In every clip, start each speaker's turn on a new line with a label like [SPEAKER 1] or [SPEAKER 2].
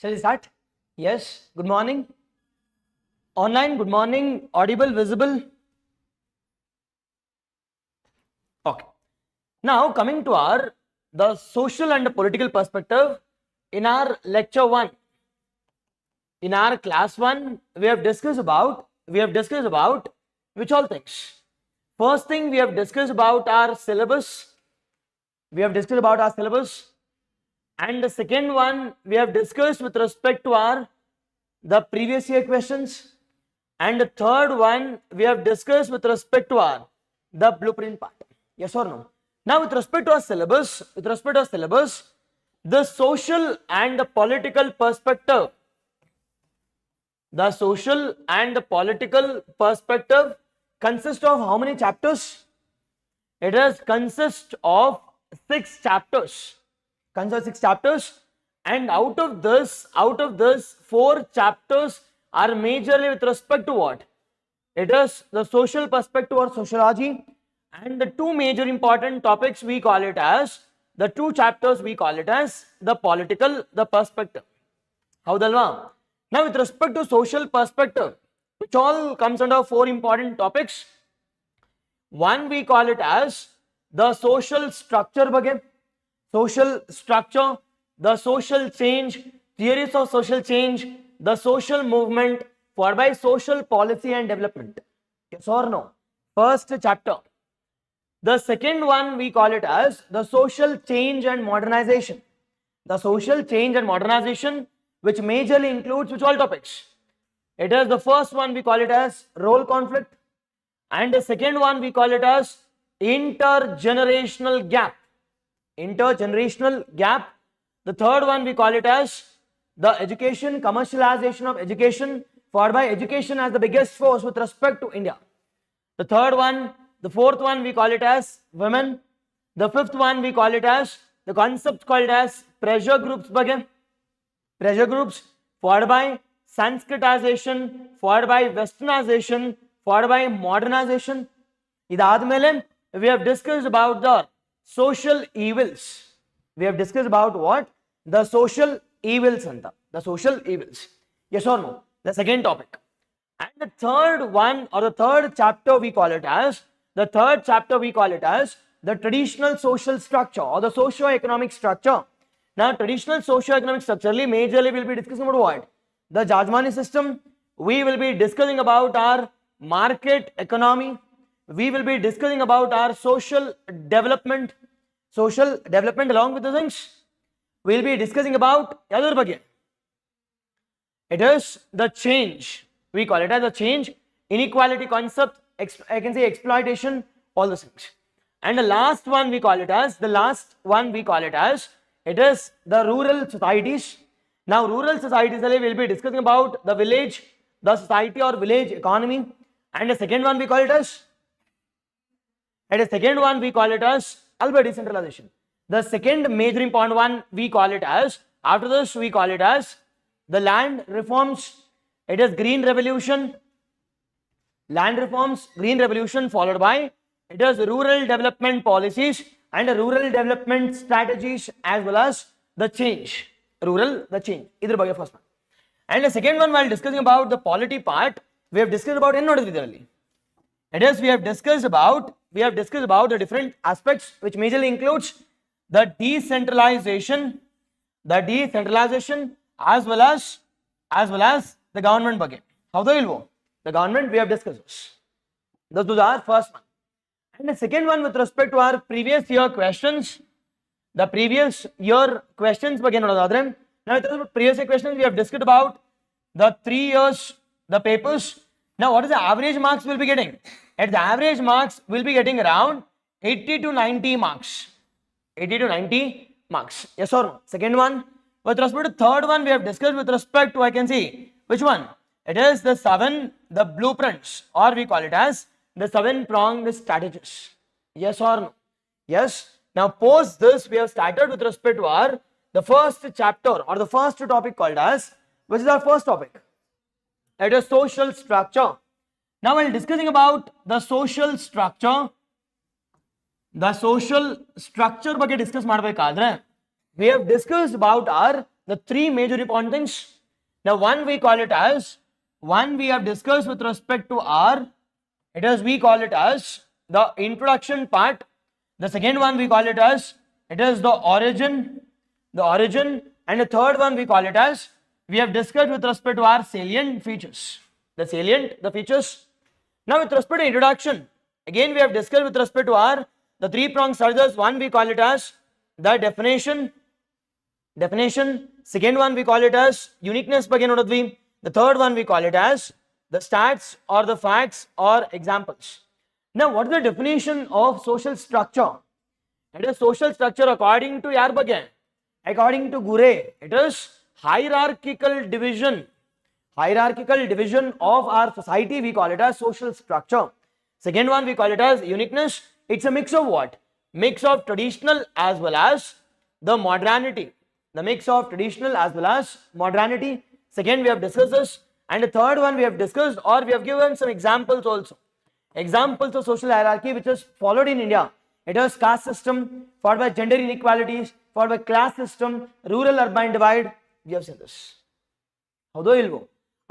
[SPEAKER 1] Shall we start? Yes. Good morning. Online, good morning. Audible, visible. Okay. Now coming to the social and political perspective in our lecture 1. In our class 1, we have discussed about which all things. First thing, we have discussed about our syllabus. And the second one, we have discussed with respect to the previous year questions. And the third one, we have discussed with respect to the blueprint part. Yes or no? Now, with respect to our syllabus, the social and the political perspective, consists of how many chapters? It consists of 6 chapters. And out of this 4 chapters are majorly with respect to what? It is the social perspective or sociology, and the 2 major important topics we call it as the 2 chapters we call it as the political, the perspective. Howdalva? Now with respect to social perspective, which all comes under 4 important topics. One we call it as the social structure ಬಗ್ಗೆ, the social change, theories of social change, the social movement, followed by social policy and development. Yes or no? First chapter. The second one we call it as the social change and modernization. Which majorly includes which all topics? It is the first one we call it as role conflict, and the second one we call it as intergenerational gap. The third one we call it as the education, commercialization of education, followed by education as the biggest force with respect to India. The fourth one we call it as women. The fifth one we call it as the concept called as pressure groups, followed by Sanskritization, followed by westernization, followed by modernization. Idadmele, we have discussed about the social evils. We have discussed about what? The social evils. Yes or no? The second topic. And the third one or the third chapter we call it as the traditional social structure or the socio-economic structure. Now, traditional socio-economic structure majorly will be discussing about what? The Jajmani system. We will be discussing about our market economy. We will be discussing about our social development along with the things. We will be discussing about it is the change. We call it as the change, inequality concept, I can say exploitation, all those things. And the last one we call it as it is the rural societies. Now, rural societies we will be discussing about the village, the society or village economy. And the second one we call it as urban decentralization. The second major important one we call it as, after this we call it as the land reforms. It is green revolution, followed by it is rural development policies and rural development strategies, as well as the change. Either by first one. And the second one, while discussing about the polity part, we have discussed about we have discussed about the different aspects, which majorly includes the decentralization as well as the government budget. How the will the government we have discussed this. Those are first one. And the second one with respect to our previous year questions. The previous year questions again. Now, with previous year questions, we have discussed about the 3 years, the papers. Now, what is the average marks we'll be getting? At the average marks, we'll be getting around 80 to 90 marks. Yes or no? Second one, with respect to third one, we have discussed with respect to, I can see, which one? It is the 7, the blueprints, or we call it as the 7-pronged strategies. Yes or no? Yes. Now, post this, we have started with respect to the first chapter or the first topic called as, which is our first topic. It is social structure. Now, while discussing about the social structure ಬಗ್ಗೆ discuss ಮಾಡಬೇಕಾದ್ರೆ we have discussed about the the three major important things. Now one we call it as, one we have discussed with respect to our, it is we call it as the introduction part. The second one we call it as, it is the origin, and the third one we call it as, we have discussed with respect to our salient features, the features. Now with respect to introduction, again we have discussed with respect to our, the three-pronged structures. One we call it as the definition, second one we call it as uniqueness ಬಗ್ಗೆ ನೋಡಿದ್ವಿ. The third one we call it as the stats or the facts or examples. Now what is the definition of social structure? It is social structure according to ಯಾರ ಬಗ್ಗೆ? According to Gure, it is hierarchical division of our society. We call it as social structure. Second one we call it as uniqueness. It's a mix of what? Mix of traditional as well as the modernity. The mix of traditional as well as modernity. Second, we have discussed this. And the third one we have discussed, or we have given some examples also. Examples of social hierarchy which is followed in India. It is caste system, followed by gender inequalities, followed by class system, rural-urban divide. We have seen this. ಹೌದೋ ಇಲ್ವೋ?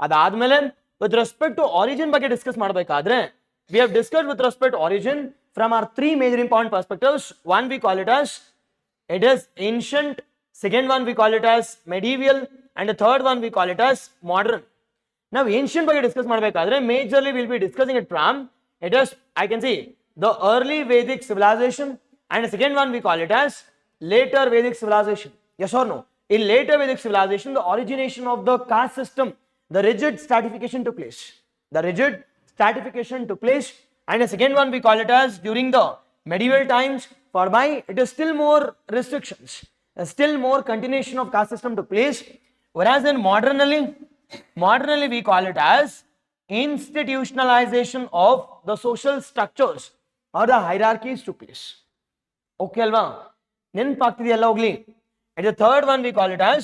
[SPEAKER 1] ಅದಾದ್ಮೇಲೆ with respect to origin ಬಗ್ಗೆ discuss ಮಾಡಬೇಕಾದ್ರೆ, we have discussed with respect to origin from our three major important perspectives. One we call it as, it is ancient. Second one we call it as medieval, and the third one we call it as modern. Now ancient ಬಗ್ಗೆ discuss ಮಾಡಬೇಕಾದ್ರೆ majorly we'll be discussing it from, it is, I can see, the early Vedic civilization, and the second one we call it as later Vedic civilization. Yes or no? In later Vedic civilization, the origination of the caste system, the rigid stratification took place. And the second one we call it as during the medieval times, whereby it is still more restrictions, still more continuation of caste system took place. Whereas in modernly we call it as institutionalization of the social structures or the hierarchies took place. Okay alva? ನೆನಪಾಗ್ತಿದೆಯಲ್ಲ ಹೋಗ್ಲಿ. And the third one we call it as,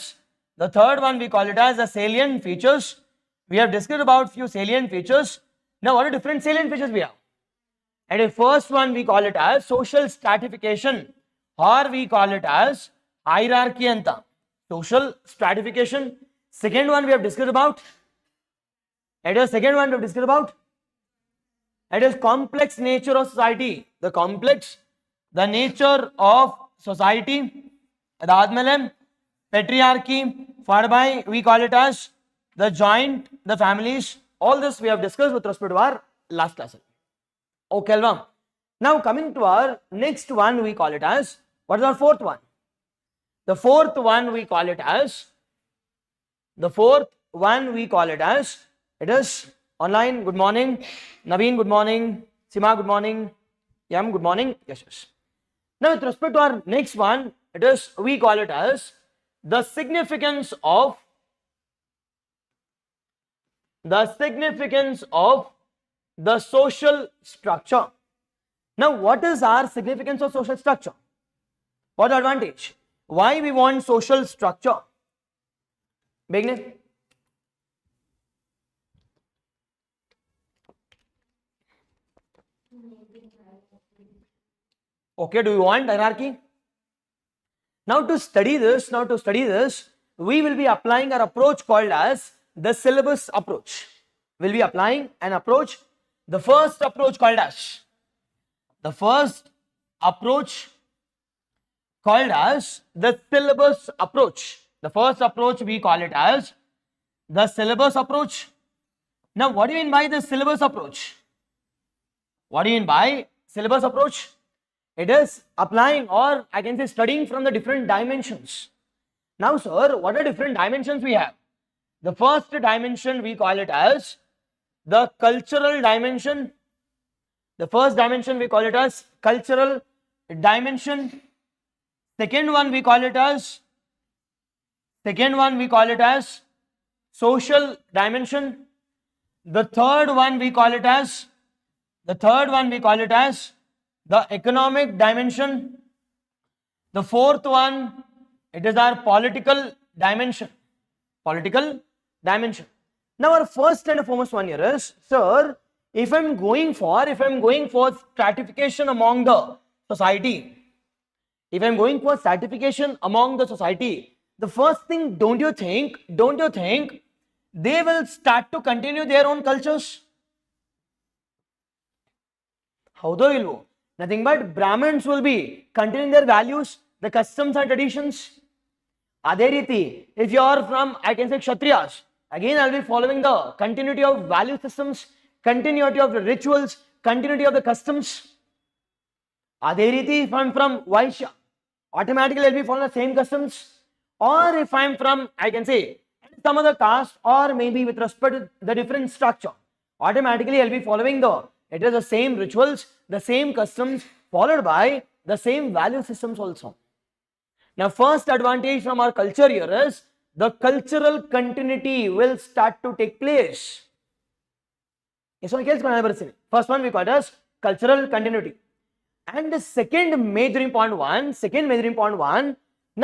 [SPEAKER 1] the salient features. We have discussed about few salient features. Now what are different salient features we have? And the first one we call it as social stratification, or we call it as hierarchy anta. Social stratification. Second one we have discussed about, it is complex nature of society. The nature of society. ಅದಾದ್ಮೇಲೆ patriarchy, whereby we call it as the joint, the families. All this we have discussed with respect to our last class. Okay alva? Now coming to our next one, we call it as, what is our fourth one? The fourth one we call it as, it is online. Good morning Naveen, good morning Sima, good morning Yam, good morning. Yes. Now with respect to our next one, it is, we call it as the significance of the social structure. Now what is our significance of social structure? What advantage? Why we want social structure? Begin. Okay, do you want hierarchy? Now to study this, we will be applying our approach called as the syllabus approach. We'll be applying an approach. The first approach called as the syllabus approach. The first approach we call it as the syllabus approach. Now what do you mean by the syllabus approach? It is applying, or I can say studying from the different dimensions. Now sir, what are different dimensions we have? The first dimension we call it as the cultural dimension. The first dimension we call it as cultural dimension. Second one we call it as social dimension. The third one we call it as the economic dimension. The fourth one, it is our political dimension. Now our first and foremost one here is, sir, if I'm going for stratification among the society, the first thing, don't you think they will start to continue their own cultures? ಹೌದೋ ಇಲ್ವೋ? Nothing but Brahmins will be continuing their values, the customs and traditions. ಅದೇ ರೀತಿ, if you are from, I can say, Kshatriyas, again I'll be following the continuity of value systems, continuity of the rituals, continuity of the customs. ಅದೇ ರೀತಿ, if I'm from Vaishya, automatically I'll be following the same customs. Or if I'm from, I can say, some other caste, or maybe with respect to the different structure, automatically I'll be following it is the same rituals, the same customs, followed by the same value systems also. Now, first advantage from our culture here is the cultural continuity will start to take place. First one we call it as cultural continuity. And the second major important one,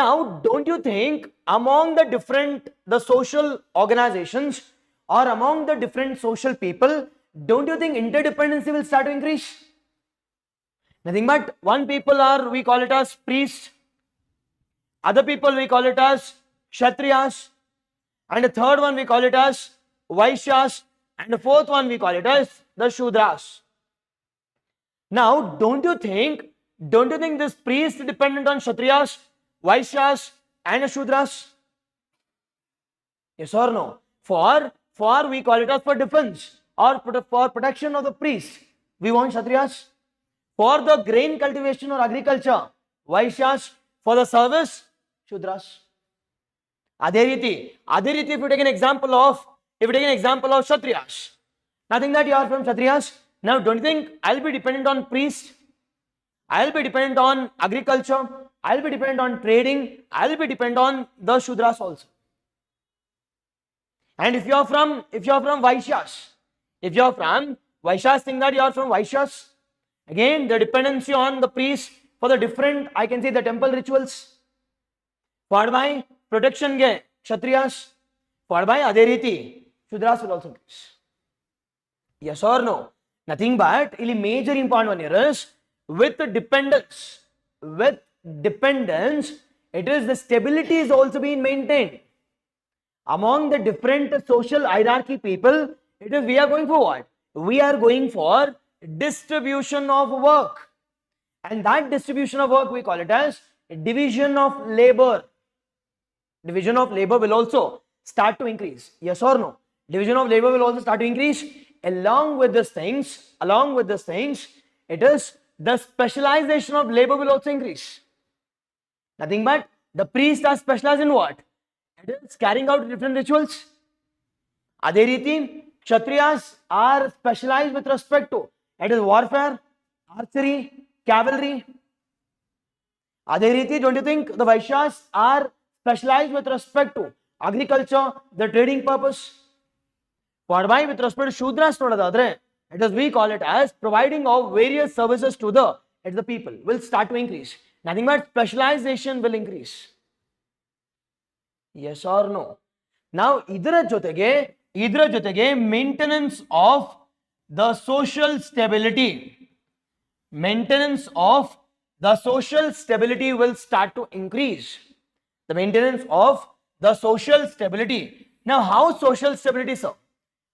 [SPEAKER 1] now don't you think among the social organizations or among the different social people, don't you think interdependency will start to increase? Nothing but one people are, we call it as priests, other people we call it as Kshatriyas, and the third one we call it as Vaishyas, and the fourth one we call it as the Shudras. Now, don't you think this priest is dependent on Kshatriyas, Vaishyas, and the Shudras? Yes or no? For we call it as for defense or for protection of the priest, we want Kshatriyas. For the grain cultivation or agriculture, Vaishyas. For the service, Shudras. Adhe riti, if you take an example of Kshatriyas, nothing that you are from Kshatriyas. Now, don't you think I'll be dependent on priest? I'll be dependent on agriculture. I'll be dependent on trading. I'll be dependent on the Shudras also. And if you are from Vaishyas, think that you are from Vaishyas. Again, the dependency on the priest for the different, I can say, the temple rituals. For by protection ge Kshatriyas. For by Adheriti, Shudras will also increase. Yes or no? Nothing but, ili major important one here is, with dependence, it is the stability is also being maintained. Among the different social hierarchy people, we are going for what? We are going for distribution of work. And that distribution of work, we call it as division of labor. Division of labor will also start to increase. Yes or no? Division of labor will also start to increase. Along with these things, it is the specialization of labor will also increase. Nothing but the priests are specialized in what? It is carrying out different rituals. Adhe riti, Kshatriyas are specialized with respect to, it is warfare, archery, cavalry. Adhe riti, don't you think the Vaishyas are specialized with respect to agriculture, the trading purpose? For by with respect to Shudras, it is we call it as providing of various services to the people will start to increase. Nothing but specialization will increase. Yes or no? Now, idra jotege maintenance of the social stability. Maintenance of the social stability will start to increase. The maintenance of the social stability. Now, how social stability, sir?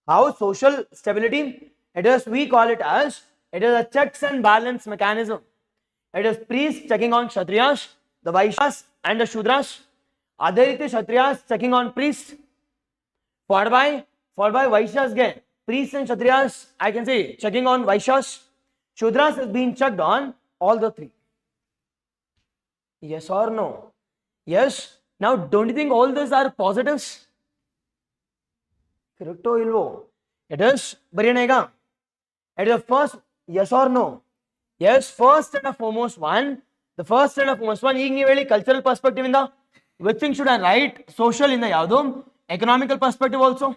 [SPEAKER 1] How social stability? It is, we call it as, it is a checks and balance mechanism. It is priests checking on Kshatriyas, the Vaishyas and the Shudras. Adheriti Kshatriyas checking on priests. Followed by Vaishyas again. Priests and Kshatriyas, I can say, checking on Vaishyas. Shudras is being checked on all the three. Yes or no? Yes. Now, don't you think all these are positives? Correcto ilvo? It is Barinega. It is the first, yes or no? Yes, first and foremost one. The first and foremost one, ಈಗ cultural perspective in the, which thing should I write? Social in the yavdu, economical perspective also.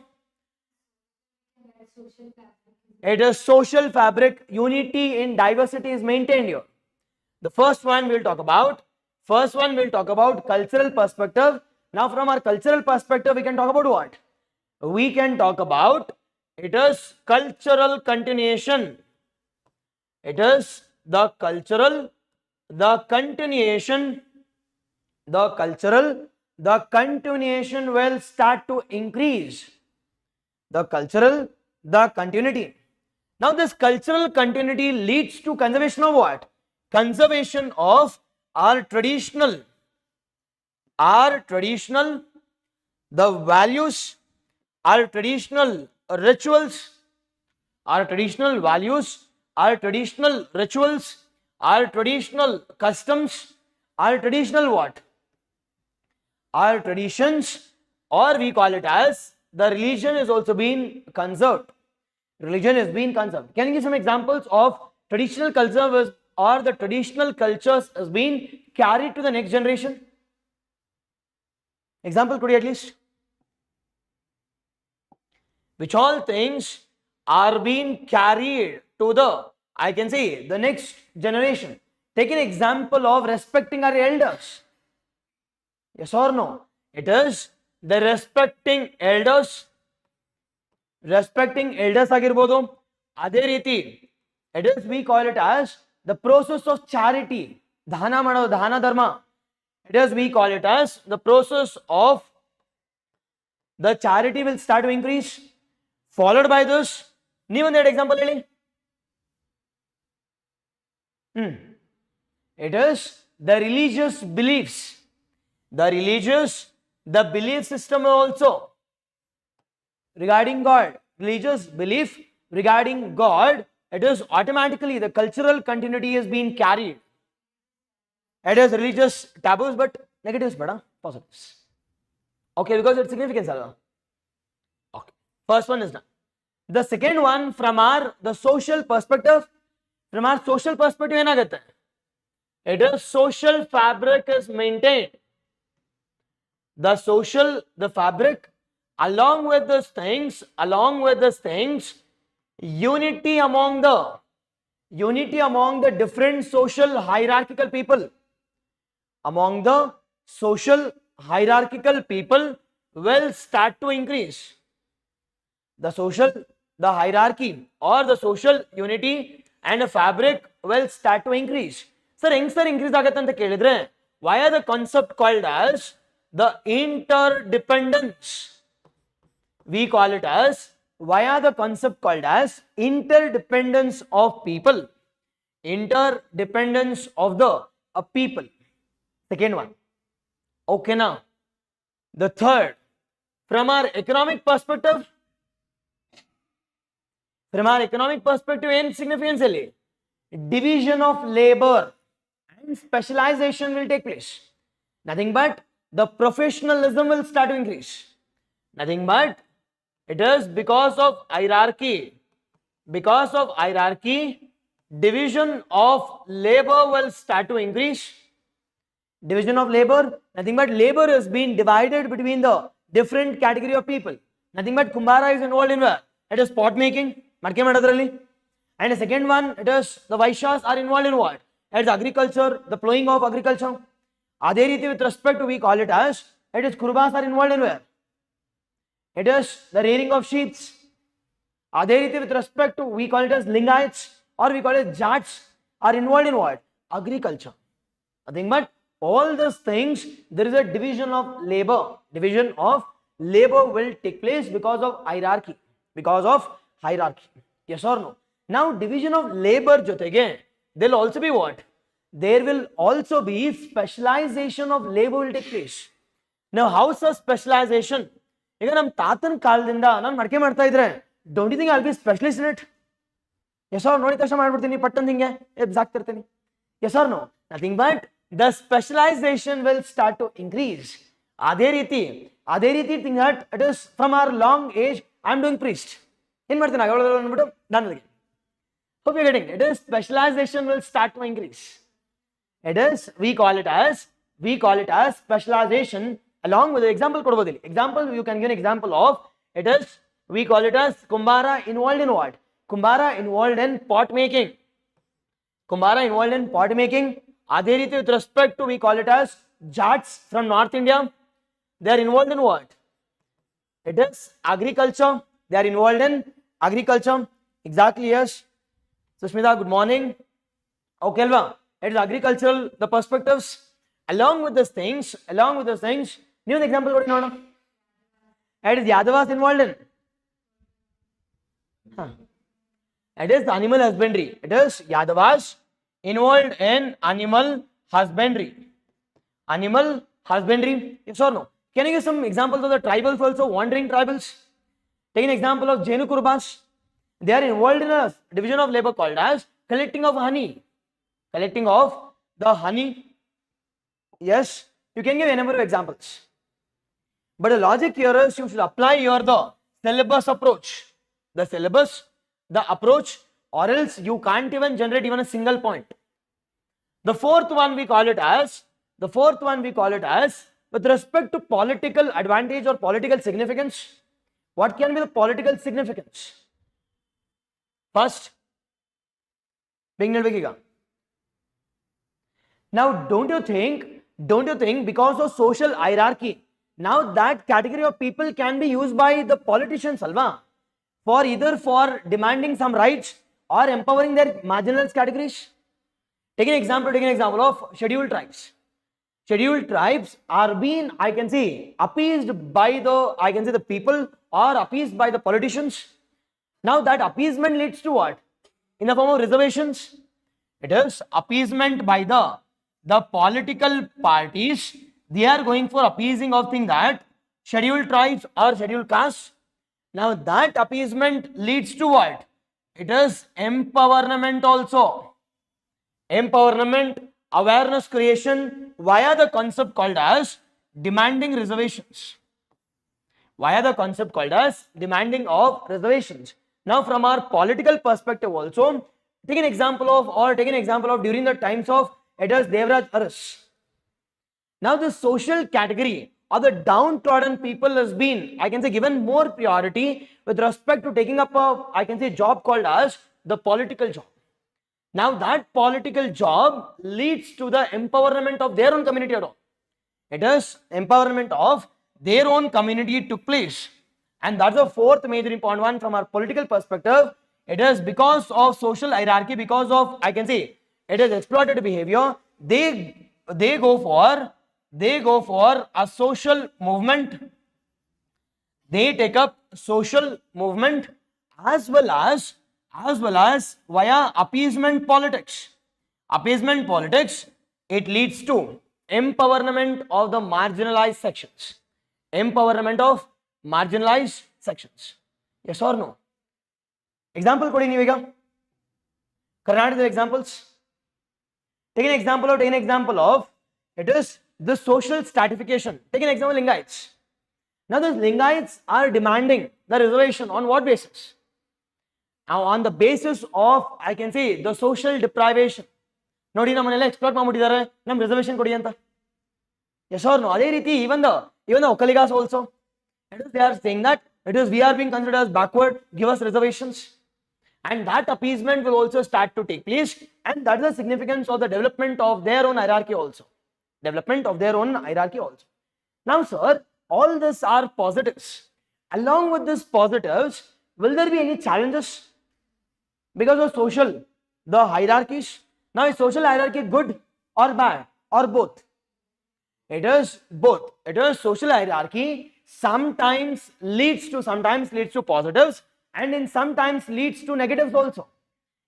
[SPEAKER 1] It is social fabric, unity in diversity is maintained here. The first one we'll talk about cultural perspective. Now, from our cultural perspective, we can talk about what? We can talk about, it is cultural continuation. It is the cultural the continuation will start to increase. The cultural, the continuity. Now this cultural continuity leads to conservation of what? Conservation of our traditional, the values, our traditional rituals, our traditional values, our traditional rituals, our traditional customs, our traditional what? Our traditions, or we call it as the religion is also being conserved. Religion is being conserved. Can you give some examples of traditional culture or the traditional cultures is being carried to the next generation? Example could you at least? Which all things are being carried to the, I can say, the next generation. Take an example of respecting our elders. Yes or no? It is the respecting elders. Respecting elders agirbodu. Ade riti, it is, we call it as the process of charity. Dhana mano, dhana dharma. It is, we call it as the process of the charity will start to increase. Followed by this, even that example really. It is the religious beliefs. The belief system also regarding God. Religious belief regarding God, it is automatically the cultural continuity is being carried. It is religious taboos, but negatives, but positives. Okay, because it's significance. Okay, first one is done. The second one, from the social perspective, it is social fabric is maintained. The fabric, along with these things, unity among the different social hierarchical people. Among the social hierarchical people will start to increase. The hierarchy or the social unity and the fabric will start to increase. Sir, increase agate kelidre, why are the concept called as the interdependence? We call it as, why are the concept called as interdependence of people? Interdependence of the people. Second one. Okay, now the third, from our economic perspective, in significance, division of labor and specialization will take place. Nothing but the professionalism will start to increase. Nothing but it is because of hierarchy. Division of labor will start to increase. Division of labor, nothing but labor is being divided between the different category of people. Nothing but Kumbara is involved in where? It is pot making. And the second one, it is the Vaishyas are involved in what? It is agriculture, the plowing of agriculture. Adheriti with respect to, we call it as, it is Kurbas are involved in where? It is the rearing of sheep. Adheriti with respect to, we call it as Lingaites, or we call it Jats, are involved in what? Agriculture. Nothing but all these things, there is a division of labor. Division of labor will take place because of hierarchy. Yes or no? Now, division of labor jotege, there will also be what? There will also be specialization of labor will take place. Now, how's the specialization? Don't you think I'll be specialist in it? Yes or no? Yes or no? Nothing but the specialization will start to increase. Adheriti think that it is from our long age, I am doing priest. Done with it. Hope you're getting it. It is specialization will start to increase. It is, we call it as specialization. Along with the example, you can give an example of, it is, we call it as Kumbara involved in what? Kumbara involved in pot making. Adheriti with respect to, we call it as Jats from North India. They are involved in what? It is agriculture. They are involved in agriculture. Exactly, yes. Sushmita, good morning. Okay, it is agricultural, the perspectives. Along with these things, ನೀವು ಒಂದು example ಕೊಡಿ ನೋಡೋಣ. It is Yadavas involved in. It is animal husbandry. It is Yadavas involved in animal husbandry. Animal husbandry, yes or no? Can you give some examples of the tribals also, wandering tribals? Take an example of Jenu Kurbas. They are involved in a division of labor called as collecting of honey. Collecting of the honey. Yes, you can give a number of examples. But the logic here is you should apply your the syllabus approach. The syllabus, the approach, or else you can't even generate even a single point. The fourth one we call it as with respect to political advantage or political significance. What can be the political significance? First, now don't you think because of social hierarchy, now that category of people can be used by the politicians, alva, for either for demanding some rights or empowering their marginalized categories. Take an example of scheduled tribes. Scheduled tribes are being, I can say, appeased by the people or appeased by the politicians. Now that appeasement leads to what? In the form of reservations. It is appeasement by the political parties. They are going for appeasing of thing that scheduled tribes or scheduled castes. Now that appeasement leads to what? It is empowerment also. Empowerment, awareness creation via the concept called as demanding reservations. Via the concept called as demanding of reservations. Now from our political perspective also, take an example of during the times of it is Devraj arrest. Now this social category or the downtrodden people has been, I can say, given more priority with respect to taking up a, I can say, job called as the political job. Now that political job leads to the empowerment of their own community at all. It is empowerment of their own community took place. And that's the fourth major important one from our political perspective. It is because of social hierarchy, because of, I can say, it is exploitative behavior. They go for a social movement. They take up social movement as well as via appeasement politics. Appeasement politics, it leads to empowerment of the marginalized sections. Empowerment of marginalized sections. Yes or no? Example kodi neevega. Karnataka examples. Take an example of it is the social stratification. Take an example, Lingaites. Now the Lingaites are demanding the reservation on what basis? Now on the basis of, I can say, the social deprivation. Nodi nammannella exploit maadibidare, nam reservation kodi anta. Yes or no? Adhe riti even the Okkaligas also, they are saying that it is we are being considered as backward, give us reservations. And that appeasement will also start to take place, and that is the significance of the development of their own hierarchy also. Now sir, all these are positives. Along with these positives, will there be any challenges because of the hierarchies? Now is social hierarchy good or bad or both? It is both. It is social hierarchy sometimes leads to positives, and in sometimes leads to negatives also.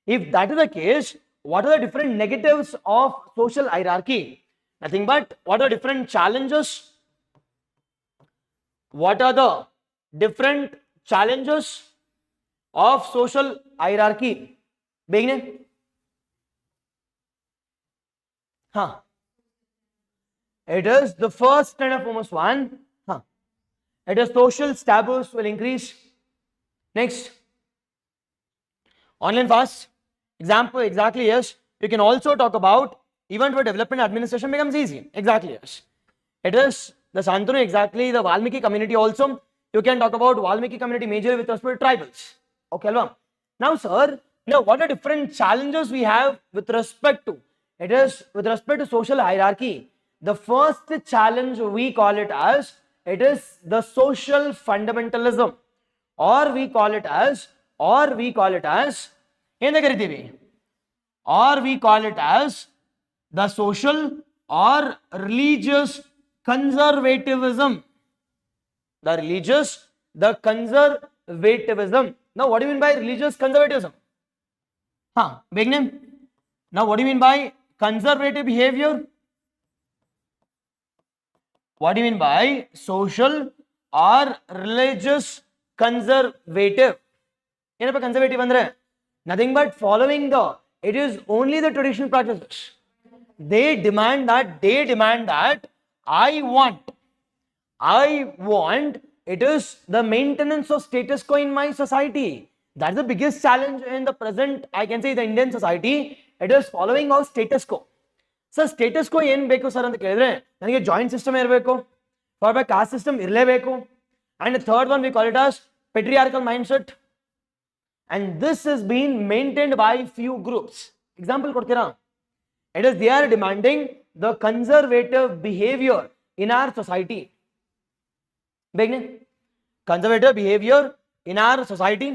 [SPEAKER 1] If that is the case, what are the different negatives of social hierarchy? Nothing but what are different challenges? What are the different challenges of social hierarchy? Begin. It is the first and foremost one. It is social taboos will increase. Next, online fast. Example, exactly yes. You can also talk about even for development administration becomes easy. Exactly yes. It is the Santanu, exactly the Valmiki community also. You can talk about Valmiki community majorly with respect to tribals. Okay, Alva. Now sir, what are different challenges we have with respect to? It is with respect to social hierarchy. The first challenge we call it as, it is the social fundamentalism, or we call it as the social or religious conservatism. The religious, the conservatism. Now, what do you mean by religious conservatism? Big name. Now, what do you mean by conservative behavior? What do you mean by social or religious conservative? Conservative andre nothing but following it is only the traditional practices. They demand that I want it is the maintenance of status quo in my society. That's the biggest challenge in the present, I can say, the Indian society. It is following of status quo. So status quo ಏನು ಬೇಕು sir ಅಂತ ಕೇಳಿದ್ರೆ ನನಗೆ joint system ಇರಬೇಕು, for by caste system ಇರಲೇಬೇಕು, and the third one we call it as patriarchal mindset, and this is being maintained by few groups. Example ಕೊಡ್ತೀರಾ? It is they are demanding the conservative behavior in our society. Begin conservative behavior in our society.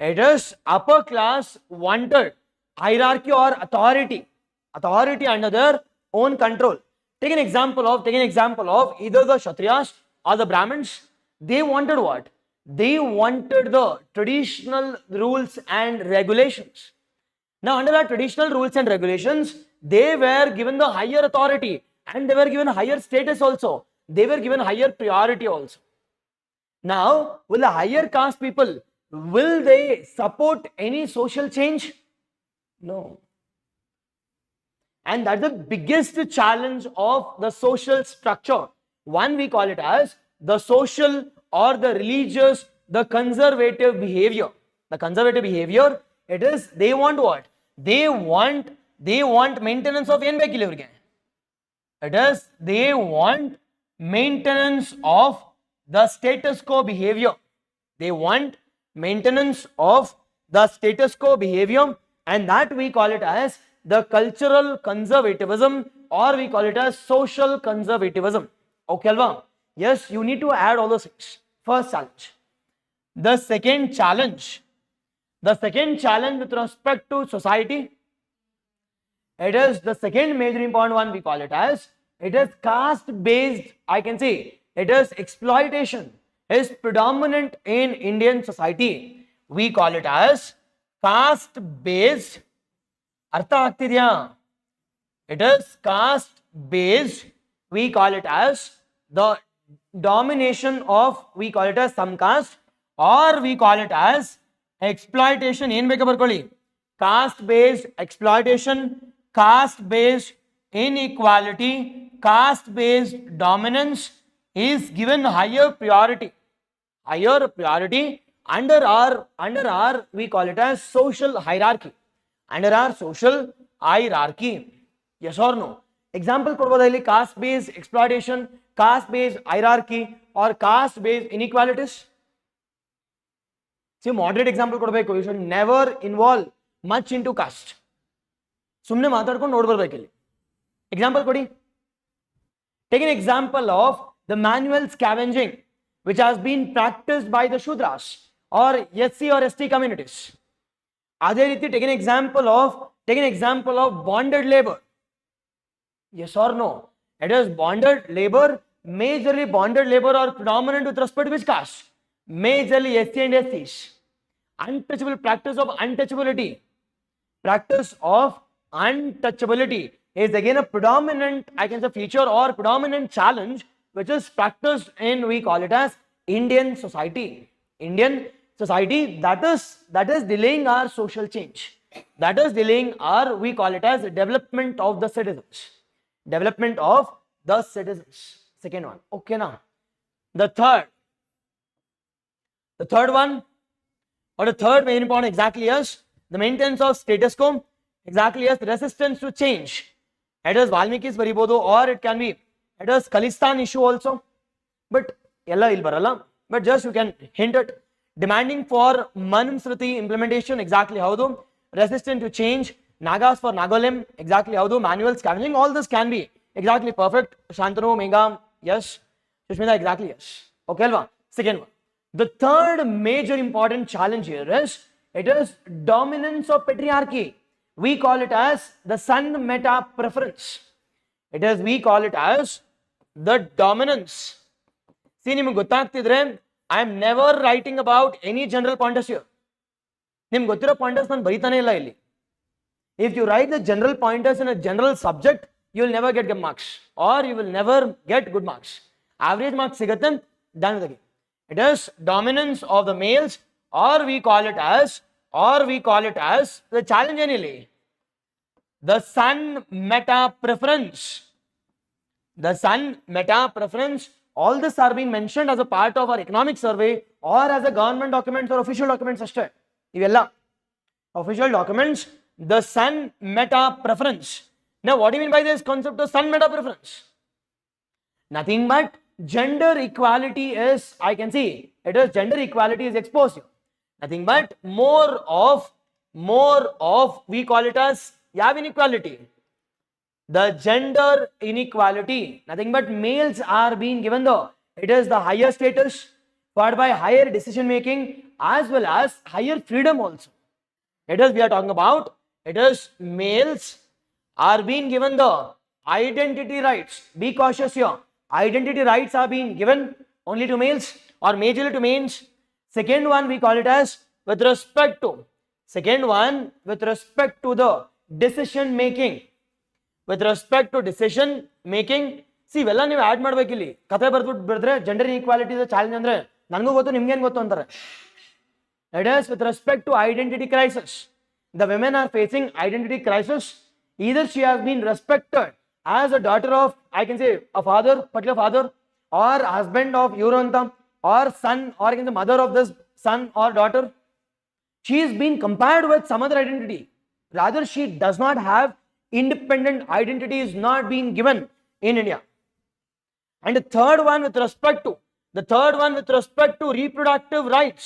[SPEAKER 1] It is upper class wanted hierarchy or authority under their own control. Take an example of either the Kshatriyas or the Brahmins. They wanted what? They wanted the traditional rules and regulations. Now, under the traditional rules and regulations, they were given the higher authority and they were given higher status also. They were given higher priority also. Now, will the higher caste people, will they support any social change? No. And that's the biggest challenge of the social structure. One, we call it as the social or the religious, the conservative behavior. The conservative behavior, it is, they want what? They want maintenance of ಏನು ಬೇಕಿಲ್ಲ ಇವರಿಗೆ? It is, they want maintenance of the status quo behavior. They want maintenance of the status quo behavior, and that we call it as the cultural conservatism, or we call it as social conservatism. Okay, alva? Yes, you need to add all those things. First challenge. The second challenge with respect to society, it is the second major important one, we call it as, it is caste-based, I can say, it is exploitation is predominant in Indian society. We call it as caste-based. Artha ಆಗ್ತಿದ್ಯಾ? It is caste-based. We call it as the domination of, we call it as some caste, or we call it as exploitation. ಏನು ಬೇಕಾ ಬರ್ಕೊಳ್ಳಿ? Caste-based exploitation, caste-based inequality, caste-based dominance is given higher priority under our we call it as social hierarchy. Under our social hierarchy. Yes or no? Example ಕೊಡ್ಬೋದಾ ಇಲ್ಲಿ? caste based exploitation, caste based hierarchy, or caste based inequalities. See, moderate example ಕೊಡಬೇಕು. You should never involve much into caste. ಸುಮ್ಮನೆ ಮಾತಾಡ್ಕೊಂಡು ನೋಡ್ಬರ್ಬೇಕು ಇಲ್ಲಿ. Example ಕೊಡಿ. Take an example of the manual scavenging which has been practiced by the Shudras or SC or ST communities. ಅದೇ ರೀತಿ take an example of bonded labor. Yes or no? It is bonded labor, majorly bonded labor are predominant with respect to which caste? Majorly SC and SCs. Untouchable practice of untouchability. Practice of untouchability is again a predominant, I can say, feature or predominant challenge which is practiced in, we call it as Indian society. Indian society that is delaying our social change. That is delaying our, we call it as development of the citizens. Development of the citizens. Second one. Okay now. The third one, or the third main point exactly is the maintenance of status quo. Exactly as resistance to change. It is Valmiki's baribodu, or it can be, it is Khalistan issue also. But ella il baralla. But just you can hint it. Demanding for Manusmriti implementation, exactly how do. Resistant to change, Nagas for Nagolim, exactly how do. Manual scavenging, all this can be exactly perfect. Shantanu, Megha, yes. Sushmita, exactly yes. Okay, Alva. Second one. The third major important challenge here is, it is dominance of patriarchy. we call it as the sun meta preference. It is, we call it as the dominance. See, ನಿಮಗೆ ಗೊತ್ತಾಗ್ತಿದ್ರೆ I am never writing about any general pointers here. ನಿಮ್ಗೆ ಗೊತ್ತಿರೋ pointers ನಾನು ಬರೀತಾನೆ ಇಲ್ಲ ಇಲ್ಲಿ. If you write the general pointers in a general subject, you will never get good marks, or you will never get good marks. Average marks ಸಿಗುತ್ತೆ, done with the game. It is dominance of the males, or we call it as the challenge anyway, the sun meta preference. The sun meta preference. All this are being mentioned as a part of our economic survey or as a government documents or official documents ಅಷ್ಟೇ. ಇವೆಲ್ಲ official documents. The sun meta preference. Now what do you mean by this concept of sun meta preference? Nothing but gender equality is, I can see it is gender equality is exposed here. Nothing but more of we call it as inequality. The gender inequality, nothing but males are being given it is the higher status, followed by higher decision making as well as higher freedom also. It is, we are talking about, it is males are being given the identity rights. Be cautious here. Identity rights are being given only to males or majorly to males. Second one we call it as with respect to the decision making. With respect to decision making, see, ಇವೆಲ್ಲ ನೀವು add ಮಾಡ್ಬೇಕು ಇಲ್ಲಿ. ಕತೆ ಬರ್ದ್ಬಿಟ್ಟು ಬಿಡಿದ್ರೆ gender inequality challenge ಅಂದ್ರೆ ನನಗೂ ಗೊತ್ತು ನಿಮ್ಗೇನು ಗೊತ್ತು ಅಂತಾರೆ. It is with respect to identity crisis. The women are facing identity crisis. Either she has been respected as a daughter of, I can say, a father, particular father, or husband of Yurantam, or son, or I can say mother of this son or daughter. She is being compared with some other identity. Rather, she does not have independent identity, is not being given in India. And the third one with respect to reproductive rights.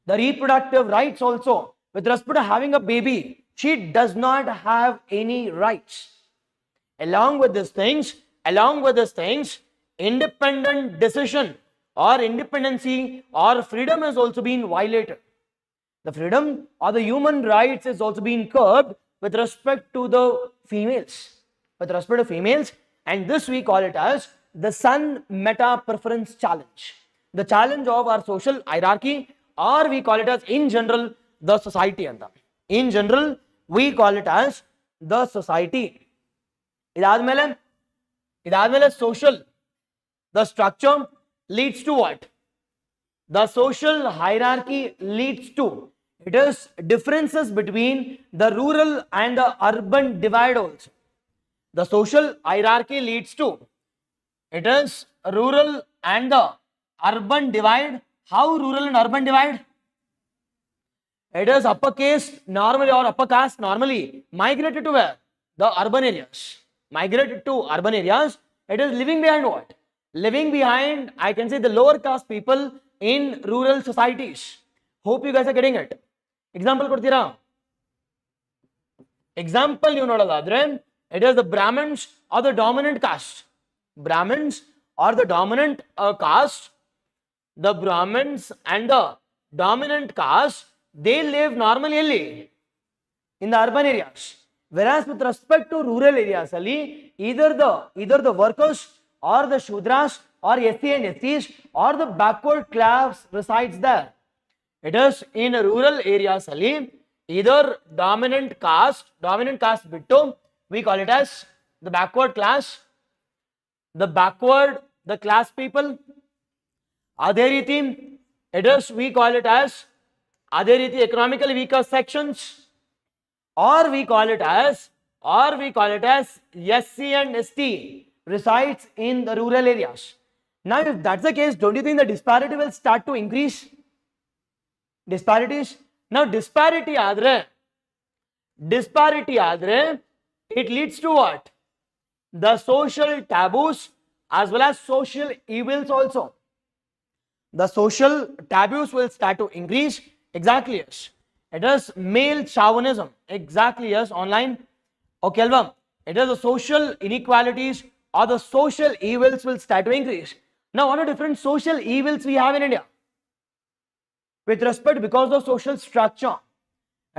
[SPEAKER 1] The reproductive rights also, with respect to having a baby, she does not have any rights. Along with these things, independent decision or independency or freedom is also being violated. The freedom or the human rights is also being curbed with respect to the females. And this we call it as the sun meta preference challenge. The challenge of our social hierarchy, or we call it as in general the society. In general we call it as the society. ಇದಾದ್ಮೇಲೆ social, the structure leads to what? The social hierarchy leads to, it is differences between the rural and the urban divide also. The social hierarchy leads to, it is rural and the urban divide. How rural and urban divide? It is upper caste normally or upper caste normally migrated to where? The urban areas. Migrated to urban areas. It is living behind what? Living behind, I can say, the lower caste people in rural societies. Hope you guys are getting it. Example ಕೊಡ್ತೀರಾ? Example ನೀವು ನೋಡೋದಾದ್ರೆ, it is the Brahmins or the dominant caste. Brahmins or the dominant caste. The Brahmins and the dominant caste, they live normally in the urban areas. Whereas with respect to rural areas, either the workers or the Shudras or SC and STs or the backward class resides there. It is in rural areas, either dominant caste bittu, we call it as the backward class, the class people. Adhe riti, it is, we call it as economically weaker sections, or we call it as SC and ST resides in the rural areas. Now if that's the case, don't you think the disparity will start to increase? Disparities. Now disparity adre, it leads to what? The social taboos as well as social evils also. The social taboos will start to increase. Exactly, yes. It is male chauvinism. Exactly, yes. Online. Okay, Alvam. It is the social inequalities or the social evils will start to increase. Now, what are different social evils we have in India? With respect, because of social structure,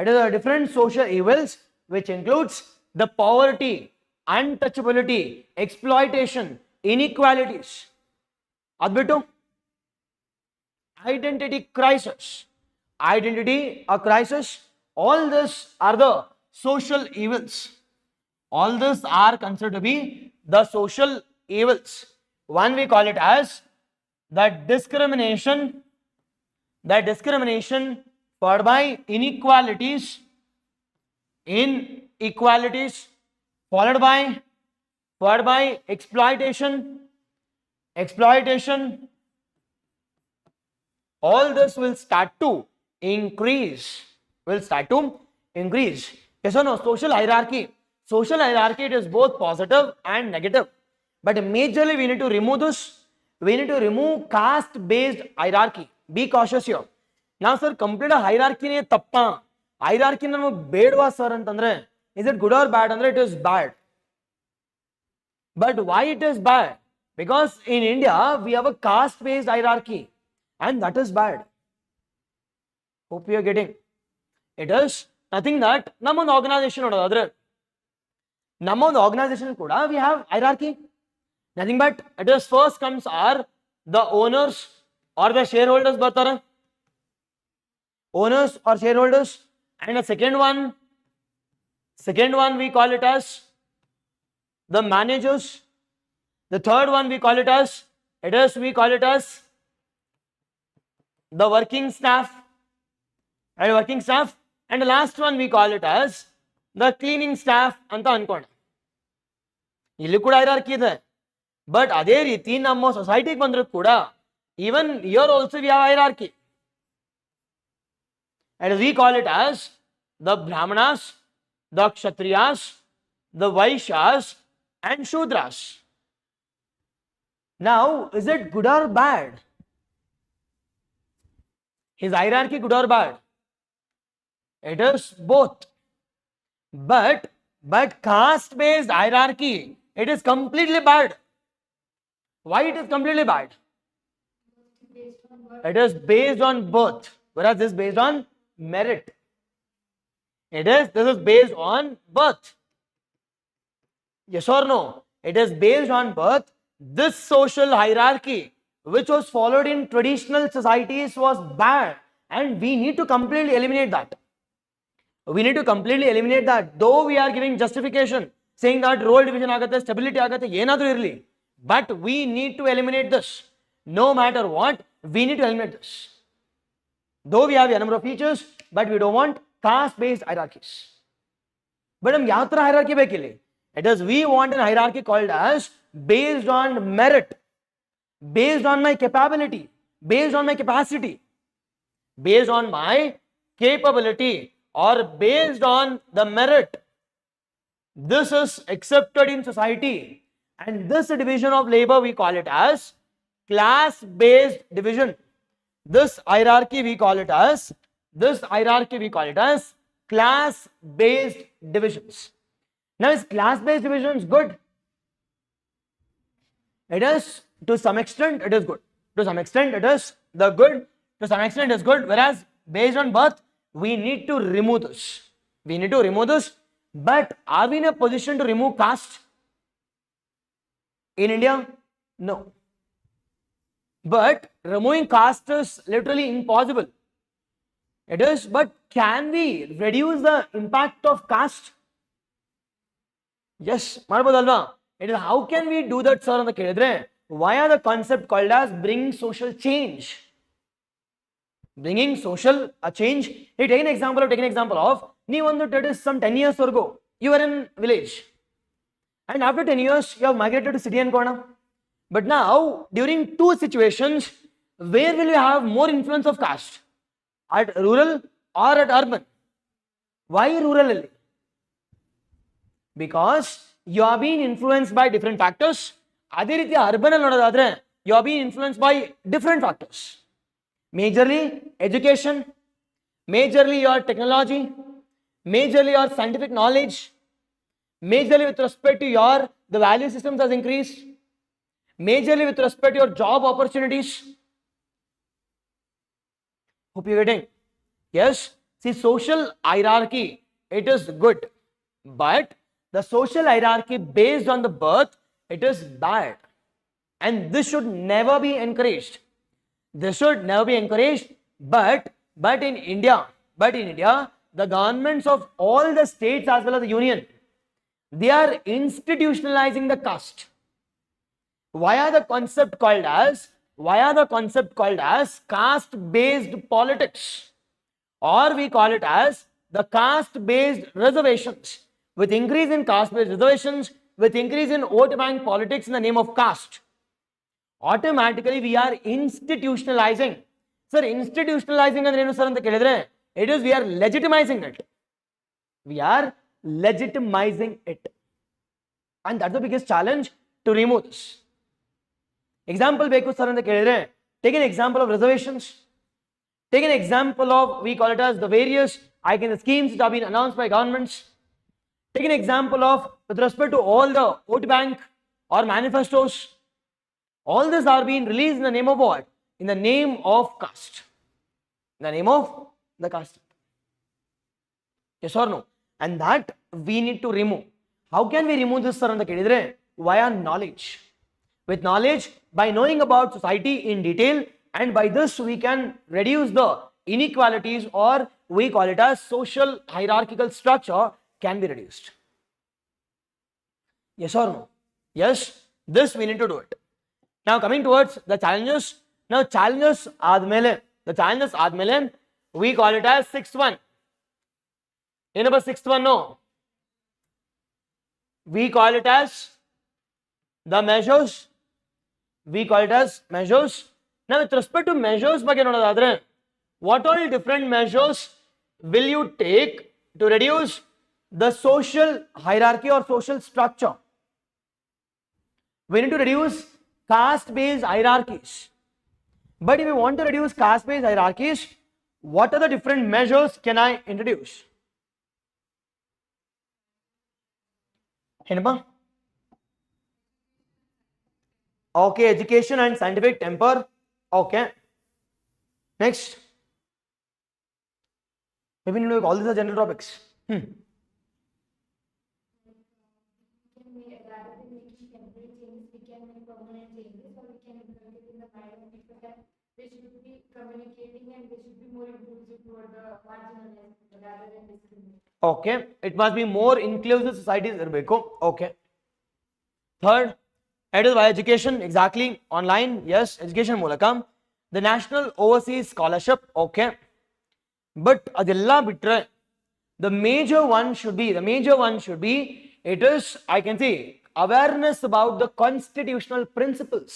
[SPEAKER 1] It is a different social evils which includes the poverty, untouchability, exploitation, inequalities. Adbitu, identity crisis. Identity a crisis. All this are the social evils. All these are considered to be the social evils. One we call it as the discrimination followed by inequalities, followed by exploitation. All this will start to increase. Yes or no? Social hierarchy, it is both positive and negative, but majorly we need to remove this. We need to remove caste based hierarchy. Be cautious here. Now sir, complete hierarchy ne tappa. Hierarchy namaga bedva sir antandre, is it good or bad? Andre it is bad. But why it is bad? Because in India we have a caste based hierarchy, and that is bad. Hope you are getting. It is nothing that ನಮ್ಮ ಒಂದು organization ನೋಡೋದಾದ್ರೆ, ನಮ್ಮ ಒಂದು organization ಕೂಡ we have hierarchy. Nothing but it is first comes are the owners or the shareholders ಬರ್ತಾರೆ. Owners or shareholders, and the second one we call it as the managers. The third one we call it as the working staff, and the last one we call it as the cleaning staff ಅಂತ ಅನ್ಕೋಣ. ಇಲ್ಲಿ ಕೂಡ hierarchy ಇದೆ, but ಅದೇ ರೀತಿ ನಮ್ಮ ಸೊಸೈಟಿಗೆ ಬಂದರೂ ಕೂಡ even here also we have hierarchy, and we call it as the brahmanas, the kshatriyas, the vaishyas and shudras. Now is it good or bad? Is hierarchy good or bad? It is both. But caste based hierarchy, it is completely bad. Why it is completely bad? It is based on birth, whereas this is based on merit. This is based on birth. Yes or no? It is based on birth. This social hierarchy which was followed in traditional societies was bad, and we need to completely eliminate that. Though we are giving justification saying that role division agate, stability agate, yenadru irli, but we need to eliminate this. No matter what, we need to eliminate this. Though we have a number of features, but we don't want caste based hierarchies. But namge ಯಾವ ತರ hierarchy ಬೇಕಿಲ್ಲಿ? It is we want an hierarchy called as based on merit, based on my capability, based on my capacity, based on my capability, or based on the merit. This is accepted in society, and this division of labor we call it as class based division. This hierarchy we call it as class based divisions. Now is class based divisions good? It is, to some extent it is good, to some extent it is the good, to some extent it is good, whereas based on birth we need to remove this. But are we in a position to remove caste in India? No. But removing caste is literally impossible. It is, but can we reduce the impact of caste? Yes, ಮಾಡಬಹುದಲ್ವಾ? It is, how can we do that sir ಅಂತ ಕೇಳಿದ್ರೆ, via the concept called as bringing social change. Bringing social change. You take an example of ನೀವು ಒಂದು some 10 years ago you were in village, and after 10 years you have migrated to city ಅನ್ಕೋಣ. But now during two situations, where will you have more influence of caste? At rural or at urban? Why rural? Because you are being influenced by different factors. ಅದೇ ರೀತಿ urban ಅಲ್ಲಿ ನೋಡೋದಾದ್ರೆ you are being influenced by different factors. Majorly education, majorly your technology, majorly your scientific knowledge, majorly with respect to your the value systems has increased, majorly with respect to your job opportunities. Hope you're getting. Yes, See, social hierarchy, it is good, but the social hierarchy based on the birth, it is bad, and this should never be encouraged. This should never be encouraged. But in India, the governments of all the states as well as the union, they are institutionalizing the caste via the concept called as caste-based politics, or we call it as the caste-based reservations. With increase in caste-based reservations, with increase in vote bank politics in the name of caste, automatically we are institutionalizing. Sir, institutionalizing ಅಂದ್ರೆ ಏನು sir ಅಂತ ಕೇಳಿದ್ರೆ, it is we are legitimizing it. We are legitimizing it, and that's the biggest challenge to remove this. Example ಬೇಕು sir ಅಂತ ಕೇಳಿದ್ರೆ, take an example of reservations. Take an example of, we call it as the various schemes that have been announced by governments. Take an example of with respect to all the vote bank or manifestos. All this are being released in the name of what? In the name of caste. In the name of the caste. Yes or no? And that we need to remove. How can we remove this, sir? Via knowledge. With knowledge, by knowing about society in detail, and by this we can reduce the inequalities, or we call it as social hierarchical structure can be reduced. Yes or no? Yes, this we need to do it. Now coming towards the challenges. Now challenges admele, we call it as sixth one. Number sixth one, no. We call it as the measures. We call it as measures. Now with respect to measures, what all different measures will you take to reduce the social hierarchy or social structure? We need to reduce caste-based hierarchies. But if we want to reduce caste-based hierarchies, what are the different measures can I introduce? Okay, education and scientific temper. Okay. Next. Maybe you know all these are general topics.
[SPEAKER 2] They should be communicating, and they should be more inclusive toward the marginalized rather than discriminating.
[SPEAKER 1] Okay, it must be more inclusive societies irbeku. Okay. Third, it is by education, exactly, online, yes, education ಮೂಲಕ, the national overseas scholarship. Okay, but adella bitre the major one should be it is, I can say, awareness about the constitutional principles.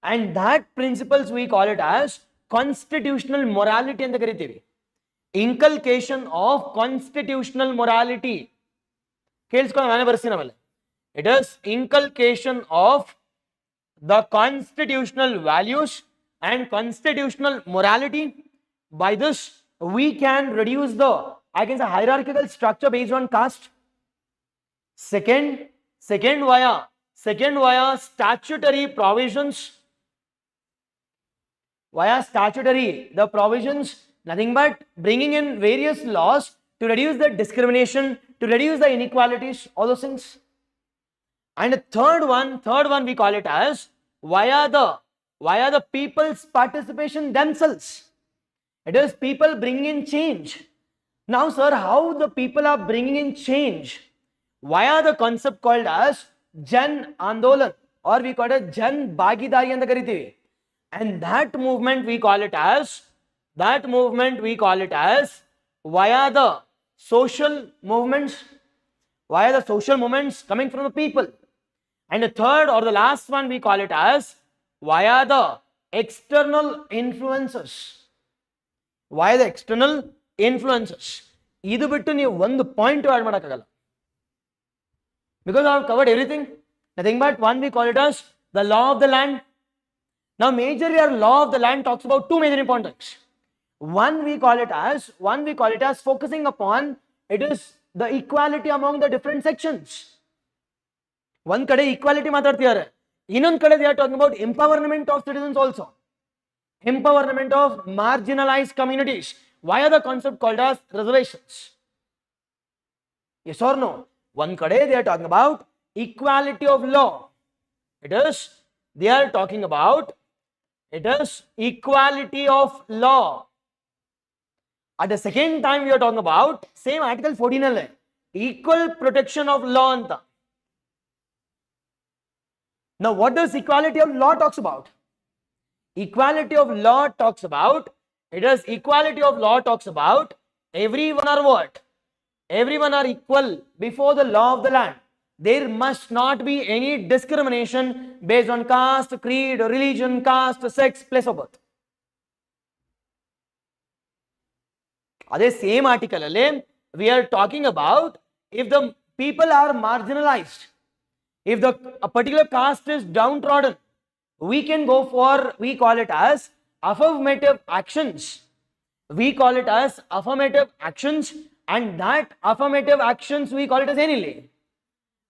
[SPEAKER 1] And that principles we call it as constitutional morality and the karitivi. Inculcation of constitutional morality. It is inculcation of the constitutional values and constitutional morality. By this, we can reduce the, I can say, hierarchical structure based on caste. Second via statutory provisions. Via statutory, the provisions, nothing but bringing in various laws to reduce the discrimination, to reduce the inequalities, all those things. And the third one we call it as via the people's participation themselves. It is people bringing in change. Now sir, how the people are bringing in change? Via the concept called as Jan Andolan, or we call it Jan Bhagidari and the karitivi. And that movement we call it as via the social movements coming from the people. And the third or the last one we call it as via the external influences. Idu bittu ನೀವು ಒಂದು point add ಮಾಡಕ್ಕಾಗಲ್ಲ, because I have covered everything. Nothing but one we call it as the law of the land. Now majorly our law of the land talks about two major importance. One we call it as focusing upon, it is the equality among the different sections. One kade equality ಮಾತಾಡ್ತಿದ್ದಾರೆ, ಇನ್ನೊಂದು ಕಡೆ they are talking about empowerment of citizens also, empowerment of marginalized communities. Why are the concept called as reservations? Yes or no? One kade they are talking about equality of law. They are talking about equality of law. At the second time we are talking about same article 14 alle equal protection of law anta. Now what does equality of law talks about? Equality of law talks about everyone are what? Everyone are equal before the law of the land. There must not be any discrimination based on caste, creed, religion, caste, sex, place of birth. That same article we are talking about if the people are marginalized, if a particular caste is downtrodden, we can go for, we call it as affirmative actions. We call it as affirmative actions, and that affirmative actions we call it as any.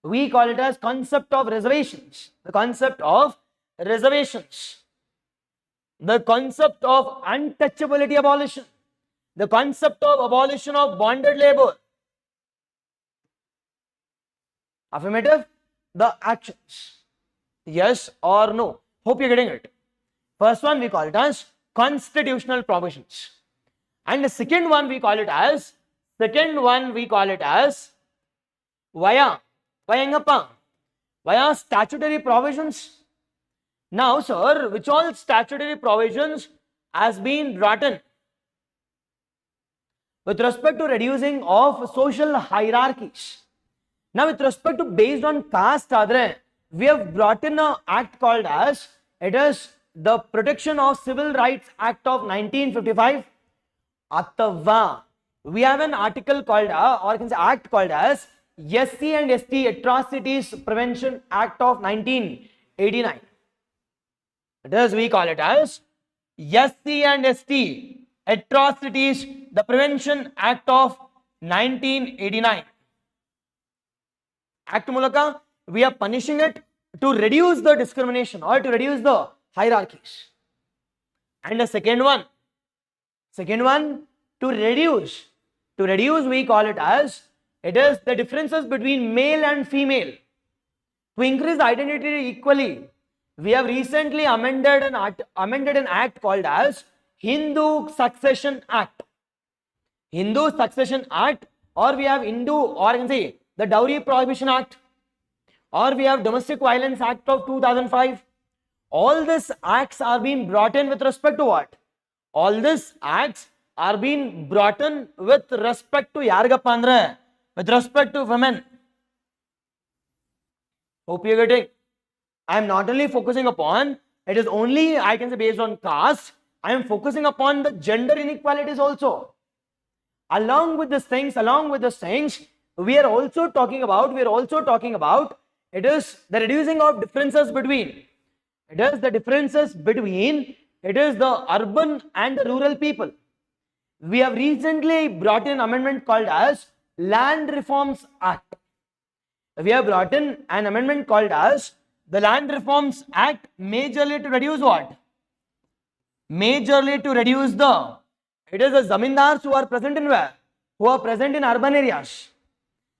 [SPEAKER 1] We call it as concept of reservations. The concept of reservations. The concept of untouchability abolition. The concept of abolition of bonded labor. Affirmative, the actions. Yes or no? Hope you're getting it. First one we call it as constitutional provisions. And the second one we call it as via statutory provisions. Now, sir, which all statutory provisions has been brought in with respect to reducing of social hierarchies? Now, with respect to based on caste, we have brought in an act called as the Protection of Civil Rights Act of 1955. Atava, we have an article called or you can say act called as SC and ST Atrocities Prevention Act of 1989. We call it as SC and ST Atrocities the Prevention Act of 1989. Act mulaka we are punishing it to reduce the discrimination or to reduce the hierarchies. And the second one to reduce we call it as the differences between male and female. To increase the identity equally, we have recently amended an act called as Hindu Succession Act. Hindu Succession Act, or we have Hindu, or you can say the Dowry Prohibition Act, or we have Domestic Violence Act of 2005. All these acts are being brought in with respect to what? All these acts are being brought in with respect to yargappa andre, with respect to women. Hope you are getting. I am not only focusing upon, it is only I can say based on caste, I am focusing upon the gender inequalities also. Along with these things, we are also talking about it is the reducing of differences between the urban and the rural people. We have recently brought in an amendment called as Land Reforms Act. We have brought in an amendment called as the Land Reforms Act, majorly to reduce what? Majorly to reduce the zamindars who are present in where? Who are present in urban areas.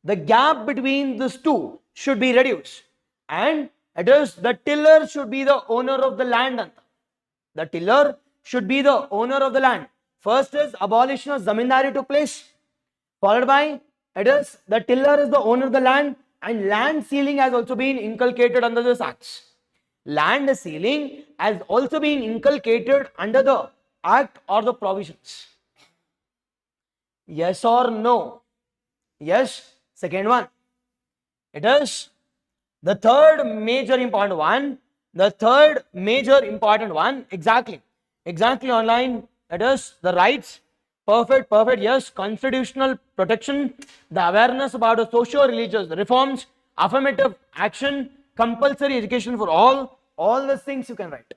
[SPEAKER 1] The gap between these two should be reduced, and the tiller should be the owner of the land. The tiller should be the owner of the land. First is abolition of zamindari took place, followed by the tiller is the owner of the land, and land ceiling has also been inculcated under this acts. Land ceiling has also been inculcated under the act or the provisions. Yes or no? Yes. Second one, it is the third major important one. Exactly online. It is the rights. Perfect. Yes. Constitutional protection, the awareness about the socio-religious reforms, affirmative action, compulsory education for all these things you can write.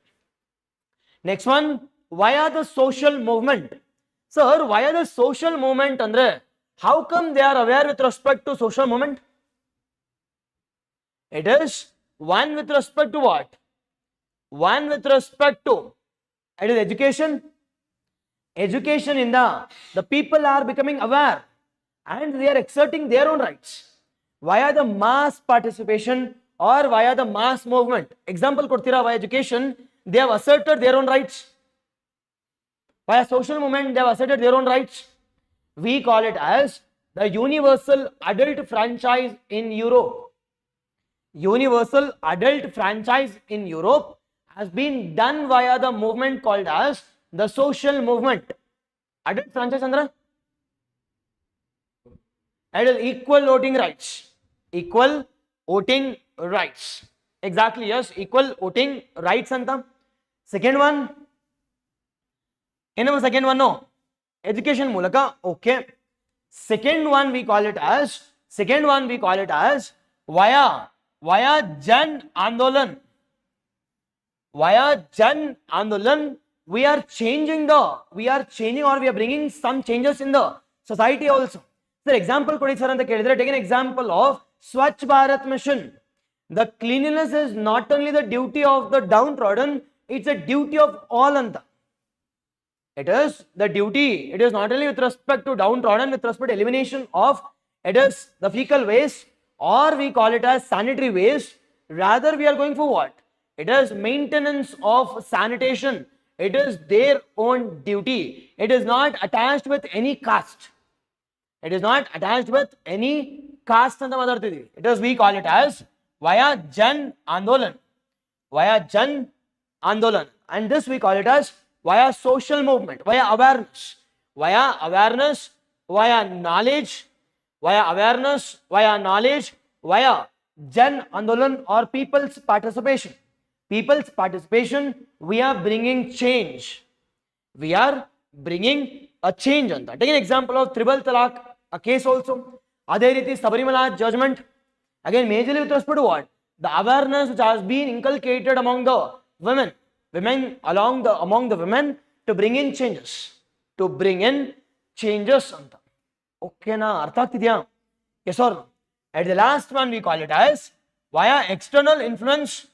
[SPEAKER 1] Next one, why are the social movement? Sir, why are the social movement, Andre? How come they are aware with respect to social movement? It is one with respect to what? One with respect to it is education. Education in the people are becoming aware and they are exerting their own rights via the mass participation or via the mass movement. Example kodtira, via education they have asserted their own rights. Via social movement they have asserted their own rights. We call it as the universal adult franchise in Europe. Universal adult franchise in Europe has been done via the movement called as the social movement. Adult franchise andra it is equal voting rights. Equal voting rights. Exactly, yes, equal voting rights anta. Second one, second one, no, education mulaka, okay. Second one we call it as via Jan Andolan. Via Jan Andolan, we are bringing some changes in the society also. Sir, example kodi sir anta kelidre, take an example of Swachh Bharat mission. The cleanliness is not only the duty of the downtrodden, it's a duty of all anta. It is the duty. It is not only with respect to downtrodden, with respect to elimination of it is the fecal waste, or we call it as sanitary waste. Rather, we are going for what? It is maintenance of sanitation. It is their own duty. It is not attached with any caste. It is not attached with any caste. It is, we call it as via Jan Andolan. Via Jan Andolan. And this we call it as via social movement, via awareness, via knowledge, via Jan Andolan or people's participation. People's participation, we are bringing change. We are bringing a change on that. Take an example of Tribal Talaq, a case also. Adheriti Sabarimala judgment. Again, majorly with respect to what? The awareness which has been inculcated among the women among the women to bring in changes. Anta. Okay na, artha agtidya? Yes or no? At the last one we call it as via external influence.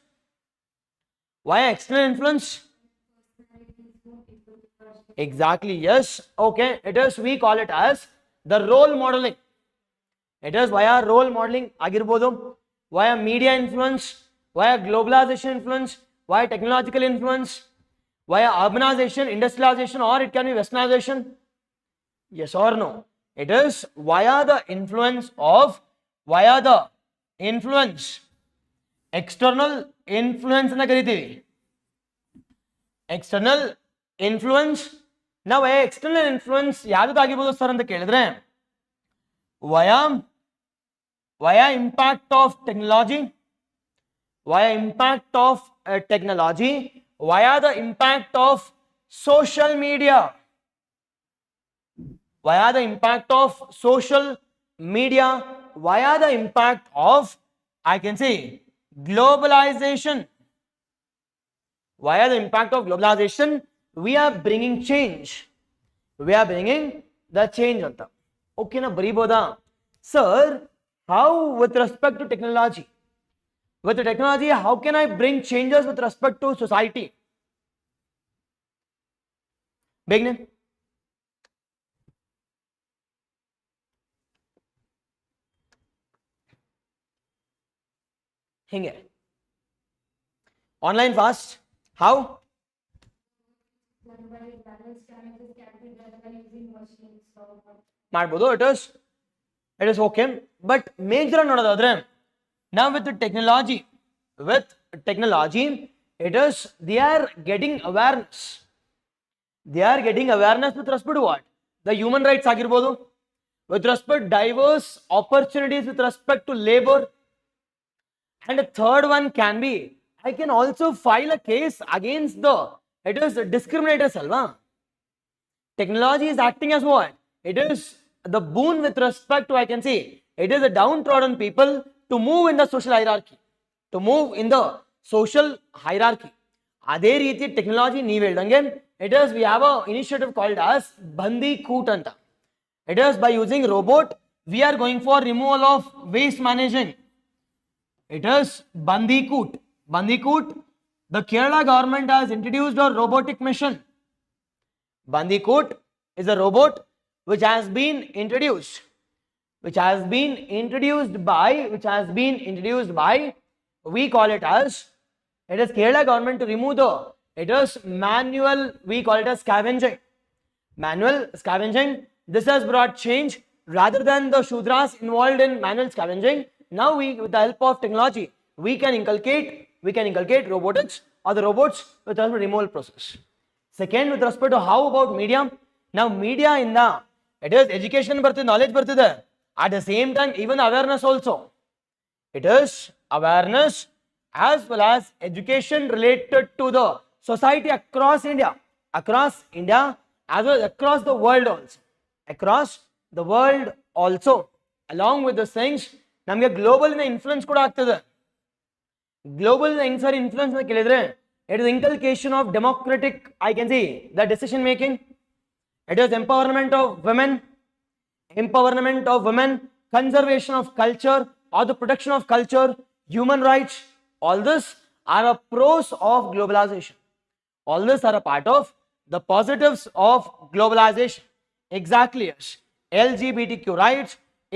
[SPEAKER 1] Exactly, yes. Okay, it is, we call it as the role modeling. It is via role modeling agirbodu, via media influence, via globalization influence, via technological influence, via urbanization, industrialization, or it can be westernization. Yes or no? It is via the influence, external influence na karitivi. External influence. Now, external influence yadu ಆಗಿರ್ಬೋದು sir ಅಂತ ಕೇಳಿದ್ರೆ via impact of technology, via the impact of social media, via the impact of I can say globalization. Via the impact of globalization, we are bringing change. We are bringing the change anta. Okay na, bariboda? Sir, how with respect to technology? With the technology, how can I bring changes with respect to society? Begin. Hinge. Online fast. How? ಮಾಡ್ಬೋದು. It is okay, but major ನೋಡೋದಾದ್ರೆ now with technology, it is they are getting awareness with respect to what? The human rights ಆಗಿರ್ಬೋದು, with respect diverse opportunities with respect to labor, and the third one can be I can also file a case against it is discriminators alva. Technology is acting as what? It is the boon with respect to, I can say, it is a downtrodden people to move in the social hierarchy. Adhe reeti technology nee veldange, it is, we have a initiative called as Bandi Koot anta. It is by using robot, we are going for removal of waste managing. It is Bandi Koot. The Kerala government has introduced a robotic mission Bandicoot is a robot which has been introduced by we call it as, it is Kerala government to remove it is manual, we call it as scavenging. Manual scavenging, this has brought change. Rather than the Shudras involved in manual scavenging, now with the help of technology, we can inculcate robotics or the robots with the removal process. Second, with respect to how about media, now media in the, it is education knowledge at the same time even awareness also. It is awareness as well as education related to the society across India as well as across the world also. Along with the things, ನಮಗೆ global influence ಕೂಡ ಆಗ್ತದೆ. Global influence ಕೇಳಿದ್ರೆ, it is inculcation of democratic, I can see, the decision making. It is empowerment of women, conservation of culture or the protection of culture, human rights. All this are a pros of globalization. All this are a part of the positives of globalization. Exactly, yes. LGBTQ rights,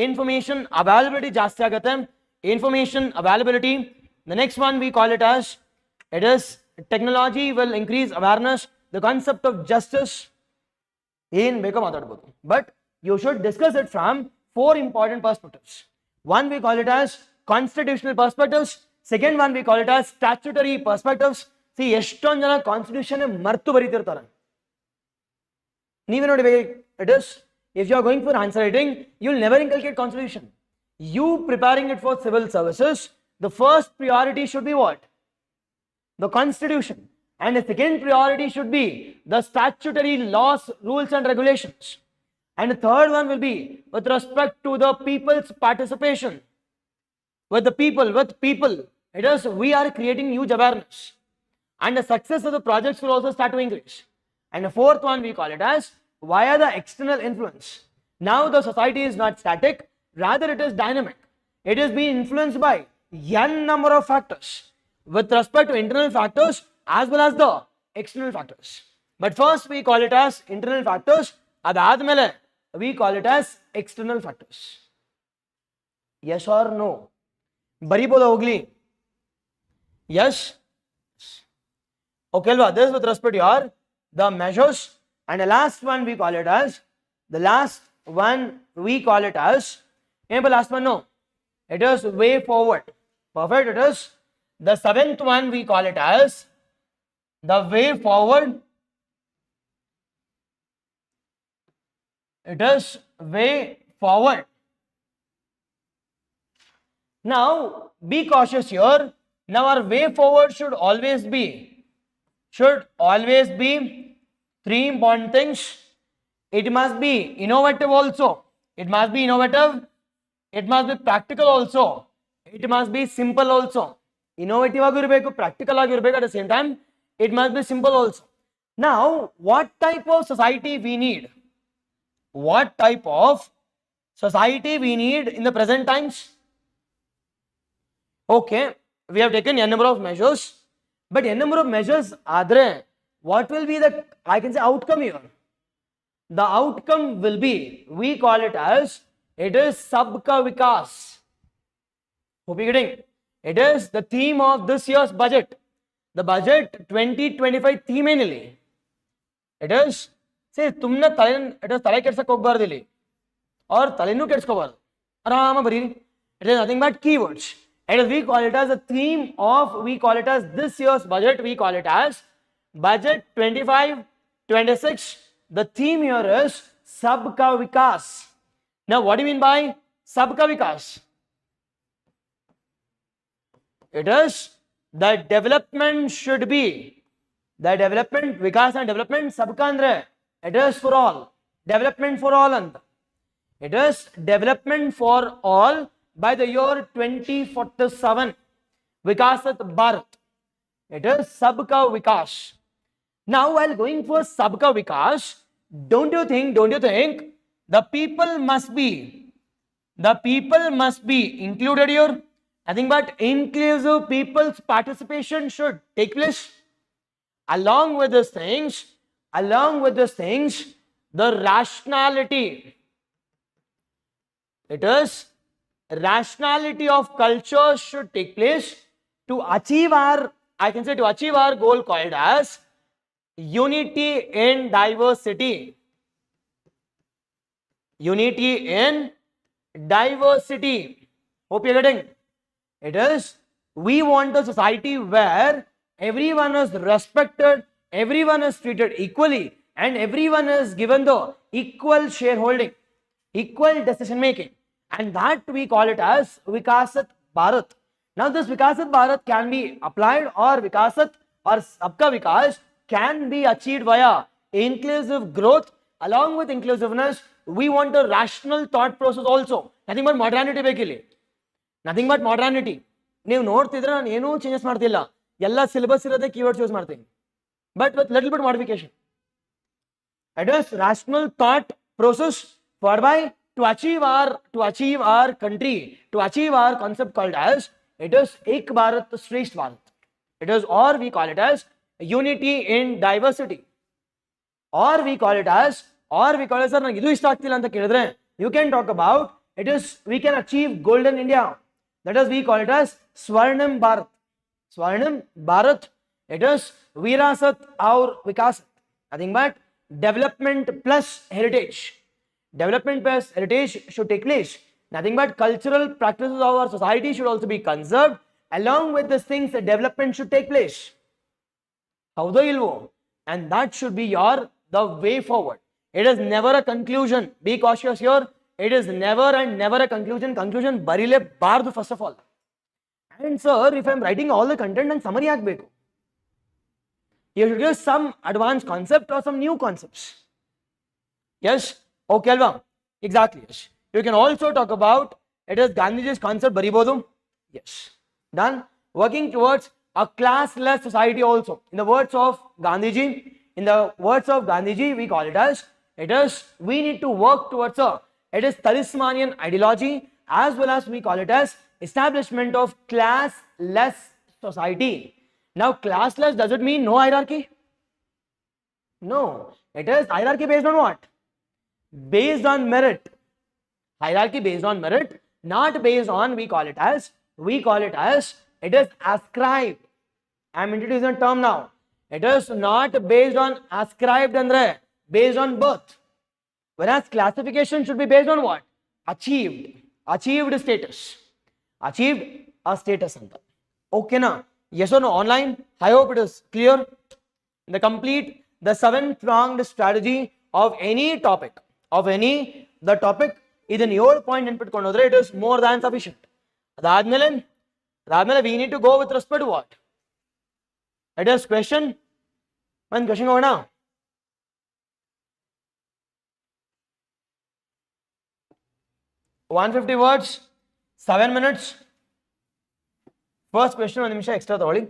[SPEAKER 1] information availability ಜಾಸ್ತಿ ಆಗುತ್ತೆ. Information availability. The next one we call it as, it is technology will increase awareness, the concept of justice in ಬೇಕಾ ಮಾತಾಡಬಹುದು, but you should discuss it from 4 important perspectives. One we call it as constitutional perspectives. Second one we call it as statutory perspectives. See, ಎಷ್ಟೊಂದು ಜನ constitution ಮರ್ತು ಬರೀತಿರ್ತಾರೆ. ನೀವೇ ನೋಡಿ, it is, if you are going for answer writing, you will never inculcate constitution. You preparing it for civil services, the first priority should be what? The constitution. And the second priority should be the statutory laws, rules and regulations. And the third one will be with respect to the people's participation. With people, it is, we are creating huge awareness. And the success of the projects will also start to increase. And the fourth one we call it as via the external influence. Now the society is not static, rather it is dynamic. It is being influenced by n number of factors with respect to internal factors as well as the external factors. But first we call it as internal factors, adadmele we call it as external factors. Yes or no? Bariboda hogli? Yes. Okay, this with respect to your the measures. And the last one we call it as, the last one no, it is way forward. Perfect. It is the seventh one we call it as the way forward. It is way forward. Now be cautious here. Now our way forward should always be 3 important things. It must be innovative also. It must be practical also. It must be simple also. Innovative agirbeku, practical agirbeku, at the same time it must be simple also. Now what type of society we need? What type of society we need in the present times? Okay, we have taken a number of measures, but a number of measures adre, what will be the, I can say, outcome here? The outcome will be, we call it as, it is sabka vikas. Hope you getting? It is the theme of this year's budget. The budget 2025 theme ಏನಲ್ಲಿ? It is, say, ತುಮ್ನ ತಲೆ, it is ತಲೆ ಕೆಡ್ಸಕ್ಕೆ ಹೋಗಬಾರ್ದು ಇಲ್ಲಿ, or ತಲೆನೂ ಕೆಡ್ಸ್ಕೋಬಾರ್ದು, ಆರಾಮ ಬರೀರಿ. It is nothing but keywords. And we call it as a theme of, we call it as this year's budget, we call it as budget 25-26. The theme here is sabka vikas. Now what do you mean by sabka vikas? It is the development should be, the development, vikas and development, sabka andre, it is for all, development for all anta. It is development for all by the year 2047. Vikasat Bharat. It is sabka vikas. Now while going for sabka vikas, don't you think the people must be included here? Nothing but inclusive people's participation should take place. Along with these things, along with these things, the rationality. It is rationality of culture should take place to achieve our, I can say, to achieve our goal called as unity in diversity. Unity in diversity. Hope you're getting. It is, we want a society where everyone is respected, everyone is treated equally, and everyone is given the equal shareholding, equal decision making. And that we call it as Vikasat Bharat. Now this Vikasat Bharat can be applied, or Vikasat or Sabka Vikas can be achieved via inclusive growth. Along with inclusiveness, we want a rational thought process also. Nothing but modernity ಬೇಕಿಲ್ಲಿ. Nothing but modernity. ನೀವು ನೋಡ್ತಿದ್ರೆ ನಾನು ಏನೂ changes ಮಾಡ್ತಿಲ್ಲ, ಎಲ್ಲ syllabus ಇರೋದೇ keywords use ಮಾಡ್ತೀನಿ, but with little bit modification. It is rational thought process whereby to achieve our country, to achieve our concept called as, it is Ek Bharat Shresth Bharat. It is, or we call it as unity in diversity, or we call it as sir ನನಗೆ ಇದು ಇಷ್ಟ ಆಗ್ತಿಲ್ಲ ಅಂತ ಕೇಳಿದ್ರೆ, you can talk about, it is, we can achieve golden India. That is, we call it as Swarnim Bharat. Swarnim Bharat. It is Virasat aur Vikasat. Nothing but development plus heritage. Development plus heritage should take place. Nothing but cultural practices of our society should also be conserved. Along with these things, the development should take place. ಹೌದೋ ಇಲ್ವೋ? And that should be the way forward. It is never a conclusion. Be cautious here. It is never and never a conclusion. Conclusion ಬರೀಲೇ ಬಾರ್ದು first of all. And sir, if I am writing all the content, then summary ಆಗಬೇಕು. You should give some advanced concept or some new concepts. Yes? Okay alva? Exactly, yes. You can also talk about, it is Gandhiji's concept ಬರಿಬೋದು. Yes. Done. Working towards a classless society also. In the words of Gandhiji, we call it as, it is, we need to work towards it is talismanian ideology, as well as we call it as establishment of classless society. Now classless, does it mean no hierarchy? No. It is hierarchy based on what? Based on merit. Hierarchy based on merit, not based on, we call it as, it is ascribed. I am introducing a term now. It is not based on ascribed andre, based on birth. Whereas classification should be based on what? Achieved status. Achieved a status anta. Okay na? Yes or no? Online? I hope it is clear. The 7-pronged strategy of any topic, the topic, ಇದನ್ನ 7 point ನೆನ್ಪಿಟ್ಕೊಂಡು ಹೋದ್ರೆ it is more than sufficient. ಅದಾದ್ಮೇಲೆ we need to go with respect to what? It is question. One question ಹೋಗೋಣ. 150 words, 7 minutes. First question 1 ನಿಮಿಷ extra ತಗೊಳ್ಳಿ.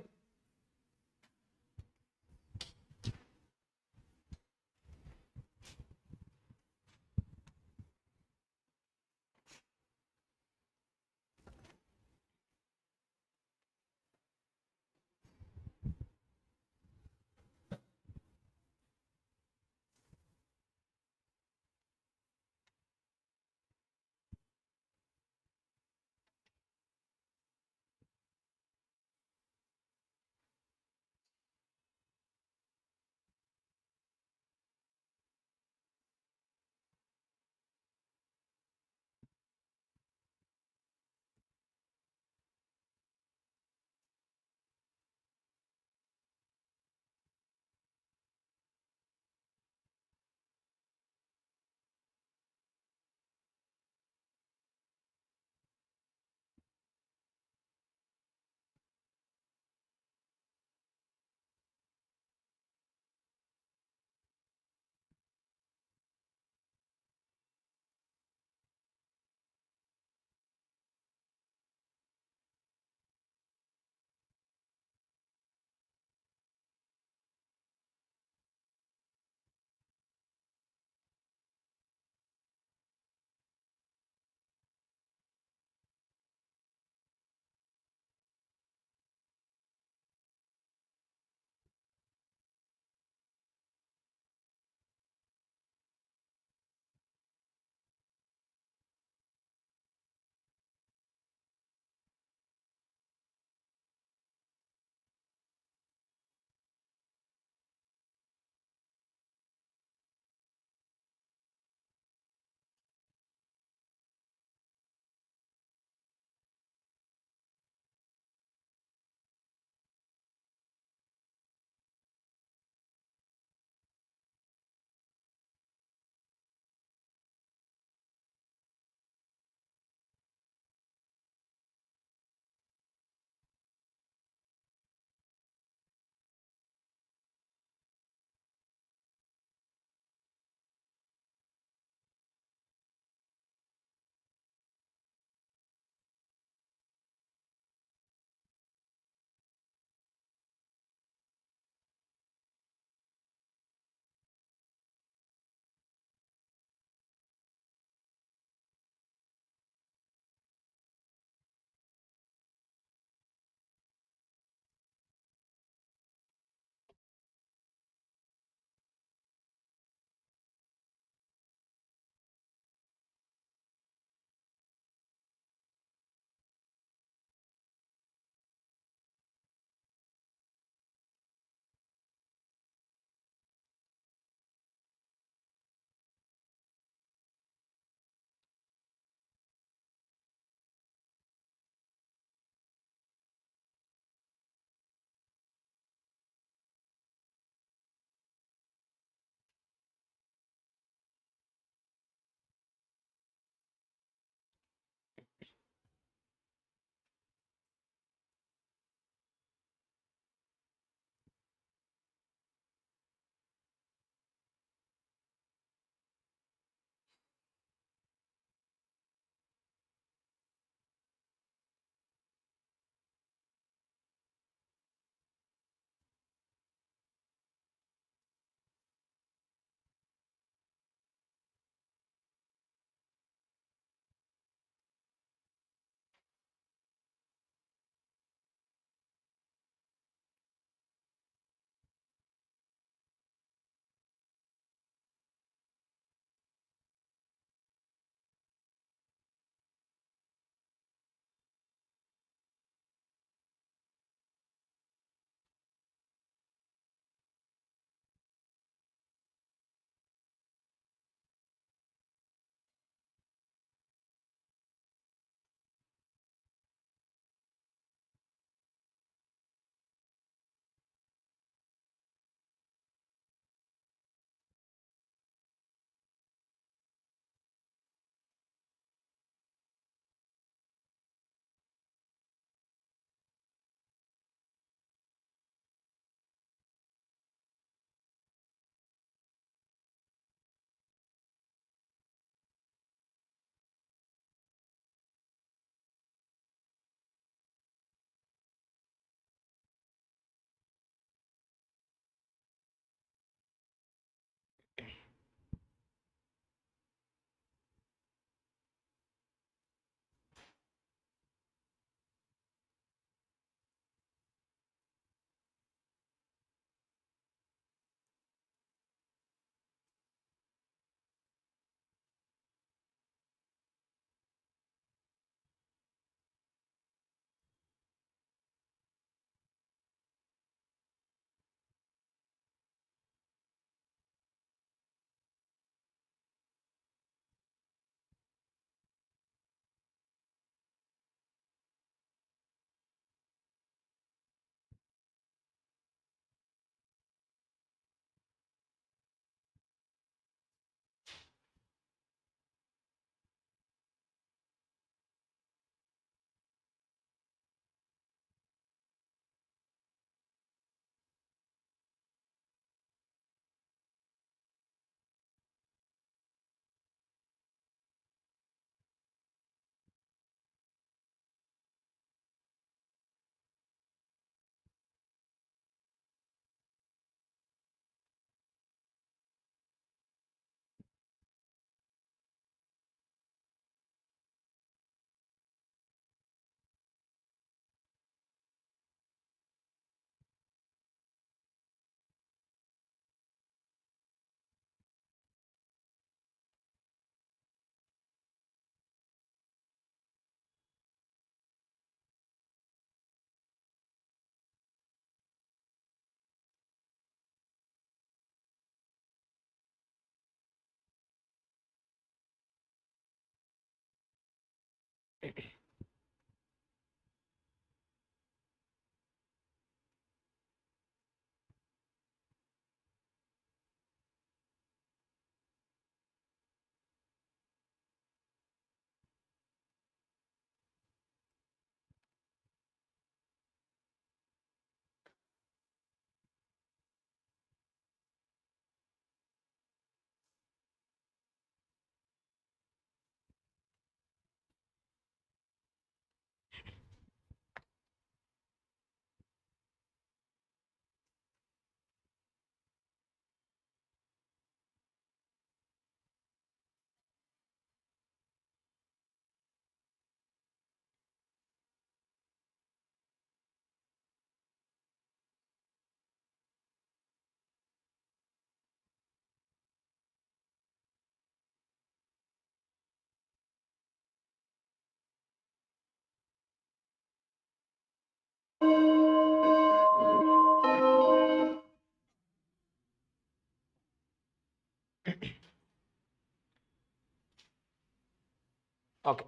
[SPEAKER 1] Okay.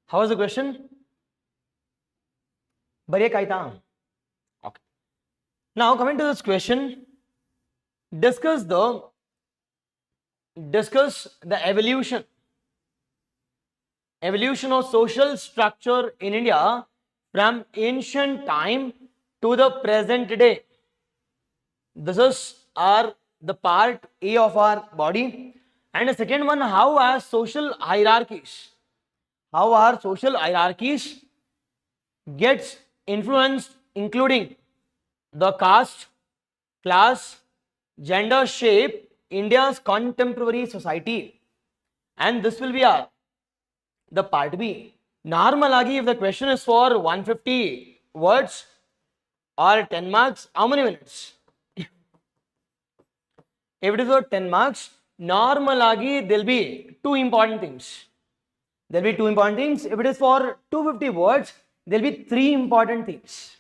[SPEAKER 1] How was the question? Bariya kaita. Okay. Now coming to this question, discuss the evolution of social structure in India from ancient time to the present day. This is the part A of our body. And the second one, how are social hierarchies gets influenced, including the caste, class, gender shape India's contemporary society. And this will be the part B. Normally, if the question is for 150 words or 10 marks, how many minutes? If it is for 10 marks, normally there will be two important things. If it is for 250 words, there will be three important things.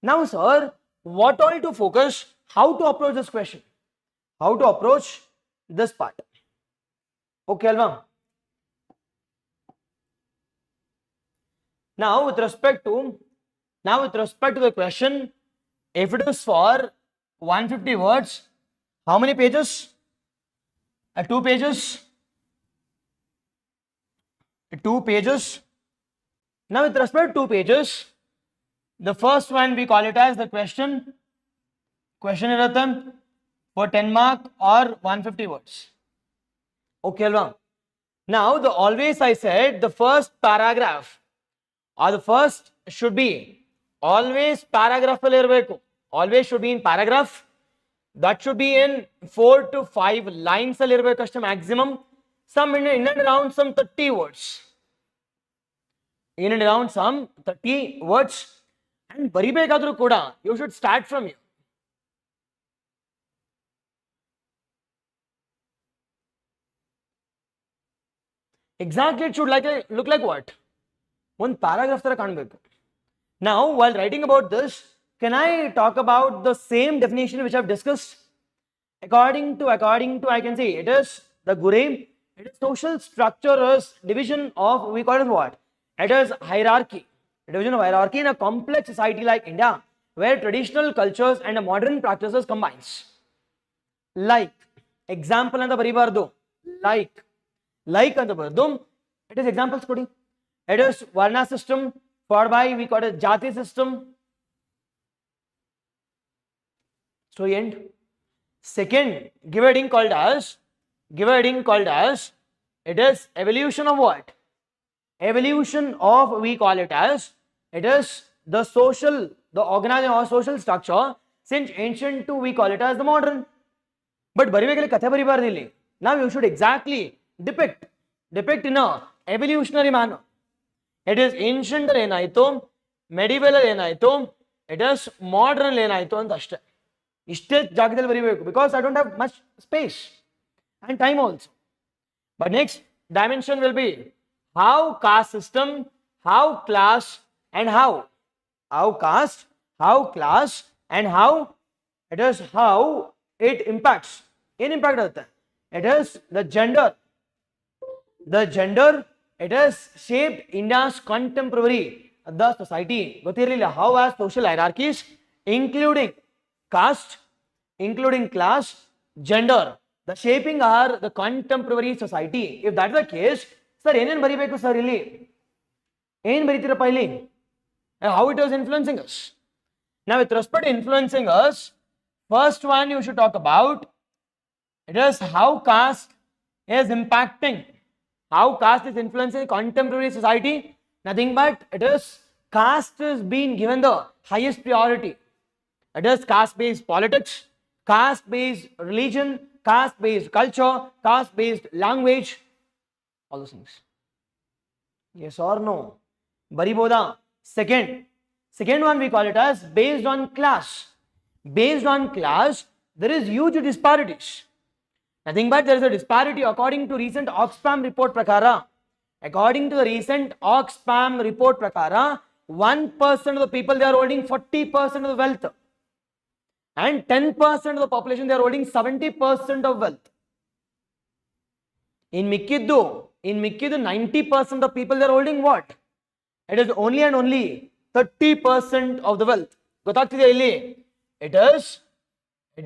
[SPEAKER 1] Now, sir, what all to focus? How to approach this question? How to approach this part? Okay, Alva. Now, with respect to the question, if it is for 150 words, how many pages? 2 pages. 2 pages. Now, with respect to 2 pages, the first one we call it as the question for 10 mark or 150 words. Okay, Alva. Now, always I said the first paragraph or the first should be always paragraph. Always should be in paragraph. That should be in 4 to 5 lines maximum. Some in and around some 30 words. In and around some 30 words. And baribekadru kuda, you should start from here. Exactly, it should look like what? One paragraph tara kaanbeku. Now, while writing about this, can I talk about the same definition which I have discussed? According to, I can say it is the Gure. It is social structure is division of, we call it what? It is hierarchy. Division of hierarchy in a complex society like India, where traditional cultures and modern practices combines. Like, example and the baribardu. Like and the bardum. It is examples kodi. It is Varna system, followed by we call it Jati system. Story end. Second, give a heading called as, it is evolution of what? Evolution of, we call it as, it is the organizing or social structure since ancient to we call it as the modern. But now you should exactly depict in a evolutionary manner. It is ancient lenaito, medieval lenaito, it is modern lenaito and ashte. Because I don't have much space and time also. But next dimension will be how caste system, how class and how caste, how class and how it is how it impacts. In impact it is the gender. It has shaped India's contemporary the society. How as social hierarchies, including caste, including class, gender, the shaping are the contemporary society. If that's the case, sir, sir, really? How it is influencing us. Now, with respect to influencing us, first one you should talk about, it is how caste is impacting, how caste is influencing contemporary society. Nothing but it is caste is being given the highest priority. It is caste-based politics, caste-based religion, caste-based culture, caste-based language, all those things. Yes or no? Bariboda. Second one we call it as based on class. Based on class, there is huge disparities. Nothing but there is a disparity according to recent Oxfam report prakara. According to the recent Oxfam report prakara, 1% of the people they are holding 40% of the wealth. And 10% of the population they are holding 70% of wealth. In Mikiddu, in ಮಿಕ್ಕಿದು 90% of people they are holding what? It is only and only 30% of the wealth. ಗೊತ್ತಾಗ್ತಿದೆಯಾ ಇಲ್ಲಿ? It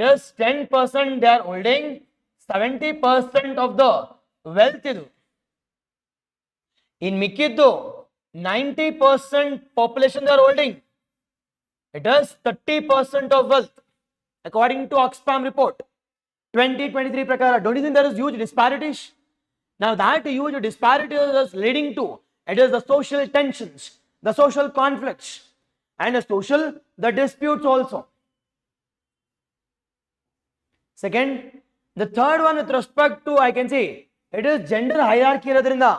[SPEAKER 1] is 10% they are holding 70% of the wealth ಇದು. In ಮಿಕ್ಕಿದ್ದು 90% population they are holding. It is 30% of wealth according to Oxfam report 2023 prakara. Don't you think there is huge disparities? Now that huge disparity is leading to, it is the social tensions, the social conflicts, and the disputes also. Second, the third one with respect to, I can say, it is gender hierarchy irodrinda.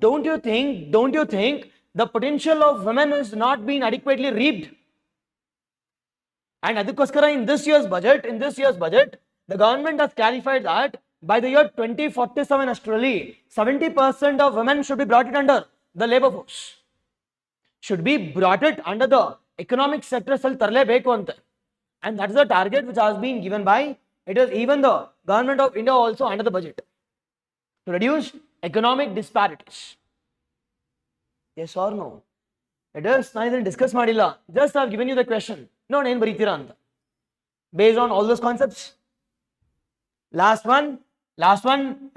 [SPEAKER 1] Don't you think the potential of women is not being adequately reaped? And adikoskara in this year's budget, the government has clarified that by the year 2047 actually 70% of women should be brought it under the labor force, should be brought it under the economic sector sal tarlebeku ante, and that is the target which has been given by, it is even the government of India also under the budget to reduce economic disparities. Yes or no? It is na idenne discuss madilla, just I have given you the question. No, ಏನು ಬರೀತೀರಾ ಅಂತ, based on all those concepts. Last one,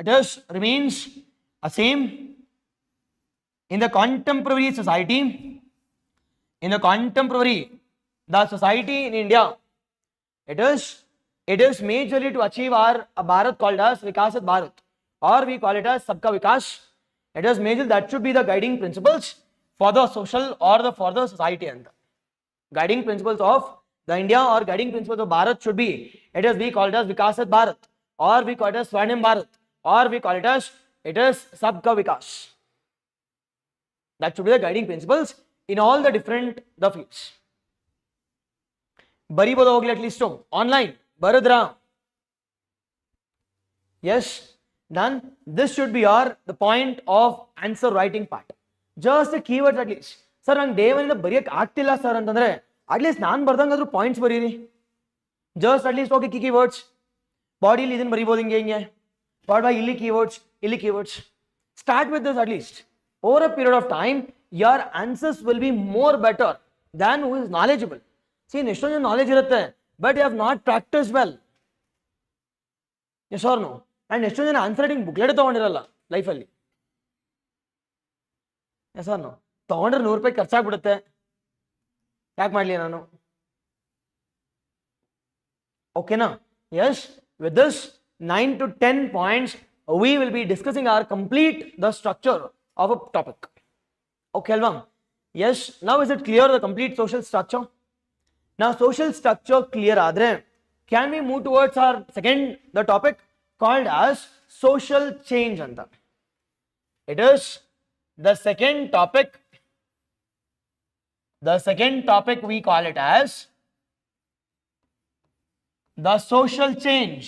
[SPEAKER 1] it is remains the same. In the contemporary society, the society in India, it is majorly to achieve a Bharat called as Vikasat Bharat, or we call it as Sabka Vikas. It is majorly that should be the guiding principles for the social or for the society, and guiding principles of the India or guiding principles of Bharat should be, it is we call it as Vikasat Bharat, or we call it as Swarnim Bharat, or we call it as, it is Sabka Vikas. That should be the guiding principles in all the different the fields. ಬರಿಬೋದು ಹೋಗ್ಲಿ at least online ಬರದ್ರಾ? Yes, done. This should be the point of answer writing part. Just the keywords at least. Sir ನಂಗೆ day one ಇಂದ ಬರೆಯಕ್ಕೆ ಆಗ್ತಿಲ್ಲ sir ಅಂತಂದ್ರೆ at least ನಾನು ಬರ್ದಂಗಾದ್ರೂ points ಬರೀರಿ. ಜಸ್ಟ್ ಅಟ್ಲೀಸ್ಟ್ ಓಕೆ ಕೀವರ್ಡ್ಸ್ ಬಾಡಿಲಿ ಇದನ್ನು ಬರಿಬೋದು ಹಿಂಗೆ ಫಾರ್ಡ್ ಬೈ ಇಲ್ಲಿ keywords start with this. At least over a period of time your answers will be more better than who is knowledgeable. See ಎಷ್ಟೊಂದು ಜನ ನಾಲೆಜ್ ಇರುತ್ತೆ but you have not practise well. Yes or no? And ಎಷ್ಟೊಂದು ಜನ answer writing booklet ತೊಗೊಂಡಿರಲ್ಲ ಲೈಫಲ್ಲಿ. Yes or no? ತೊಗೊಂಡ್ರೆ 100 ರೂಪಾಯಿ ಖರ್ಚಾಗ್ಬಿಡುತ್ತೆ, ಯಾಕೆ ಮಾಡಲಿ ನಾನು? ಓಕೆನಾ? Yes, with this 9 to 10 points we will be discussing our complete the structure of a topic. Okay alva? Yes, now is it clear the complete social structure? Now social structure clear adre can we move towards our second the topic called as social change anta. It is the second topic we call it as the social change.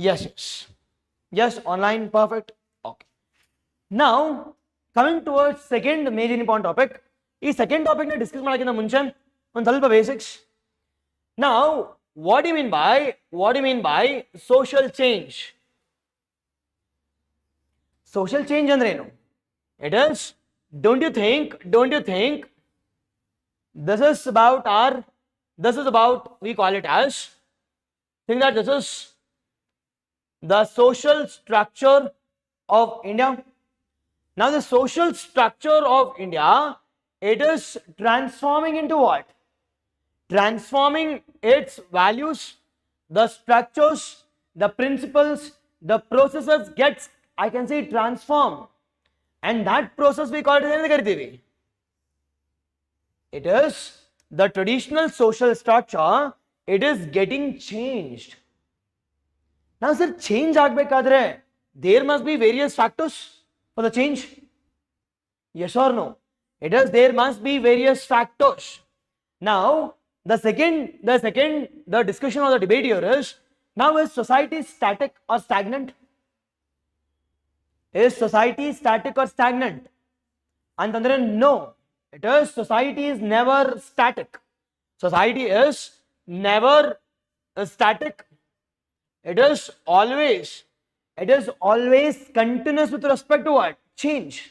[SPEAKER 1] Yes, online, perfect. Okay, now coming towards second major important topic. ಈ second topic ನ discuss ಮಾಡೋಕ್ಕಿಂತ ಮುಂಚೆ ಒಂದು ಸ್ವಲ್ಪ basics. Now what do you mean by social change? Social change ಅಂದ್ರೆ ಏನು? It is, don't you think this is about we call it as, think that this is the social structure of India. Now the social structure of India, it is transforming into what? Transforming its values, the structures, the principles, the processes gets, I can say, transformed. And that process we call it as, it is the traditional social structure, it is getting changed. Now sir, change agbekadre there must be various factors for the change. Yes or no? It is, there must be various factors. Now the discussion or the debate here is, now is society static or stagnant? Is society static or stagnant? Antandre no, it is, society is never static. Society is never static. It is always continuous with respect to what? Change.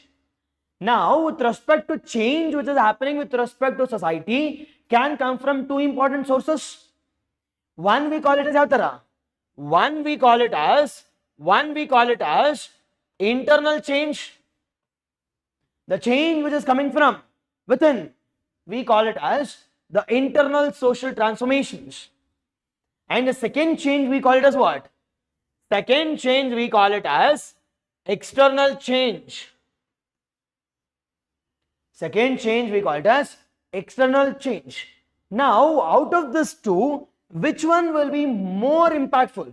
[SPEAKER 1] Now, with respect to change which is happening with respect to society can come from two important sources. One we call it as yautara. One we call it as internal change. The change which is coming from within, we call it as the internal social transformations. And the second change we call it as what? Second change we call it as external change. Second change we call it as external change. Now, out of these two, which one will be more impactful?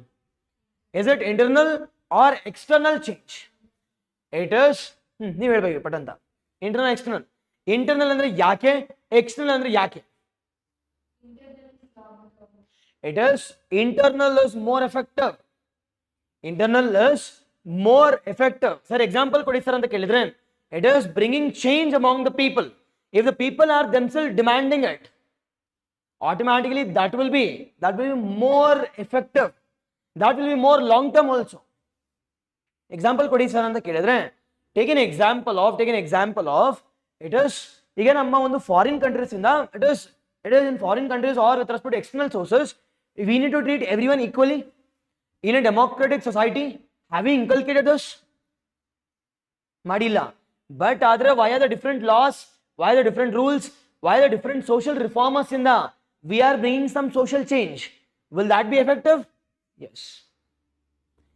[SPEAKER 1] Is it internal or external change? It is internal, external. Internal andre yake, external andre yake. It is internal is more effective. Internal is more effective. Sir, example kodi sir anta kelidre. It is bringing change among the people. If the people are themselves demanding it, automatically that will be more effective. That will be more long term also. Example kodi sir anta kelidre. Take an example of it is again amma on the foreign countries inda it is in foreign countries or with respect to external sources, we need to treat everyone equally in a democratic society. Have we inculcated this? Madilla. But adre why are the different laws, why are the different rules, why are the different social reformers in the we are bringing some social change? Will that be effective? Yes.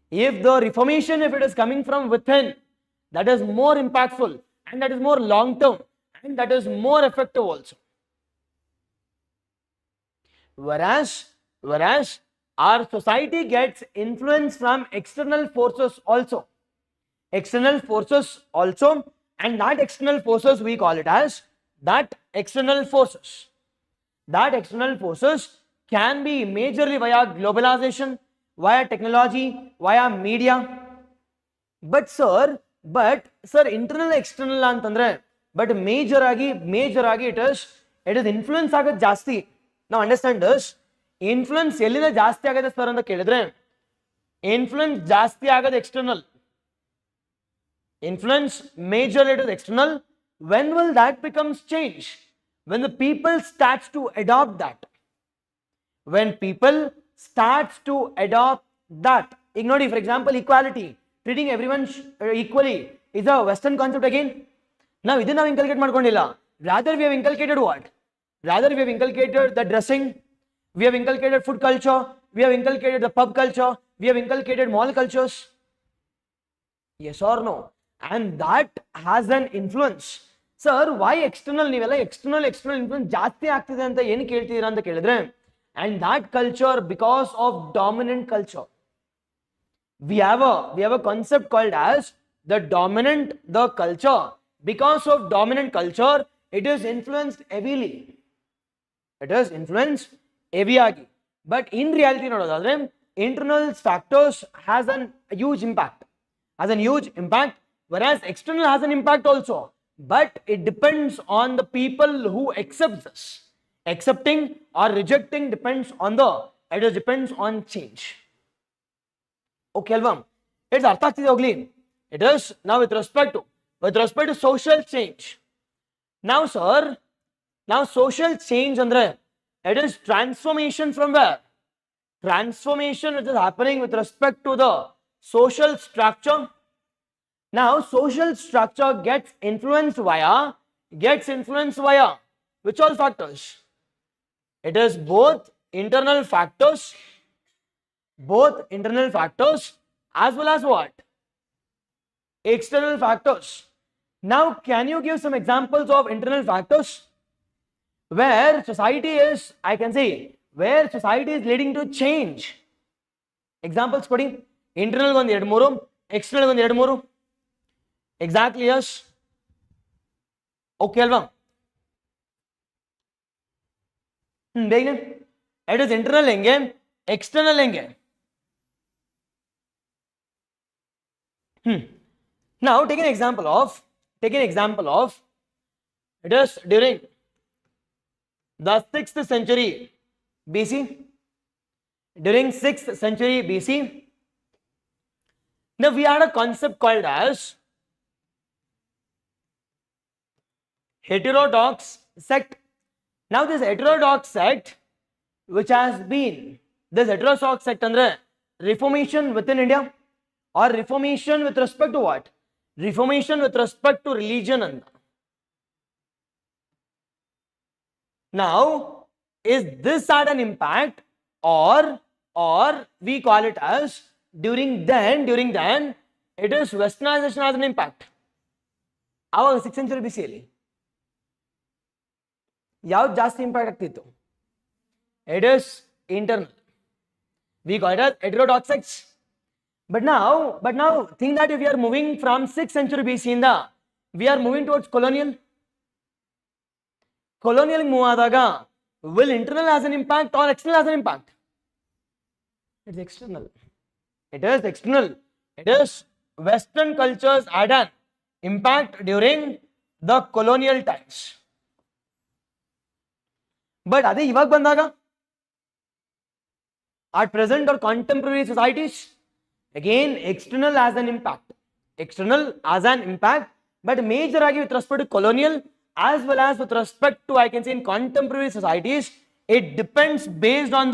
[SPEAKER 1] If the reformation, if it is coming from within, that is more impactful and that is more long term and that is more effective also. Whereas our society gets influence from external forces also. And that external forces we call it as that external forces. That external forces can be majorly via globalization, via technology, via media. But sir, internal external antandre, but major agi it is influence agad jasti. Now understand this. Influence ellida jasti agade sir anta kelidre. Influence jasti agad external. Influence majorly it is external. When will that becomes change? When the people starts to adopt that. When people starts to adopt that. Ignore, for example, equality. Treating everyone equally is a Western concept again. Now, we have inculcated madkondilla. Rather, we have inculcated what? Rather, we have inculcated the dressing. We have inculcated food culture. We have inculcated the pub culture. We have inculcated mall cultures. Yes or no? And that has an influence. Sir, why external? External influence ಜಾಸ್ತಿ ಆಗ್ತಿದೆ ಅಂತ ಏನು ಕೇಳ್ತಿದ್ದೀರಾ ಅಂತ ಕೇಳಿದ್ರೆ, and that culture because of dominant culture. We have a concept called as the culture. Because of dominant culture, it is influenced heavily. It is influenced heavily. But in reality, internal factors has a huge impact. Whereas external has an impact also. But it depends on the people who accept this. Accepting or rejecting depends on change. Okay, Alvam. It's artha ಆಗ್ತಿದೆ ಹೋಗ್ಲಿ. It is now with respect to social change. Now, sir, social change andre, it is transformation from where? Transformation which is happening with respect to the social structure. Now, social structure gets influenced via which all factors? It is both internal factors as well as what? External factors. Now, can you give some examples of internal factors where society is, where society is leading to change? Examples kodi. Internal one 2-3, external one 2-3. Exactly, yes. Okay, Alvam. It is internal lenge, external lenge. Now take an example of it is during the 6th century. BC. During 6th century BC, now we had a concept called as heterodox sect. Now this heterodox sect, which has been this heterodox sect andre reformation within India, or reformation with respect to what? Reformation with respect to religion. And now, is this had an impact, or we call it as during then it is westernization has an impact. Aವಾಗ 6th century BC ಅಲ್ಲಿ ಯಾವ್ದು ಜಾಸ್ತಿ impact ಆಗ್ತಿತ್ತು? It is internal. We call it as heterodox sects. But now think that if we are moving from 6th century BC ಇಂದ we are moving towards colonial move ಆದಾಗ will internal has an impact or external has an impact? It's external. It is external. It is Western cultures had an impact during the colonial times. But ಅದೇ ಇವಾಗ ಬಂದಾಗ at present or contemporary societies, again external has an impact. External has an impact, but major agi with respect to colonial as well as with respect to, I can say, in contemporary societies, it depends based on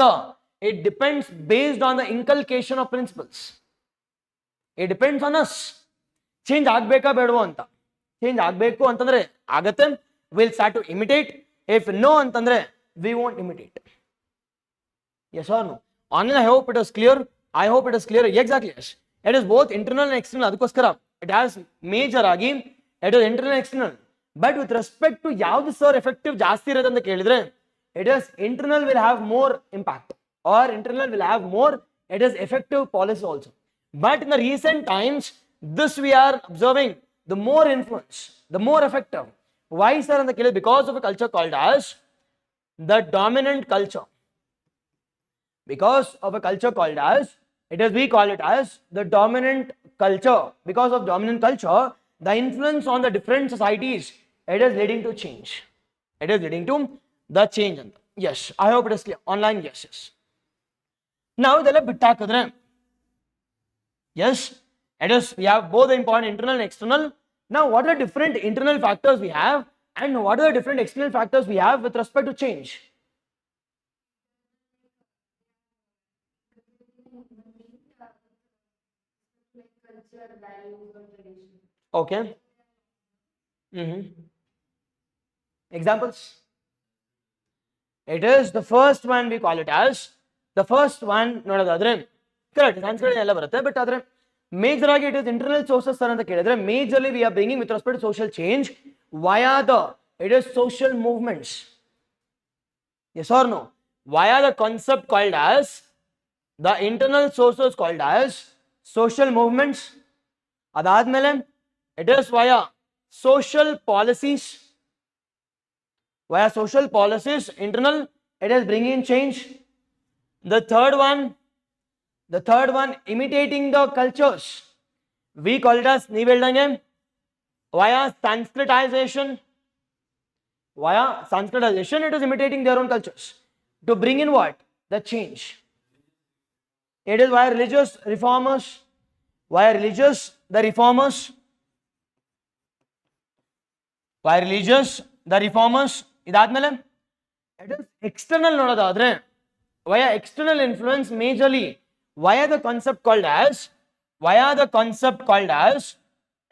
[SPEAKER 1] the inculcation of principles. It depends on us. Change ಆಗ್ಬೇಕಾ ಬೇಡವೋ ಅಂತ. Change ಆಗಬೇಕು ಅಂತಂದ್ರೆ ಆಗತ್ತೆ, we'll start to imitate. If no ಅಂತಂದ್ರೆ we won't imitate. Yes or no? Online, I hope it is clear. I hope it is clear. Exactly, yes. It is both internal and external. ಅದಕ್ಕೋಸ್ಕರ it has major ಆಗಿ it is internal and external. But with respect to ಯಾವ್ದು sir effective ಜಾಸ್ತಿ ಇರೋದು ಅಂತ ಕೇಳಿದ್ರೆ, it is internal will have more impact, or internal will have more, it is effective policy also. But in the recent times, this we are observing the more influence, the more effective. Why sir ಅಂತ ಕೇಳಿದ್ರೆ, because of a culture called as the dominant culture. Because of a culture called as, we call it as the dominant culture. Because of dominant culture, the influence on the different societies, it is leading to change. It is leading to the change. Yes, I hope it is clear. Online, yes. Now ಇದೆಲ್ಲ ಬಿಟ್ಟಾಕಿದ್ರೆ, yes, it is, we have both the important internal and external. Now what are the different internal factors we have, and what are the different external factors we have with respect to change?
[SPEAKER 2] Culture, values, or tradition.
[SPEAKER 1] Okay. Examples? It is the first one, we call it as the first one. ನೋಡೋದಾದ್ರೆ correct, ಸಂಸ್ಕೃತಿ ಎಲ್ಲ ಬರುತ್ತೆ, but ಆದ್ರೆ major ಆಗಿ it is internal sources ಅಂತ ಕೇಳಿದ್ರೆ, majorly we are bringing with respect to social change via it is social movements. Yes or no? Via the concept called as the internal sources called as social movements. ಅದಾದ್ಮೇಲೆ it is via social policies. Via social policies, internal, it is bringing change. The third one, imitating the cultures. We call it as ನೀವ್ ಹೇಳ್ದಂಗೆ via Sanskritization. Via Sanskritization, it is imitating their own cultures to bring in what? The change. It is via religious reformers. Via religious, the reformers. Via religious, the reformers. ಇದಾದ್ಮೇಲೆ it is external ನೋಡೋದಾದ್ರೆ, via external influence, majorly via the concept called as,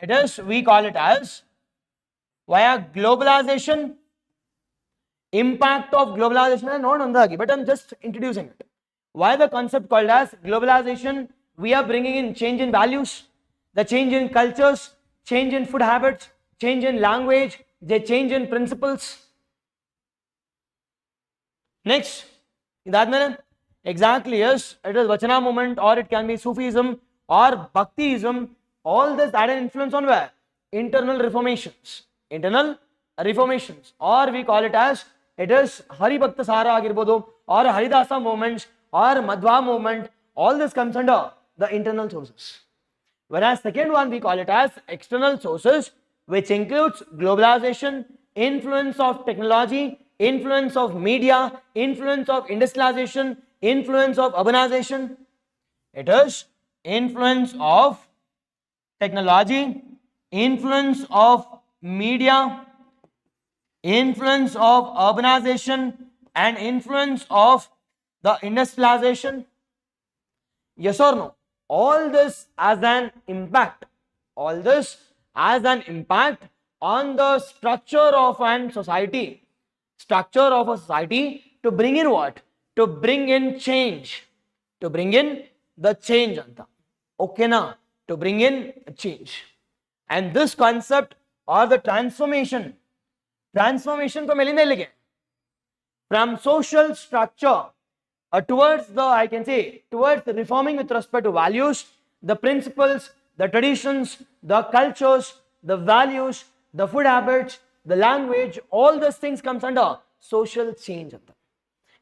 [SPEAKER 1] it is, we call it as via globalization. Impact of globalization ನೋಡೋಣ ಒಂದಾಗಿ, but I'm just introducing it. Why the concept called as globalization, we are bringing in change in values, the change in cultures, change in food habits, change in language, the change in principles. Next, ಇದಾದ್ಮೇಲೆ exactly, yes, it is Vachana movement, or it can be Sufism or Bhaktiism. All this had an influence on where? Internal reformations, or we call it as, it is Hari Bhakta Sara ಆಗಿರ್ಬೋದು, or Haridasa movements, or Madhva movement. All this comes under the internal sources. Whereas second one, we call it as external sources, which includes globalization, influence of technology, influence of media, influence of industrialization, influence of urbanization. It is influence of technology, influence of media, influence of urbanization, and influence of the industrialization. Yes or no? All this has an impact. All this has an impact on the structure of an society. Structure of a society to bring in what? To bring in change. To bring in the change. Anta. Okay na? To bring in change. And this concept or the transformation from from social structure towards the, I can say, towards the reforming with respect to values, the principles, the traditions, the cultures, the values, the food habits, the language, all those things comes under social change.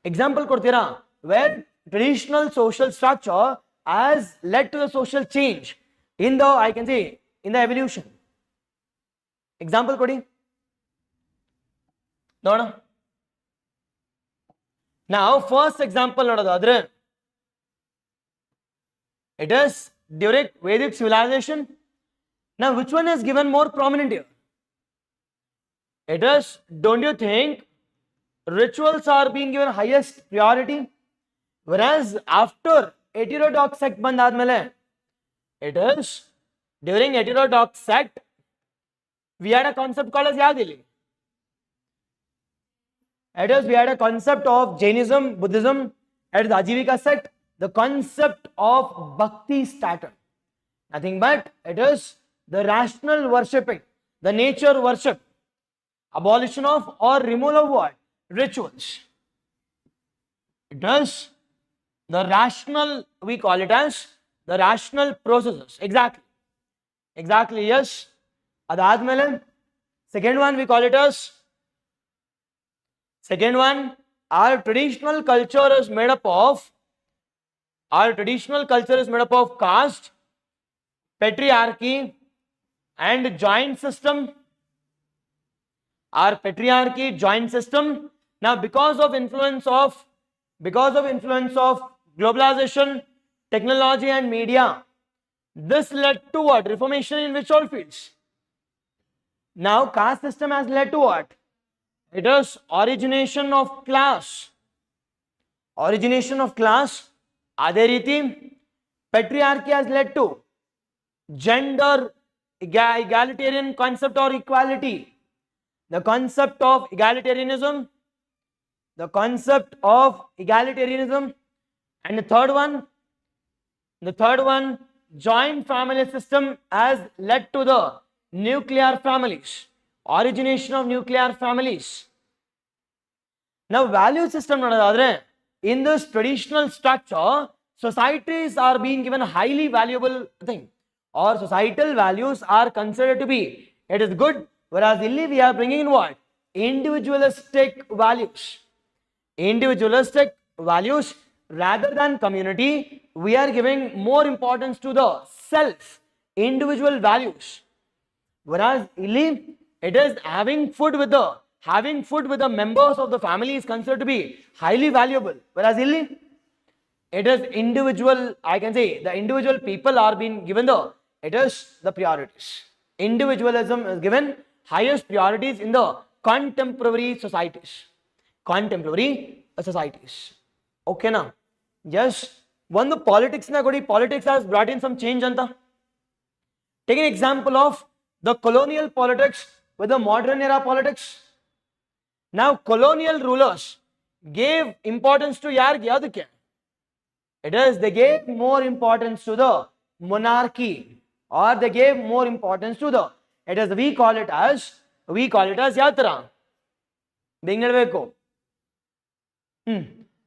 [SPEAKER 1] Example kodtira, where traditional social structure has led to the social change in the, I can say, in the evolution. Example kodi. No. Now, first example nodadadre, it is during Vedic civilization. Now, which one is given more prominent here? It is, don't you think, rituals are being given highest priority, whereas after heterodox sect band aadmele, it is during heterodox sect we had a concept called as Yadili. It is, we had a concept of Jainism, Buddhism, at the Ajivika sect, the concept of Bhakti started. Nothing but it is the rational worshipping, the nature worship, abolition of or removal of what? Rituals. It is the rational, we call it as the rational processes. Exactly, yes. Adadmele, second one we call it as, second one, our traditional culture is made up of caste, patriarchy, and joint system. Our patriarchy, joint system. Now, because of influence of globalization, technology, and media, this led to what? Reformation in which all fields? Now, caste system has led to what? It is origination of class. Origination of class. Adhe riti, patriarchy has led to gender egalitarian concept or equality. The concept of egalitarianism. And the third one, joint family system has led to the nuclear families, origination of nuclear families. Now, value system, in this traditional structure, societies are being given a highly valuable thing, or societal values are considered to be, it is good, whereas illi we are bringing in what? Individualistic values. Individualistic values rather than community, we are giving more importance to the self, individual values. Whereas illi, it is having food with the members of the family is considered to be highly valuable. Whereas illi, it is individual, I can say, the individual people are being given the priorities. Individualism is given highest priorities in the contemporary societies. Okay na? Yes. One the politics has brought in some change. Anta. Take an example of the colonial politics with the modern era politics. Now, colonial rulers gave importance to it is, they gave more importance to the monarchy, or they gave more importance to the, it is, we call it as yatra.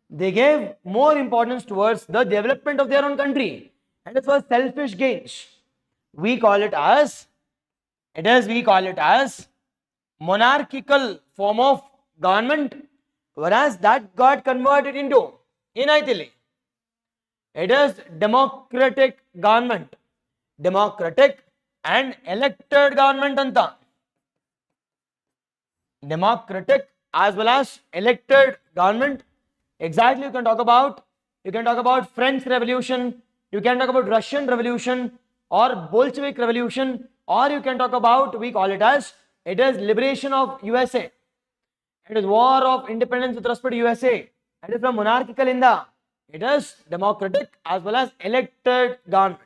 [SPEAKER 1] They gave more importance towards the development of their own country, and it was selfish gains. We call it as monarchical form of government, whereas that got converted into it is democratic government, democratic and elected government anta. Democratic as well as elected government. Exactly, you can talk about French Revolution, you can talk about Russian Revolution or Bolshevik Revolution, or you can talk about, we call it as, it is liberation of USA. It is war of independence with respect to USA. It is from monarchical India. It is democratic as well as elected government.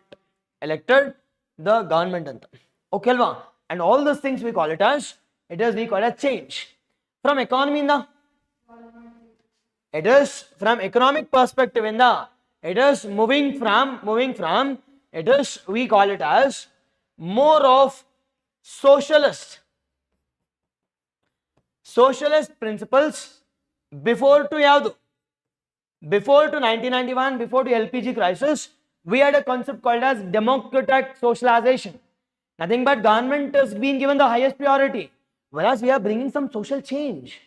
[SPEAKER 1] Elected the government anta. Okay alva? And all those things we call it as, we call it change. From economy inda, it is from economic perspective inda, it is moving from, it is, we call it as more of socialist principles before to yadu. Before to 1991, before to LPG crisis, we had a concept called as democratic socialization. Nothing but government is being given the highest priority, whereas we are bringing some social change.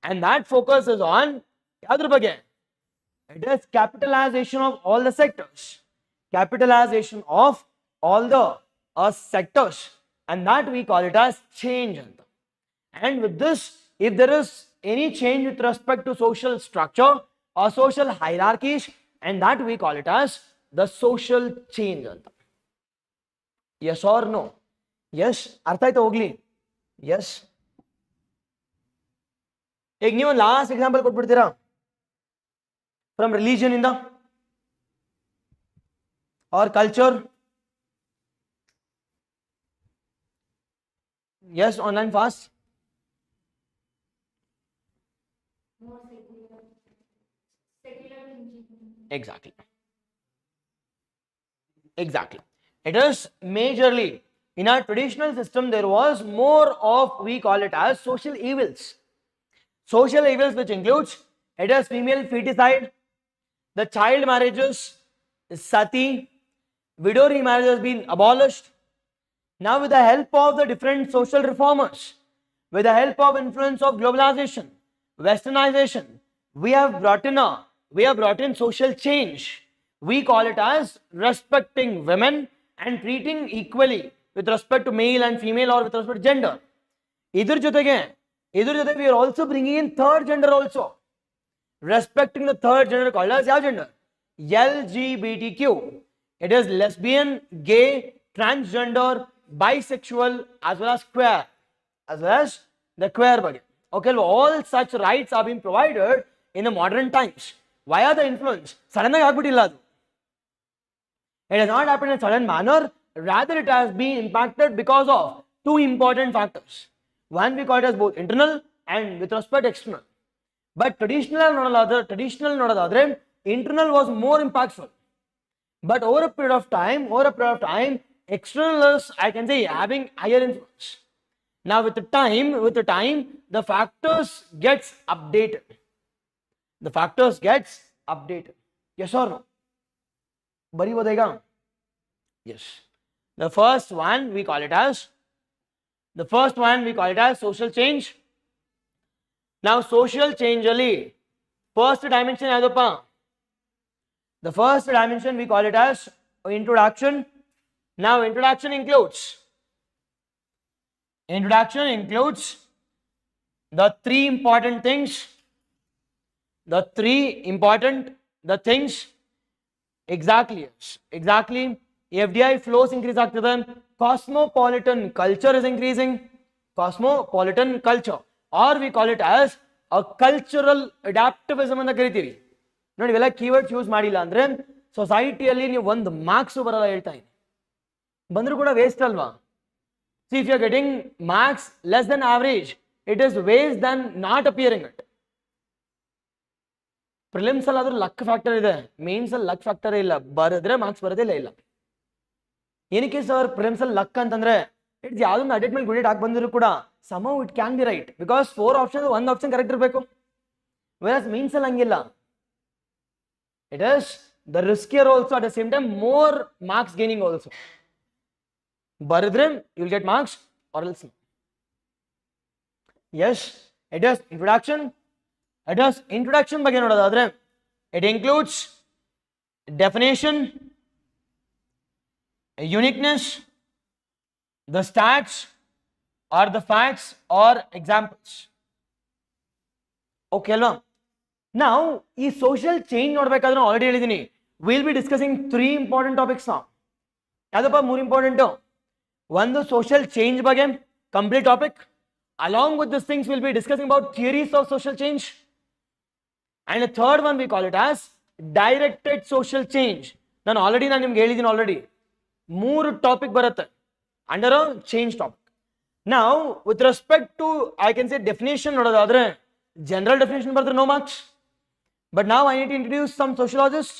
[SPEAKER 1] And that focus is on, it is capitalization of all the sectors. Capitalization of all the sectors. And that we call it as change. And with this, if there is any change with respect to social structure or social hierarchies, and that we call it as the social change. Yes or no? Yes. Artha aita hogli? Yes. Ek new last example kotbidtira from religion in the or culture. Yes, online fast.
[SPEAKER 2] More secular thinking.
[SPEAKER 1] Exactly. It is majorly in our traditional system there was more of, we call it as, social evils. Social evils which includes, it is female feticide, the child marriages, sati, widow remarriage has been abolished. Now with the help of the different social reformers, with the help of influence of globalization, westernization, we have brought in social change. We call it as respecting women and treating equally with respect to male and female or with respect to gender. Idur jotege we are also bringing in third gender also. Respecting the third gender called as yav gender? LGBTQ. It is lesbian, gay, transgender, bisexual as well as queer. As well as the queer ಬಗ್ಗೆ. Okay, all such rights are being provided in the modern times. Why are the influence? Suddenly it has not happened in a sudden manner, rather it has been impacted because of two important factors. One we call it as both internal and with respect to external. But traditional nodadadre, internal was more impactful. But over a period of time, external is, I can say, having higher influence. Now with the time, the factors gets updated. Yes or no? Bari bodega? Yes. The first one we call it as social change. Now social change ali first dimension yadapa. The first dimension we call it as introduction. Now introduction includes the three important things. Exactly. FDI flows increase ಆಗ್ತದೆ. Cosmopolitan culture is increasing. Cosmopolitan culture, or we call it as a cultural adaptivism ಅಂತ ಕರಿತೀವಿ. ನೋಡಿ ಇವೆಲ್ಲ keywords use ಮಾಡಿಲ್ಲ ಅಂದ್ರೆ ಸೊಸೈಟಿಯಲ್ಲಿ ನೀವು ಒಂದು marks ಬರಲ್ಲ ಹೇಳ್ತಾ ಇದ್ದೀನಿ. ಬಂದರೂ ಕೂಡ ವೇಸ್ಟ್ ಅಲ್ವಾ? See, if you are getting marks less than average, it is waste than not appearing it. Prelims ಅಲ್ಲಿ ಆದ್ರೂ ಲಕ್ ಫ್ಯಾಕ್ಟರ್ ಇದೆ, ಮೇನ್ಸ್ ಅಲ್ಲಿ ಲಕ್ ಫ್ಯಾಕ್ಟರ್ ಇಲ್ಲ. ಬರೆದ್ರೆ ಮಾರ್ಕ್ಸ್ ಬರೋದಿಲ್ಲ ಇಲ್ಲ. ಏನಕ್ಕೆ ಸರ್ ಪ್ರಿಲಿಮ್ಸ್ ಅಲ್ಲಿ ಲಕ್ ಅಂತಂದ್ರೆ, ಇಟ್ಸ್ ಯಾವ್ದೊಂದು ಅಡೆಟ್ ಮೇಲೆ ಗುಡ್ ಹಾಕಿ ಬಂದ್ರು ಕೂಡ somehow it can be right, because 4 options ಒಂದು ಆಪ್ಷನ್ ಕರೆಕ್ಟ್ ಇರಬೇಕು. whereas means ಅಲ್ಲಿ ಹಂಗಿಲ್ಲ. It is the riskier also, at the same time more marks gaining also. ಬರೆದ್ರೆ you will get marks or else no. Yes, it is introduction ಬಗ್ಗೆ ನೋಡೋದಾದ್ರೆ it includes definition, uniqueness, the stats or the facts or examples. Okay ಅಲ್ವಾ. ನಾವು ಈ social change ನೋಡ್ಬೇಕಾದ್ರೆ already ಹೇಳಿದ್ದೀನಿ, will be discussing 3 important topics. ಯಾವ್ದಪ್ಪ 3 important? ಒಂದು social change ಬಗ್ಗೆ complete topic. Along with this things will be discussing about theories of social change. And third one we call it as directed social change. ನಾನು ನಿಮ್ಗೆ ಹೇಳಿದ್ದೀನಿ already 3 topic ಬರುತ್ತೆ under change topic. ನಾವು with respect to I can say definition ನೋಡೋದಾದ್ರೆ general definition ಬರ್ತದೆ, no marks. But now I need to introduce some sociologists.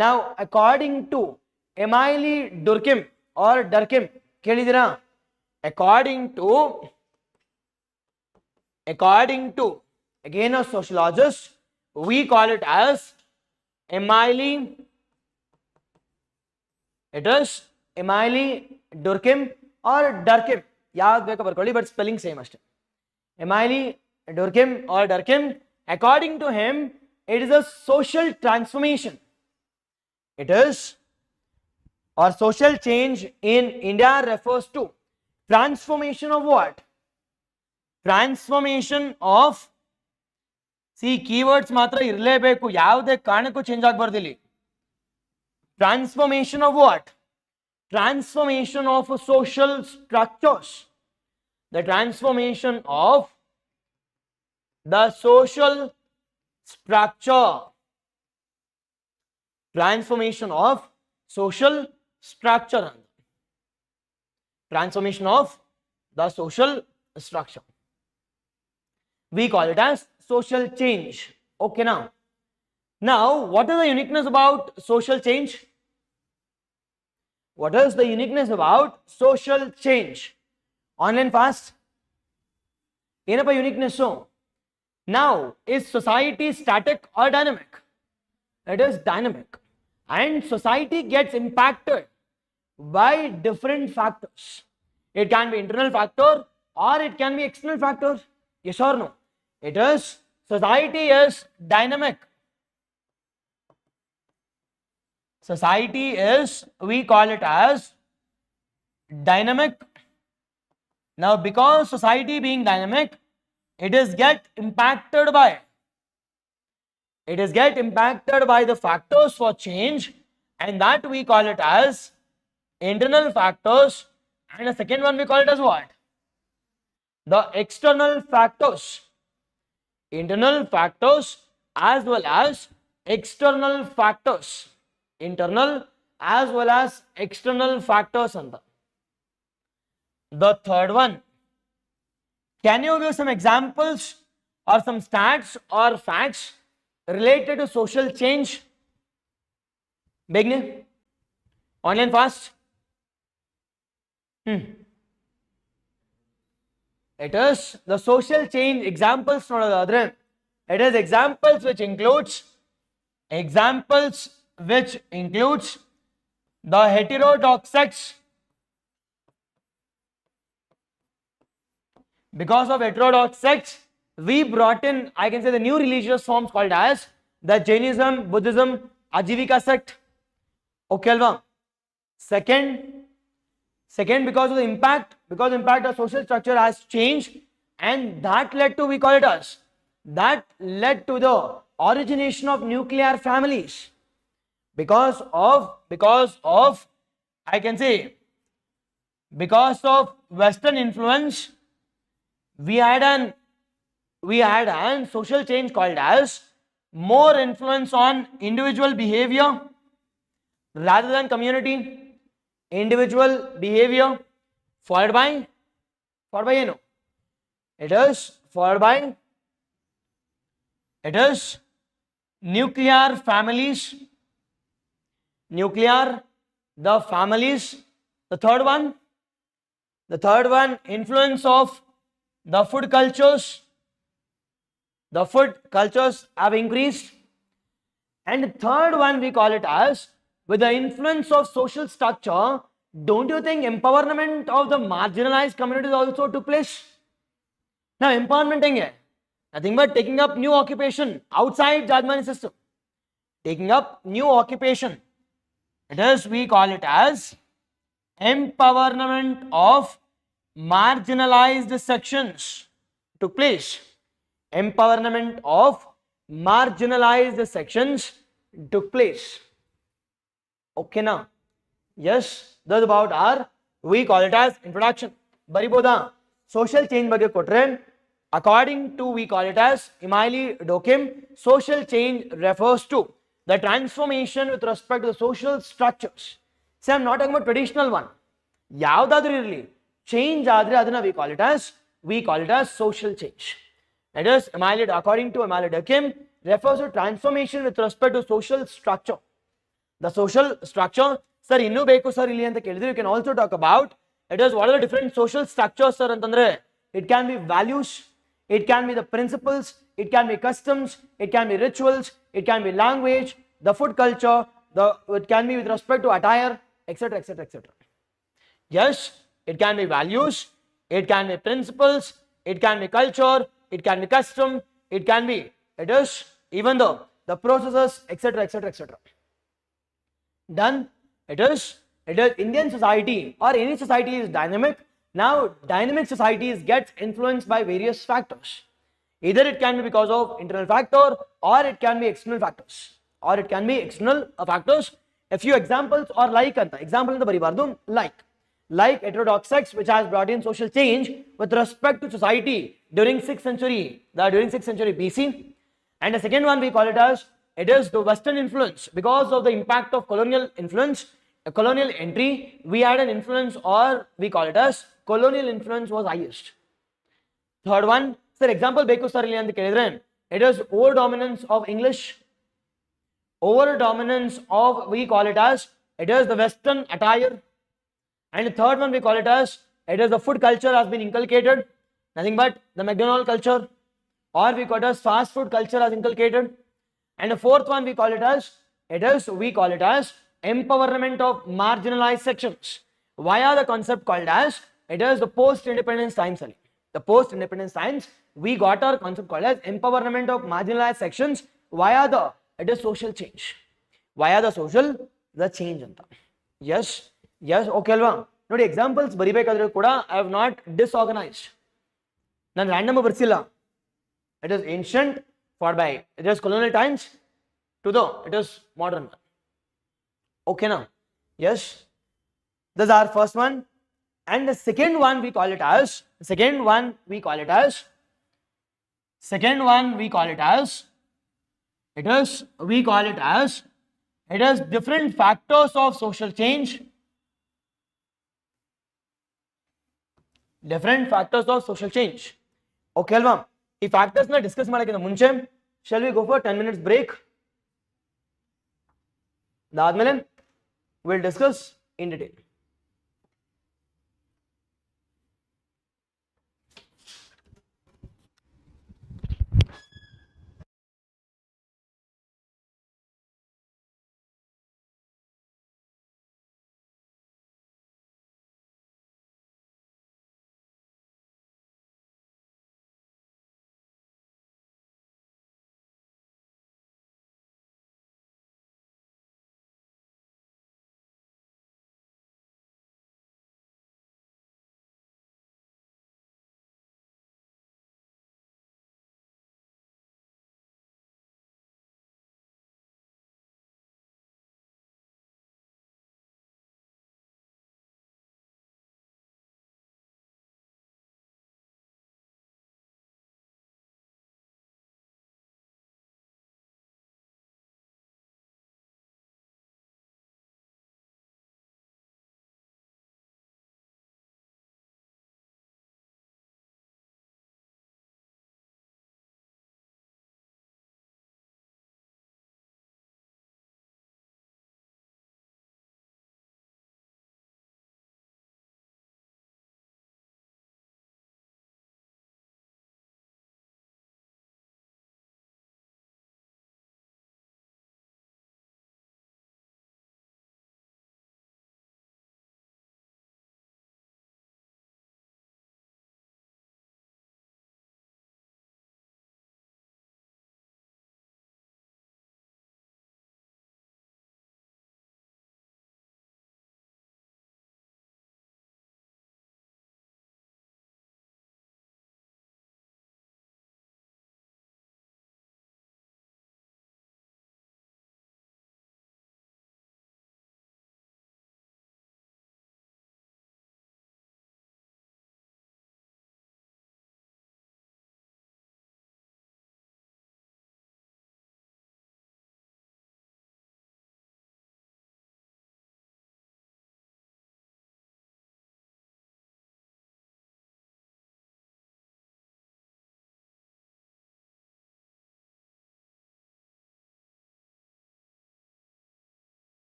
[SPEAKER 1] Now, according to Emily Durkheim or Durkheim, ಕೇಳಿದಿರಾ? According to again a sociologist, we call it as Emily. It is Emily Durkheim or Durkheim. ಯಾವ್ದು ಬೇಕಾ ಬರ್ಕೊಳ್ಳಿ, but spelling same ಅಷ್ಟೇ. Emily Durkheim or Durkheim. According to him, it is a social transformation. It is, or social change in India refers to transformation of what? Transformation of, see keywords ಮಾತ್ರ ಇರಲೇಬೇಕು, ಯಾವುದೇ ಕಾರಣಕ್ಕೂ change ಆಗಬಾರ್ದು ಇಲ್ಲಿ. Transformation of what? Transformation of social structures. The transformation of the social structure. Transformation of social structure. Transformation of the social structure. We call it as social change. Okay, now what is the uniqueness about social change? What is the uniqueness about social change? Online fast. ಏನಪ್ಪ uniqueness? Now, is society static or dynamic? It is dynamic. And society gets impacted by different factors. It can be internal factor or it can be external factor. Yes or no? It is, society is dynamic. Society is, we call it as dynamic. Now, because society being dynamic, it is get impacted by the factors for change, and that we call it as internal factors, and the second one we call it as what? The external factors. Internal factors as well as external factors. Internal as well as external factors. And the third one, can you give some examples or some stats or facts related to social change? Begin. Online fast. It is the social change examples. It is examples which includes the heterodox sects. Because of heterodox sects, we brought in, I can say, the new religious forms called as the Jainism, Buddhism, Ajivika sect. Okay, alva. Second, because of the impact of social structure has changed, and that led to, we call it as, that led to the origination of nuclear families. Because of, I can say, because of Western influence, we had an social change called as more influence on individual behavior rather than community. Individual behavior followed by it is nuclear families. The families. The third one, influence of the food cultures. The food cultures have increased. And the third one, we call it as, with the influence of social structure, don't you think empowerment of the marginalized communities also took place? Now, empowerment is nothing but taking up new occupation outside Jadmani system. Taking up new occupation. It is, we call it as empowerment of marginalized sections took place. empowerment of marginalized sections took place. Okay now. Yes, that's about our, we call it as introduction. Bariboda, social change ಬಗ್ಗೆ ಕೊಟ್ರೆ, according to, we call it as Imali Dokim, social change refers to the transformation with respect to the social structures. See, I'm not talking about traditional one. ಯಾವ್ದಾದ್ರೂ ಇರಲಿ, change ಆದ್ರೆ ಅದನ್ನ we call it as social change. It is according to Imali Dokim, refers to transformation with respect to social structure. The social structure, sir, innu beku sir illi anta kelidre, you can also talk about it is what are the different social structures, sir, antandre it can be values, it can be the principles, it can be customs, it can be rituals, it can be language, the food culture, it can be with respect to attire, etc, etc, etc. Yes, it can be values, it can be principles, it can be culture, it can be custom, it can be, it is even though the processes, etc, etc, etc. Done. It is Indian society or any society is dynamic. Now dynamic societies get influenced by various factors. Either it can be because of internal factor, or it can be external factors, A few examples are like anta example anta baribardu, like heterodox sex, which has brought in social change with respect to society during 6th century BC. And the second one we call it as, it is the Western influence. Because of the impact of colonial influence, colonial entry, we had an influence, or we call it as colonial influence was highest. Third one, sir, example beku sir illi anta kelidre, it is over dominance of English, we call it as, it is the Western attire. And the third one we call it as, it is the food culture has been inculcated, nothing but the McDonald culture, or we call it as fast food culture has inculcated. And the fourth one we call it as, empowerment of marginalized sections. Why are the concept called as, it is the post-independence times. We got our concept called as empowerment of marginalized sections. Why are it is social change. Why are the change anta. Yes, okay alva. Nodi examples ಬರಿಬೇಕಾದ್ರೆ ಕೂಡ I have not disorganized, ನಾನು random ಬರ್ಸಿಲ್ಲ. It is ancient, for by it is colonial times to the it is modern. Okay now. Yes, this is our first one. And the second one we call it as, it is different factors of social change. Okay alva. ಈ factors ನ discuss ಮಾಡೋಕ್ಕಿಂತ ಮುಂಚೆ, shall we go for 10 minutes break? ಅದಾದ್ಮೇಲೆ we'll discuss in detail.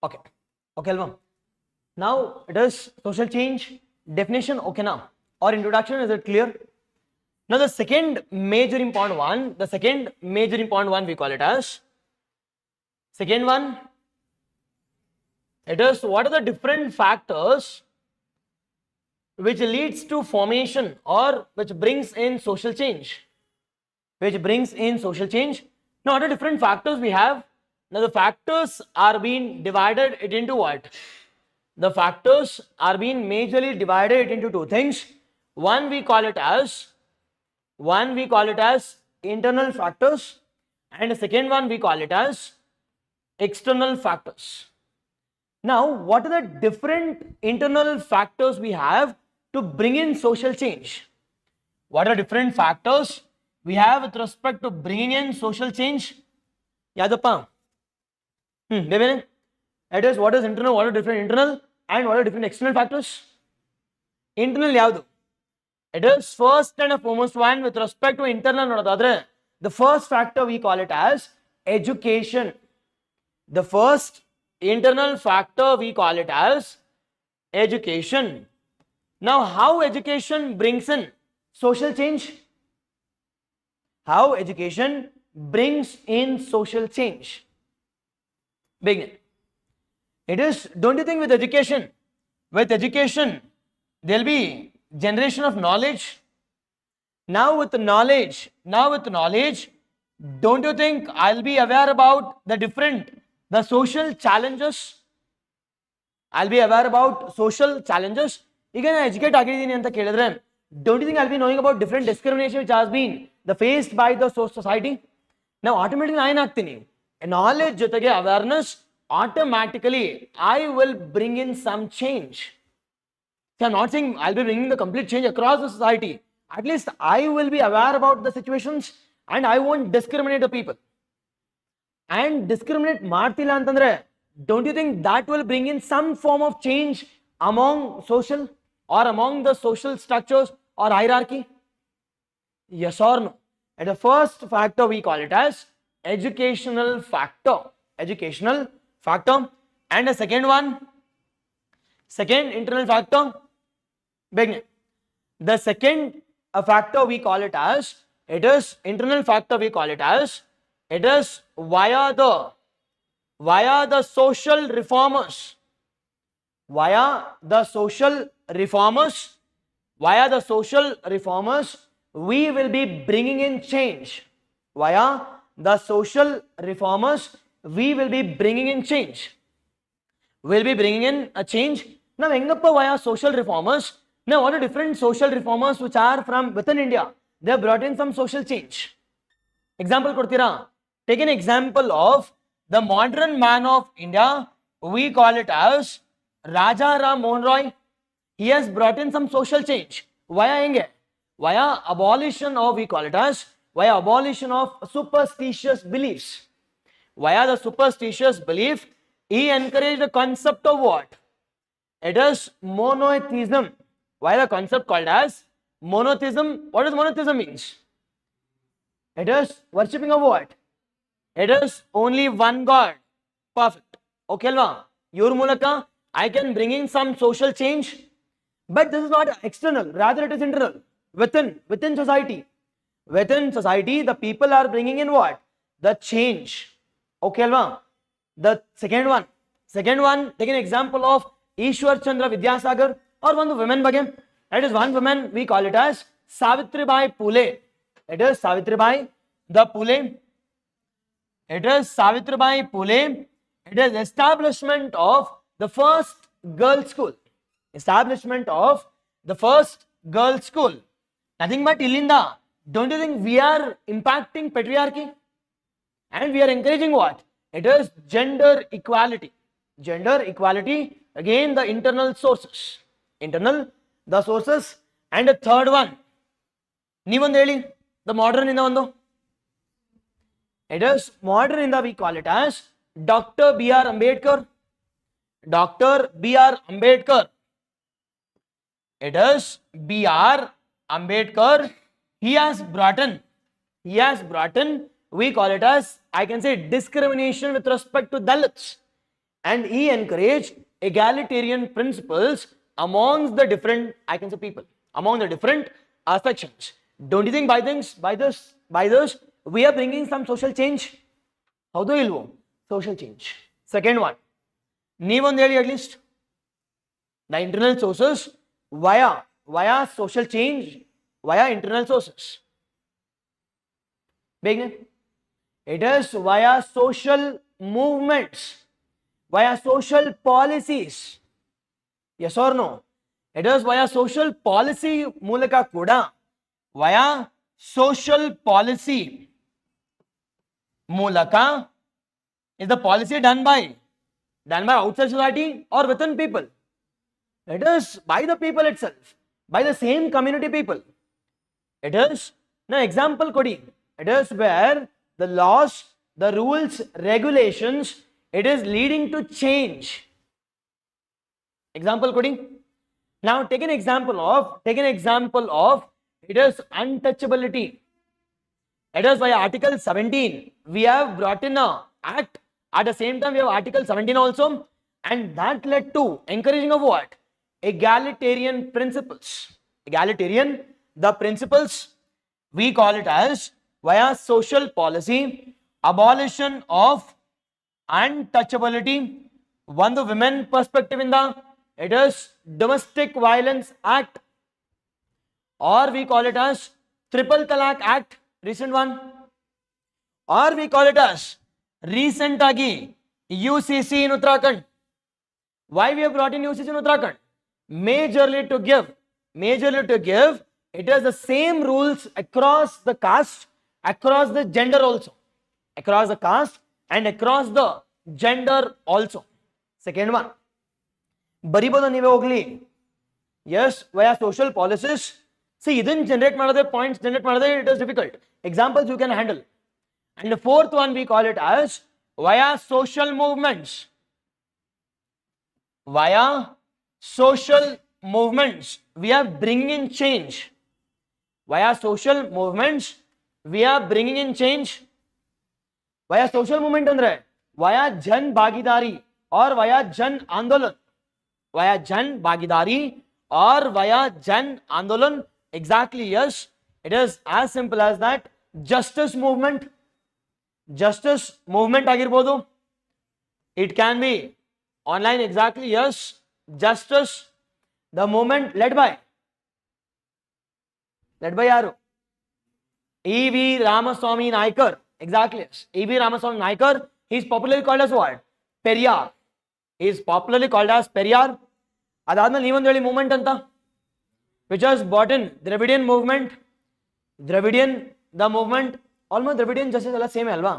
[SPEAKER 1] Okay. Okay, Alva. Now it is social change. Definition, okay now. Or introduction, is it clear? Now the second major important one, we call it as, second one, it is what are the different factors which leads to formation or which brings in social change. Now what are different factors we have? Now the factors are being divided it into what? The factors are being majorly divided into two things. One we call it as internal factors, and the second one we call it as external factors. Now, what are the different internal factors we have to bring in social change? What are different factors we have with respect to bringing in social change? Yadappa. It is what is internal, what are different internal, and what are different external factors? Internal yadu. It is first and foremost one with respect to internal. The first factor we call it as education. The first internal factor we call it as education. Now, how education brings in social change? How education brings in social change? Begin. It is, don't you think with education, there will be generation of knowledge. Now with knowledge, don't you think I'll be aware about the social challenges? I'll be aware about social challenges. Again, educate agidini. Don't you think I'll be knowing about different discrimination which has been faced by the society? Now automatically I naktini. Knowledge jotage awareness, automatically I will bring in some change. So I'm not saying I'll be bringing the complete change across the society. At least I will be aware about the situations and I won't discriminate the people. And discriminate martila antandre, don't you think that will bring in some form of change among social or among the social structures or hierarchy? Yes or no? And the first factor we call it as educational factor. And the second one, second internal factor, begin. The second factor we call it as, it is internal factor we call it as, it is via the social reformers. Via the social reformers, we will be bringing in change. Via the social reformers, we will be bringing in change. We'll be bringing in a change. Now, engappa via social reformers. Now, what are different social reformers which are from within India? They have brought in some social change. Example kodtira. Take an example of the modern man of India. We call it as Raja Ram Mohan Roy. He has brought in some social change. Via abolition of, we call it as, via abolition of superstitious beliefs. Via the superstitious belief, he encouraged the concept of what? It is monotheism. Why the concept called as monotheism? What does monotheism means? It is worshipping of what? It is only one God. Perfect. Okay, Alva. Your mulaka, I can bring in some social change, but this is not external, rather it is internal. Within society. Within society, the people are bringing in what? The change. Okay, Alva. The second one, take an example of Ishwar Chandra Vidyasagar or one of the women again. It is one woman, we call it as Savitribai Phule. It is Savitribai Phule. It is Savitribai Phule. It is establishment of the first girls' school. Nothing but Ilinda. Don't you think we are impacting patriarchy? And we are encouraging what? It is gender equality. Again, the internal sources. And the third one, the modern in the one. It is modern in the, we call it as Dr. B.R. Ambedkar. It is B.R. Ambedkar. He has brought in, we call it as, I can say, discrimination with respect to Dalits. and he encouraged egalitarian principles amongst the different, I can say, people, among the different sections. Don't you think by this we are bringing some social change? ಹೌದು ಇಲ್ವೋ? Social change. Second one, ನೀವೊಂದು ಹೇಳಿ at least. The internal sources via social change, via internal sources. Begin. It is via social movements, via social policies. Yes or no? It is via social policy ಮೂಲಕ ಕೂಡ, via social policy ಮೂಲಕ. Is the policy done by outside society or within people? It is by the people itself, by the same community people. It is, now example kodi, it is where the laws, the rules, regulations, it is leading to change. Example kodi. Now take an example of it is untouchability. It is by Article 17 we have brought in a act. At the same time we have Article 17 also, and that led to encouraging of what? Egalitarian principles. Egalitarian, the principles we call it as via social policy, abolition of untouchability. One, the women perspective in the, it is Domestic Violence Act, or we call it as Triple Talaq Act, recent one, or we call it as recent agi UCC in Uttarakhand. Why we have brought in UCC in Uttarakhand? Majorly to give, it is the same rules across the caste, across the gender also, across the caste and across the gender also. Second one, bariboda nive hogli. Yes, via social policies. See, idin generate madade, points generate madade, it is difficult. Examples you can handle. And the fourth one we call it as via social movements. Via social movements we are bringing in change. Via social movements we are bringing in change. Via social movement andre via jan bhagidari or via jan andolan. Via jan bhagidari or via jan andolan. Exactly, yes, it is as simple as that. Justice movement ಆಗಿರ್ಬೋದು. It can be online, exactly, yes. Justice, the movement led by ಯಾರು? E.V. Ramaswamy Naikar. Exactly, yes. E.V. Ramaswamy Naikar, he is popularly called as what? Periyar. He is popularly called as Periyar. ಅದಾದ್ಮೇಲೆ ನೀವೊಂದು ಹೇಳಿ movement ಅಂತ, which was brought in Dravidian movement. Dravidian, the movement, almost Dravidian justice ಎಲ್ಲ same ಅಲ್ವಾ?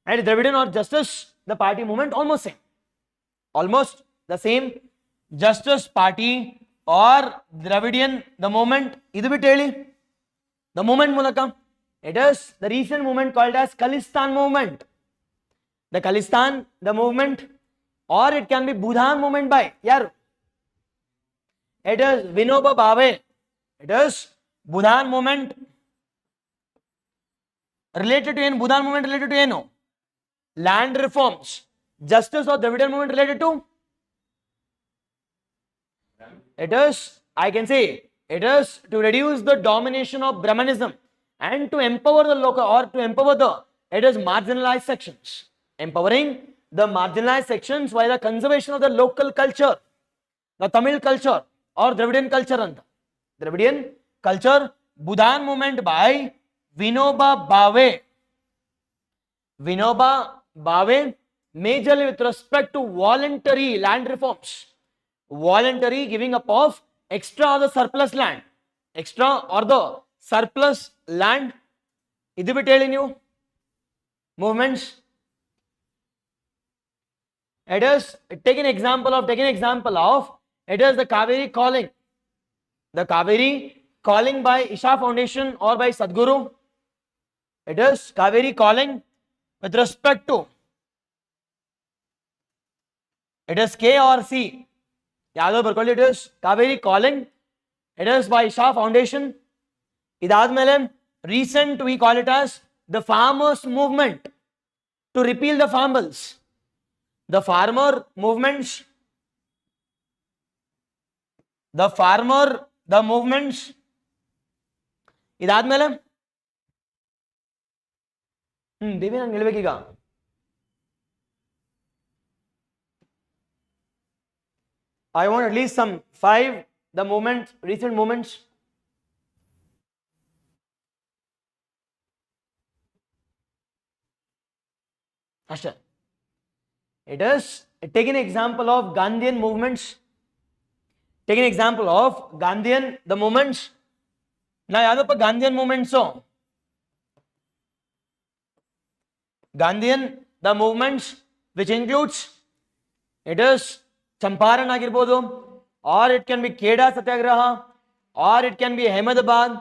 [SPEAKER 1] And Dravidian or justice, the party movement, almost same, almost the same. Justice party or Dravidian, the movement, idu biಟ್ಟು ಹೇಳಿ, the movement ಮೂಲಕ, it is the recent movement called as Khalistan movement. The Khalistan, the movement, or it can be Bhudan movement by yaru? It is Vinoba Bhave. It is Bhudan movement. Related to Bhudan movement related to land reforms. Justice or Dravidian movement related to, it is, I can say, it is to reduce the domination of Brahmanism and to empower the local, or to empower the, it is marginalized sections. Empowering the marginalized sections by the conservation of the local culture, the Tamil culture or Dravidian culture anta. Dravidian culture, Bhudan movement by Vinoba Bhave. Vinoba Bhave, majorly with respect to voluntary land reforms, voluntary giving up of extra or the surplus land, extra or the surplus land. Idu biಟ್ಟು ಹೇಳಿ ನೀವು movements. It is, take an example of it is the Kaveri calling. The Kaveri calling by Isha Foundation or by Sadhguru. It is Kaveri calling with respect to, it is K or C. Yadav barkolli, it is Kaveri calling. It is by Isha Foundation. Idadmele recent we call it as the farmers movement to repeal the farm bills. the farmer movements, the movements. ಇದಾದ್ಮೇಲೆ ದೇವಿ ನಾನು ಹೇಳ್ಬೇಕೀಗ. I want at least some 5 the movements, recent movements. ಅಷ್ಟೇ. It is take an example of Gandhian movements. Take an example of Gandhian the movements. Now ಯಾವ್ದಪ್ಪ Gandhian movements? Gandhian the movements which includes it is ಚಂಪಾರನ್ ಆಗಿರ್ಬೋದು, or it can be Kheda satyagraha, or it can be Ahmedabad,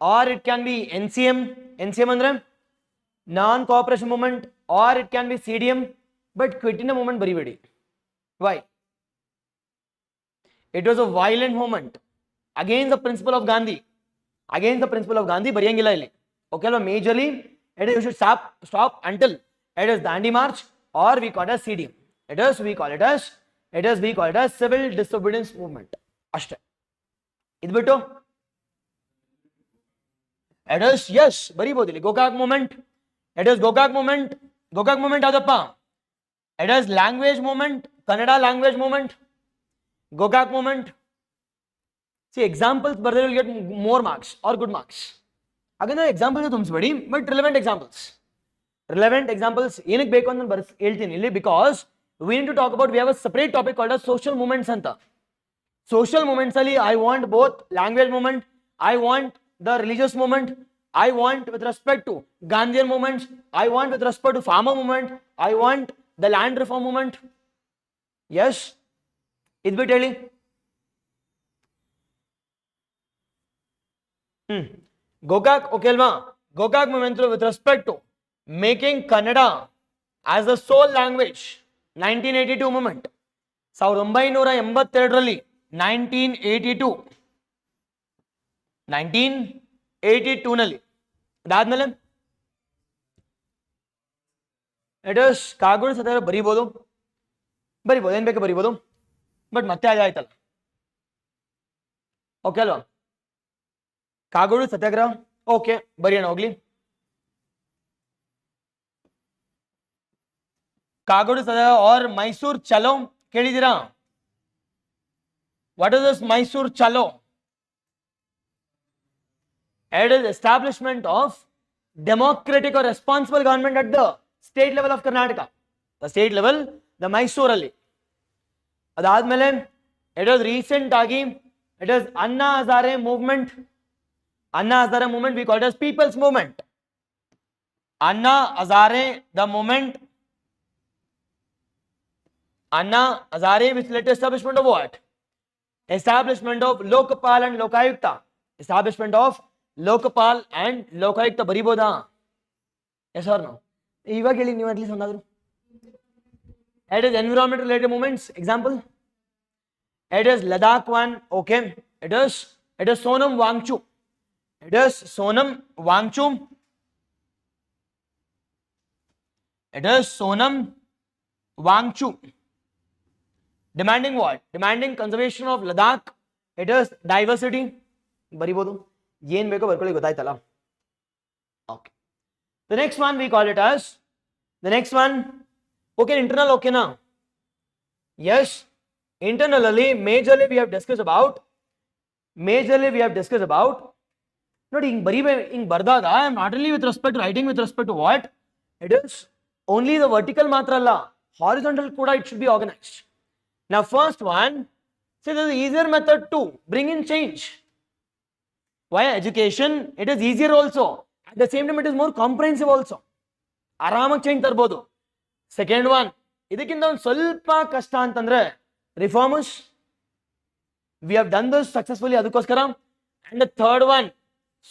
[SPEAKER 1] or it can be NCM. NCM ಅಂದ್ರೆ non cooperation movement, or it can be CDM. But quit India movement ಬರಿಬೇಡಿ. Why? It was a violent movement against the principle of Gandhi. Against the principle of Gandhi ಬರೆಯಂಗಿಲ್ಲ ಇಲ್ಲಿ. Okay ಅಲ್ವಾ? Majorly it is, you should stop until it is Dandi March, or we call it as CDM. We call it as civil disobedience movement. ಅಷ್ಟೇ. ಇದು ಬಿಟ್ಟು it is, yes ಬರಿಬೋದು ಇಲ್ಲಿ Gokak movement. It is Gokak movement. Gokak movement ಯಾವ್ದಪ್ಪ? It is language movement, Kannada language movement. Gokak movement. See, examples ಬರ್ದ್ರೆ will get more marks or good marks. ಹಾಗಾದ್ರೆ examples ತುಂಬಿಸ್ಬೇಡಿ, but relevant examples ಏನಕ್ಕೆ ಬೇಕು ಅಂತ ಹೇಳ್ತೀನಿ ಇಲ್ಲಿ. Because we need to talk about, we have a separate topic called as social movements ಅಂತ. Social movements ಅಲ್ಲಿ I want both language movement, I want the religious movement, I want with respect to Gandhian movements, I want with respect to farmer movement, I want the land reform movement. Yes, ಇದು ಬಿಟ್ಟು ಹೇಳಿ. Gokak okay ಅಲ್ವಾ? Gokak movement with respect to making Kannada as the sole language 1982 movement. 1982ರಲ್ಲಿ 1982ನಲ್ಲಿ ಅದಾದ್ಮೇಲೆ it is Kagodu ಸತ್ಯಾಗ್ರಹ ಬರಿಬೋದು, ಏನ್ ಬೇಕು ಬರಿಬೋದು, ಬಟ್ ಮತ್ತೆ ಆಯ್ತಲ್ಲ. ಓಕೆ ಅಲ್ವಾ? ಕಾಗೋಡು ಸತ್ಯಾಗ್ರಹ ಓಕೆ ಬರೆಯೋಣ ಹೋಗ್ಲಿ. ಕಾಗೋಡು ಸತ್ಯಾಗ್ರಹ ಆರ್ ಮೈಸೂರ್ ಚಲೋ ಕೇಳಿದ್ದೀರಾ? ವಾಟ್ ಇಸ್ ದಿಸ್ ಮೈಸೂರ್ ಚಲೋ? It is establishment of democratic or responsible government at the state level of Karnataka. The state level, the Mysore ಅಲ್ಲಿ. ಅದಾದ್ಮೇಲೆ it was recent ಆಗಿ it is Anna Hazare movement. Anna Hazare movement we call it as people's movement. Anna Hazare the movement. Anna Hazare which led to establishment of what? Establishment of Lokapal and Lokayukta. Establishment of Lokpal and Lokayukta ಬರಿಬೋದಾ? Yes or no? ಇವಾಗ ಹೇಳಿ ನೀವು at least ಒಂದಾದ್ರು. It is environment related movements. Example, it is Ladakh one. Okay, it is Sonam Wangchu. It is Sonam Wangchu. It is Sonam Wangchu. Demanding what? Demanding conservation of Ladakh. It is diversity. ಬರಿಬೋದು, ಏನ್ ಬೇಕೋ ಬರ್ಕೊಳ್ಳಿ, ಗೊತ್ತಾಯ್ತಲ್ಲ. Okay, the next one we call it as the next one. Okay, internal okay na? Yes, internal ಅಲ್ಲಿ majorly we have discussed about ನೋಡಿ ಹಿಂಗ್ ಹಿಂಗ್ ಬರ್ದಾಗ I am not only with respect to writing with respect to what it is only the vertical ಮಾತ್ರ ಅಲ್ಲ, horizontal ಕೂಡ it should be organized. Now first one, say there is an easier method to bring in change. Why education? It is easier also. At the same time, it is more comprehensive also. ಆರಾಮಾಗಿ change ತರ್ಬೋದು. Second one, ಇದಕ್ಕಿಂತ ಒಂದು ಸ್ವಲ್ಪ ಕಷ್ಟ ಅಂತಂದ್ರೆ reformers. We have done this successfully, ಅದಕ್ಕೋಸ್ಕರ. And the third one,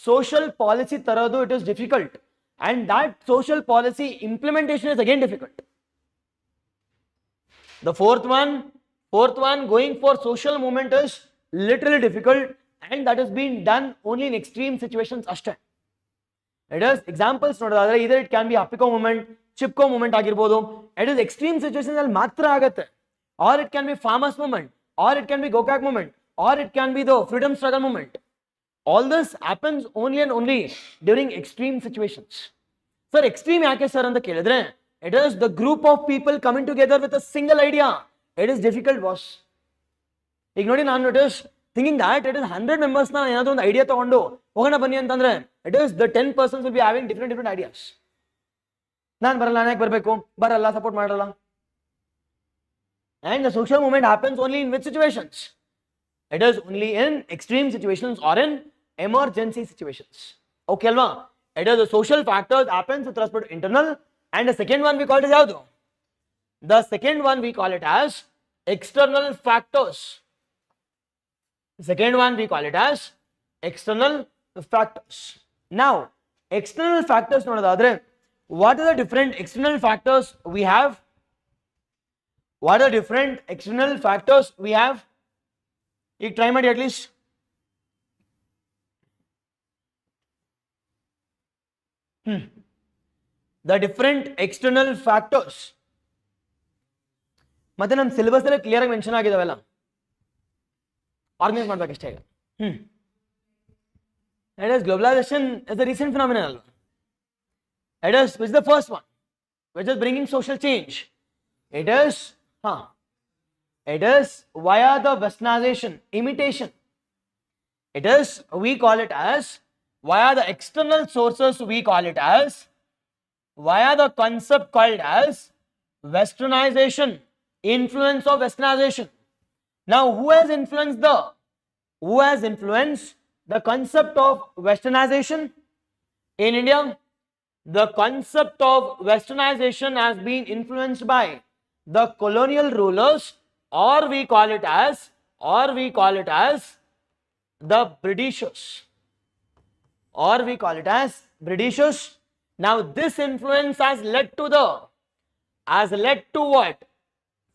[SPEAKER 1] social policy ತರೋದು it is difficult. And that social policy implementation is again difficult. The fourth one, going for social movement is literally difficult. And that is being done only in extreme situations ಅಷ್ಟೇ. It is examples ನೋಡೋದಾದ್ರೆ either it can be Appiko movement, Chipko movement ಆಗಿರ್ಬೋದು. It is extreme situation ಅಲ್ಲಿ ಮಾತ್ರ ಆಗುತ್ತೆ. Or it can be farmers movement, or it can be Gokak movement, or it can be the freedom struggle movement. All this happens only and only during extreme situations. Sir, extreme ಯಾಕೆ sir ಅಂತ ಕೇಳಿದ್ರೆ, it is the group of people coming together with a single idea. It is difficult, boss. ಈಗ ನೋಡಿ, ನಾನು it is thinking that it is 100 members ನ ಏನಾದರೂ ಒಂದು idea ತಗೊಂಡು ಹೋಗೋಣ ಬನ್ನಿ ಅಂತಂದ್ರೆ, it is the 10 persons will be having different ideas. ನಾನು ಬರಲ್ಲ, ನಾನು ಯಾಕೆ ಬರಬೇಕು, ಬರಲ್ಲ, ಸಪೋರ್ಟ್ ಮಾಡಲ್ಲ. And the social movement happens only in which situations? It is only in extreme situations or in emergency situations. Okay alva? It is the social factors happens with respect to internal, and the second one we call it as yavadu? The second one we call it as external factors. The second one we call it as external factors. Now, external factors nodadadre, what are the different external factors we have? What are the different external factors we have? You try ಮಾಡಿ at least. The different external factors. ಮತ್ತೆ ನಮ್ಮ syllabus ಅಲ್ಲಿ clear ಆಗಿ mention ಆಗಿದಾವೆಲ್ಲ, organise ಮಾಡ್ಬೇಕಷ್ಟೇ ಈಗ. It is globalization is a recent phenomenon alva. It is, which is the first one which is bringing social change? It is it is via the westernization, imitation. It is, we call it as via the external sources, we call it as via the concept called as westernization, influence of westernization. Now, who has influenced the concept of westernization in India? The concept of westernization has been influenced by the colonial rulers, or we call it as the Britishers, or we call it as Britishers. Now, this influence has led to what?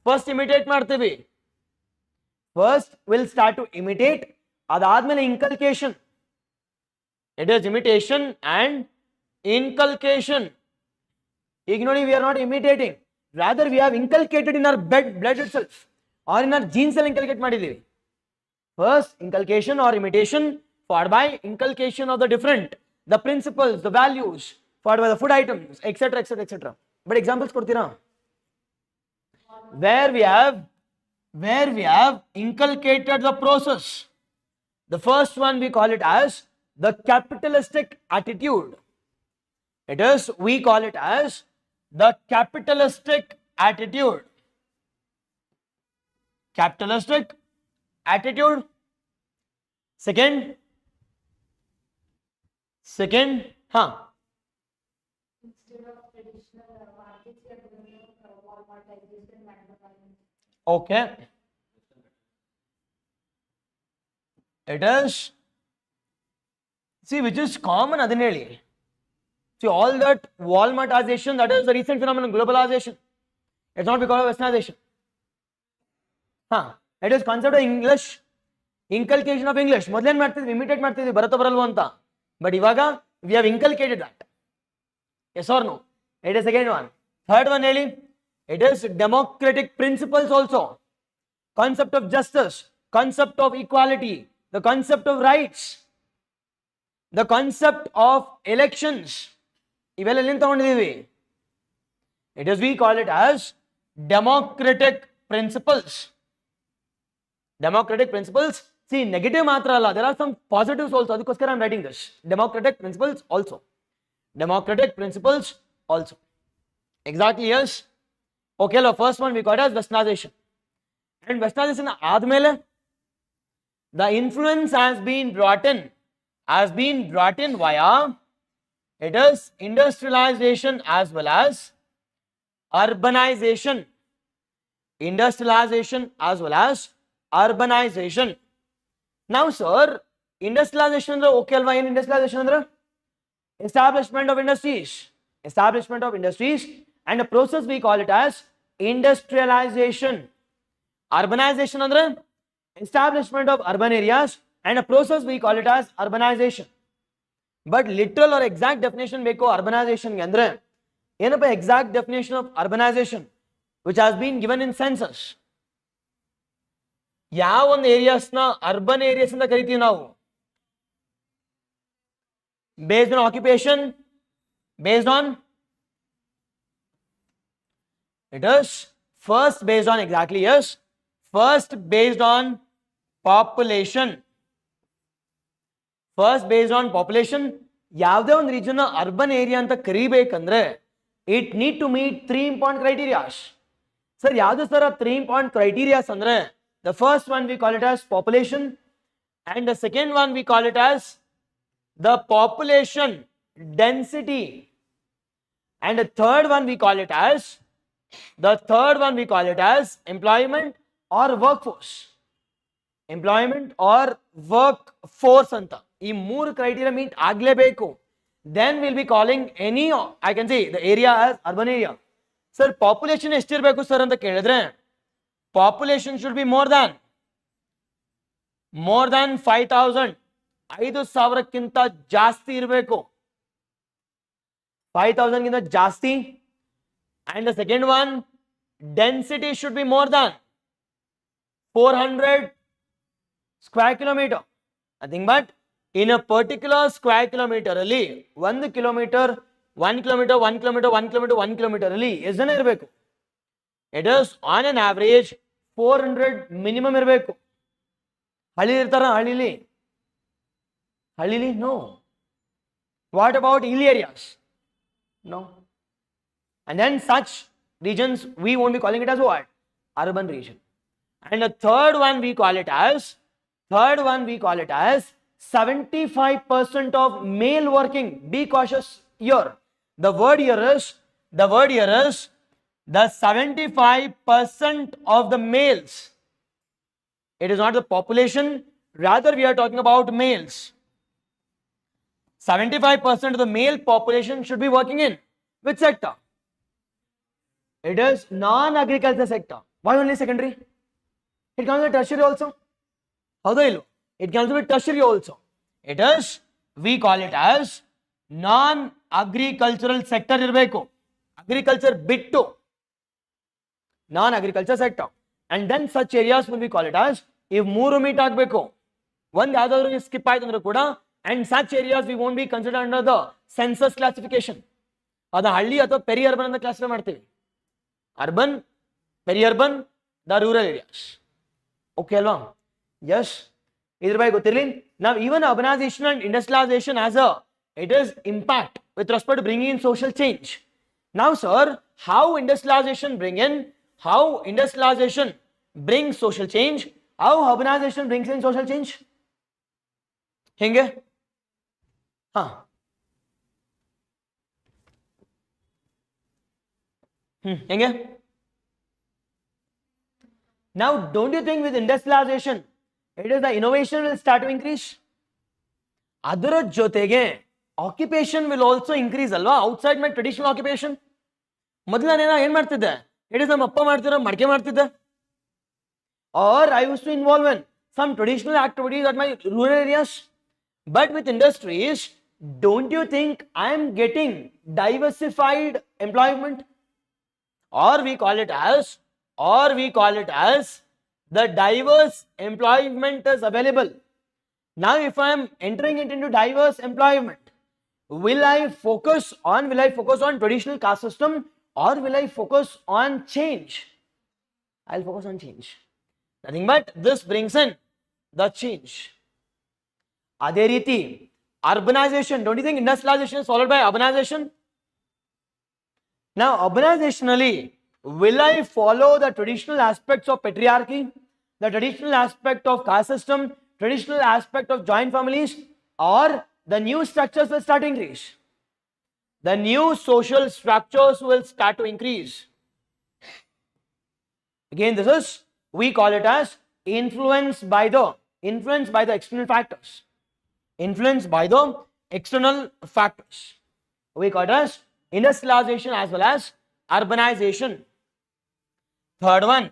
[SPEAKER 1] First imitate ಮಾಡ್ತೀವಿ. First we'll start to imitate, ಅದಾದ್ಮೇಲೆ inculcation. It is imitation and inculcation. ಈಗ ನೋಡಿ, we are not imitating, rather we have inculcated in our blood itself, or in our genes ಅಲ್ಲಿ inculcate ಮಾಡಿದೀವಿ. First inculcation or imitation, followed by inculcation of the different, the principles, the values, followed by the food items, etc, etc, etc. But examples ಕೊಡ್ತೀರಾ? Where we have inculcated the process. The first one we call it as the capitalistic attitude. It is, we call it as the capitalistic attitude. Capitalistic attitude. Second,
[SPEAKER 2] Instead of traditional markets, we are doing Walmartization, magnification.
[SPEAKER 1] okay. It is, see, which is common adin ಹೇಳಿ. See, all that Walmartization, that is the recent phenomenon, globalization. It's not because of westernization. It is concept of English, inculcation of English. ಮೊದಲೇನು ಮಾಡ್ತಿದ್ವಿ, imitate ಮಾಡ್ತಿದ್ವಿ, ಬರುತ್ತೋ ಬರಲ್ವೋ ಅಂತ. But ಇವಾಗ we have inculcated that. Yes or no? It is second one. Third one ಹೇಳಿ, it is democratic principles also. Concept of justice, concept of equality, the concept of rights, the concept of elections. ಇವೆಲ್ಲ ಎಲ್ಲಿಂದ ತಗೊಂಡಿದ್ದೀವಿ? It is, we call it as democratic principles. Democratic principles. See, negative ಮಾತ್ರ ಅಲ್ಲ, there are some positives also. ಅದಕ್ಕೋಸ್ಕರ I'm writing this. Democratic principles also. Democratic principles also. Exactly, yes. Okay, the first one we call it as westernization. And westernization ಆದ್ಮೇಲೆ the influence has been brought in via, it is industrialization as well as urbanization. Industrialization as well as urbanization. Now, sir, industrialization ಅಂದ್ರೆ okay ಅಲ್ವಾ? ಏನು industrialization ಅಂದ್ರೆ? Establishment of industries. Establishment of industries, and a process we call it as industrialization. Urbanization ಅಂದ್ರೆ establishment of urban areas, and a process we call it as urbanization. But literal or exact definition ಬೇಕು urbanization ಗೆ ಅಂದ್ರೆ, ಏನಪ್ಪ exact definition of urbanization which has been given in census? ಯಾವ ಒಂದು ಏರಿಯಾಸ್ನ urban areas ಅಂತ ಕರಿತೀವಿ ನಾವು? based on occupation, based on, it is first based on, exactly, yes, first based on population. First based on population. ಯಾವುದೇ ಒಂದು region urban area ಅಂತ ಕರಿಬೇಕಂದ್ರೆ it need to meet 3 important criterias. Sir ಯಾವುದು sir ಆ 3 important criterias ಅಂದ್ರೆ, the first one we call it as population, and the second one we call it as the population density, and the third one we call it as employment or workforce. Employment or workforce anta ee ಮೂರು criteria meet ಆಗಲೇಬೇಕು. then we'll be calling any, I can say, the area as urban area. sir population ಎಷ್ಟಿರಬೇಕು sir ಅಂತ ಕೇಳಿದ್ರೆ, population should be more than 5,000, 5,000ಕ್ಕಿಂತ ಜಾಸ್ತಿ ಇರಬೇಕು, 5,000 ಗಿಂತ ಜಾಸ್ತಿ. and the second one, density should be more than 400 square kilometer. Nothing but in a particular square kilometer ಅಲ್ಲಿ 1 kilometer ಅಲ್ಲಿ ಎಷ್ಟು ಜನ ಇರಬೇಕು? it is on an average 400 minimum ಇರಬೇಕು. ಹಳ್ಳಿ ಇರ್ತಾರ ಹಳ್ಳಿಲಿ? no. what about hill areas? no. and then such regions we won't be calling it as what? urban region. and the third one we call it as 75% of male working. Be cautious here. The word here is the 75% of the males. It is not the population, rather we are talking about males. 75% of the male population should be working in which sector? It is non-agriculture sector. Why only secondary? It can be tertiary also. ಹೌದಾ ಇಲ್ಲೋ? It can also be tertiary also. It is, we call it as non-agricultural sector ಇರಬೇಕು. agriculture ಬಿಟ್ಟು non-agriculture sector. and then such areas will be call it as, if ಮೂರು meet ಆಗಬೇಕು, ಒಂದು ಯಾವ್ದಾದ್ರು skip ಆಯ್ತು ಅಂದ್ರೆ ಕೂಡ, and such areas we won't be considered under the census classification. ಅದು ಹಳ್ಳಿ ಅಥವಾ ಪೆರಿ ಅರ್ಬನ್ ಅಂತ ಕ್ಲಾಸಿಫೈ ಮಾಡ್ತೀವಿ. Urban, peri urban, the rural areas. Okay ಅಲ್ವಾ? yes. ಇದ್ರ ಬಗ್ಗೆ ಗೊತ್ತಿರಲಿ. now even urbanization and industrialization has a, it is impact with respect to bringing in social change. now sir, how industrialization brings social change, how urbanization brings in social change? ಹೆಂಗೆ? ಹೆಂಗೆ? now don't you think with industrialization it is the innovation will start to increase? ಅದರ ಜೊತೆಗೆ occupation will also increase ಅಲ್ವಾ? Outside ಮೈ traditional occupation. ಮೊದಲು ನಾನೇನ ಏನ್ ಮಾಡ್ತಿದ್ದೆ? It is ನಮ್ಮ ಅಪ್ಪ ಮಾಡ್ತಿರೋ ಮಡಿಕೆ ಮಾಡ್ತಿದ್ದೆ, or I use to involve in some traditional activities at my rural areas. But with industries, don't you think I am getting diversified employment? Or we call it as the diverse employment is available. now if I am entering it into diverse employment, will I focus on traditional caste system, or will I focus on change? I'll focus on change. nothing but this brings in the change. ಅದೇ ರೀತಿ urbanization, don't you think industrialization is followed by urbanization? now urbanizationally, will I follow the traditional aspects of patriarchy, the traditional aspect of caste system, traditional aspect of joint families, or the new structures will start to increase? The new social structures will start to increase. Again, this is, we call it as influenced by the external factors. Influenced by the external factors. We call it as industrialization as well as urbanization. Third one,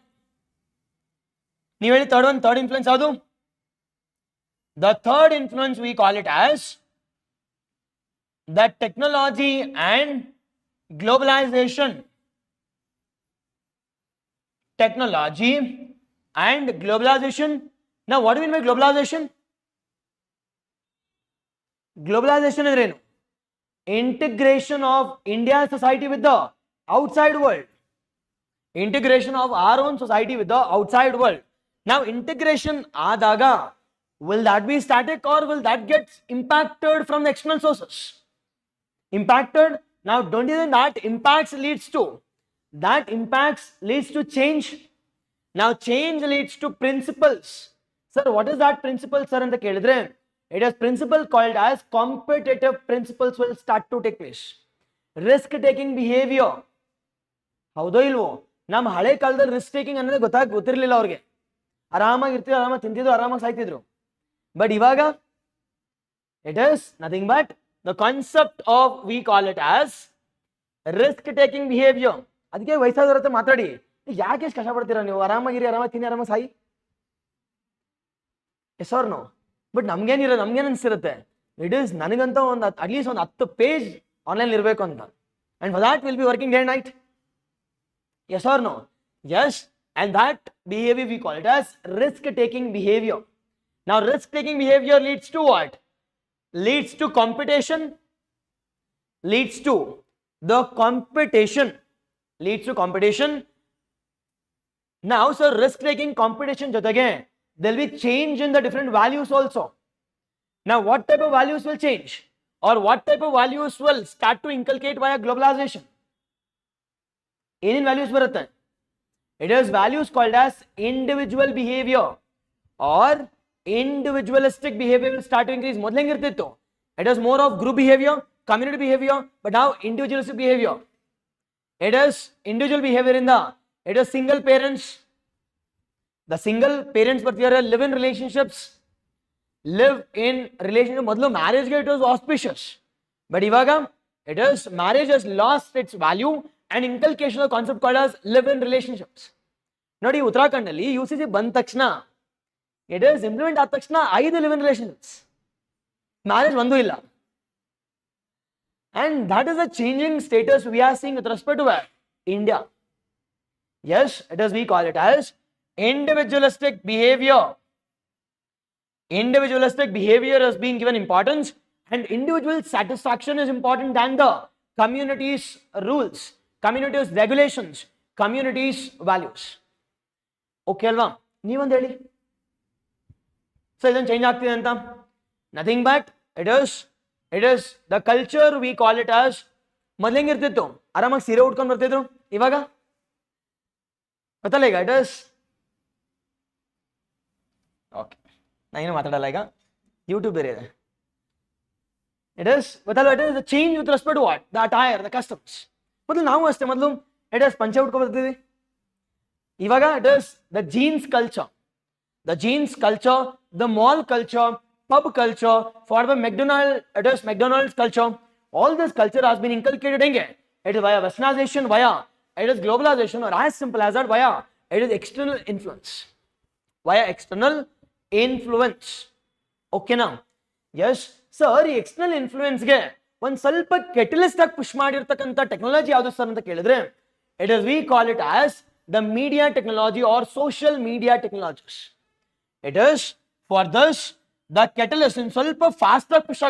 [SPEAKER 1] ನೀವು ಹೇಳಿ third influence ಯಾವುದು? The third influence we call it as the technology and globalization, technology, and globalization. Now, what do you mean by globalization? Globalization is integration of India's society with the outside world. Integration of our own society with the outside world. Now, integration adaga, will that be static or will that get impacted from the external sources? Impacted. Now, don't you think that impacts leads to change? Now, change leads to principles. Sir, what is that principle, sir? And the it is principle called as competitive principles will start to take place. Risk taking behavior. ಹೌದೋ ಇಲ್ವೋ? ನಮ್ಮ ಹಳೆ ಕಾಲದಲ್ಲಿ risk taking ಅನ್ನೋದೇ ಗೊತ್ತಿರಲಿಲ್ಲ ಅವ್ರಿಗೆ. ಆರಾಮಾಗಿರ್ತಿದ್ರು, ಆರಾಮಾಗಿ ತಿಂತಿದ್ರು, ಆರಾಮಾಗಿ ಸಾಯ್ತಿದ್ರು. But ಇವಾಗ it is nothing but the concept of, we call it as risk taking behavior. ಅದಕ್ಕೆ ವಯಸ್ಸಾದವ್ರ ಹತ್ರ ಮಾತಾಡಿ, ಯಾಕೆ ಎಷ್ಟು ಕಷ್ಟಪಡ್ತೀರಾ ನೀವು? ಆರಾಮಾಗಿರಿ, ಆರಾಮಾಗಿ ತಿನ್ನಿ, ಆರಾಮಾಗಿ ಸಾಯಿ. Yes or no? ಬಟ್ ನಮ್ಗೇನಿರೋ, ನಮ್ಗೇನು ಅನ್ಸಿರುತ್ತೆ, ಇಟ್ ಈಸ್ ನನಗಂತ ಒಂದು ಅಟ್ಲೀಸ್ಟ್ ಒಂದು 10 ಪೇಜ್ ಆನ್ಲೈನ್ ಇರಬೇಕು ಅಂತ. And for that will be working day and night. Yes or no? Yes. And that behavior we call it as risk taking behavior. Now, risk taking behavior leads to what? Leads to competition. Leads to the competition. Leads to competition. Now, so risk taking competition jotage, there will be change in the different values also. Now, what type of values will change? Or what type of values will start to inculcate via globalization? ಏನೇನು values ಬರುತ್ತೆ? It is values called as individual behaviour or individualistic behaviour will start to increase. ಮೊದಲು ಹೆಂಗಿರ್ತಿತ್ತು? It is more of group behaviour, community behaviour, but ನಾವು individualistic behaviour. It is individual behaviour ಇಂದ it is single parents. The single parents ಬರ್ತಿದ್ದಾರೆ, live in relationships. ಮೊದಲು ಮ್ಯಾರೇಜ್ಗೆ it was auspicious, but ಇವಾಗ it is marriage has lost its value and inculcation of concept called as live in relationships. ನೋಡಿ, ಉತ್ತರಾಖಂಡ್ ಅಲ್ಲಿ UCC ಬಂದ ತಕ್ಷಣ, it is implement ಆದ ತಕ್ಷಣ 5 live in relationships, ಮ್ಯಾರೇಜ್ ಒಂದು ಇಲ್ಲ. and that is the changing status we are seeing with respect to India. Yes, it is, we call it as individualistic behavior. Individualistic behavior is being given importance, and individual satisfaction is important than the community's rules, community's regulations, community's values. Okay alva? ನೀವೊಂದು ಹೇಳಿ. So ಇದನ್ನು change ಆಗ್ತಿದೆ ಅಂತ? Nothing but it is the culture, V call it as. ಮೊದಲು ಹೆಂಗಿರ್ತಿತ್ತು? ಆರಾಮಾಗಿ ಸೀರೆ ಉಟ್ಕೊಂಡು ಬರ್ತಿದ್ರು. ಇವಾಗ ಗೊತ್ತಲ್ಲ, ಈಗ ಇಟ್ ಇಸ್ ಓಕೆ, ನಾ ಏನು ಮಾತಾಡಲ್ಲ ಈಗ, ಯೂಟ್ಯೂಬ್ ಬೇರೆ ಇದೆ. It is, ಗೊತ್ತಲ್ಲ, it is the change with respect to what? The attire, the customs. ಮೊದಲು ನಾವು ಅಷ್ಟೇ, ಮೊದಲು ಇಟ್ ಇಸ್ ಪಂಚೆ ಉಟ್ಕೊಂಡು ಬರ್ತಿದ್ವಿ. ಇವಾಗ it is the jeans culture, the mall culture, pub culture, for the McDonald's culture. All this culture has been inculcated in it. It is via westernization, it is globalization, or as simple as that, it is external influence. Okay now? Yes. Sir, ಈ external ಇನ್ಫ್ಲೂಯೆನ್ಸ್ಗೆ ಒಂದು ಸ್ವಲ್ಪ catalyst ಆಗಿ push ಮಾಡಿರ್ತಕ್ಕಂಥ technology ಯಾವುದು sir ಅಂತ ಕೇಳಿದ್ರೆ, it is, we call it as the media technology or social media technologies. It is for this the catalyst in ಸ್ವಲ್ಪ fast ಆಗಿ ಪುಷ್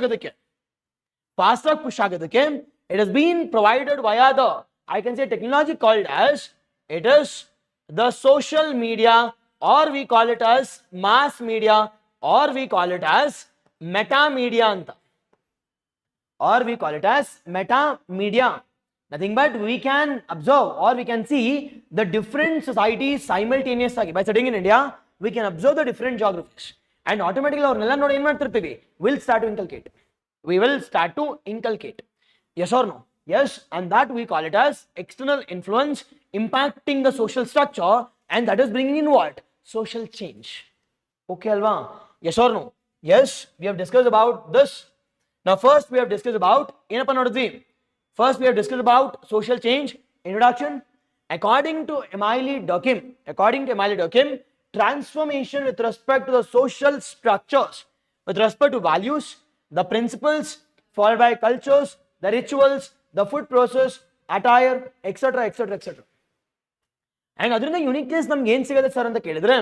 [SPEAKER 1] ಆಗೋದಕ್ಕೆ, it is been provided via the, I can say, technology called as, it is the social media, or we call it as mass media, or we call it as meta media anta, or we call it as meta media. Nothing but we can observe or we can see the different societies simultaneously. By sitting in India, we can observe the different geographies, and automatically avarnella ನೋಡಿ ಏನು ಮಾಡ್ತಿರ್ತೀವಿ, will start to inculcate. We will start to inculcate. Yes or no? Yes. And that we call it as external influence impacting the social structure, and that is bringing in what? Social change. Okay alva? Yes or no? Yes, we have discussed about this. Now, first we have discussed about social change. Introduction. According to Emily Durkheim, transformation with respect to the social structures, with respect to values, the principles, followed by cultures, the rituals, the food process, attire, etc., etc., etc. And ಅದರಿಂದ uniqueness ನಮ್ಗೆ ಏನು ಸಿಗುತ್ತೆ sir ಅಂತ ಕೇಳಿದ್ರೆ,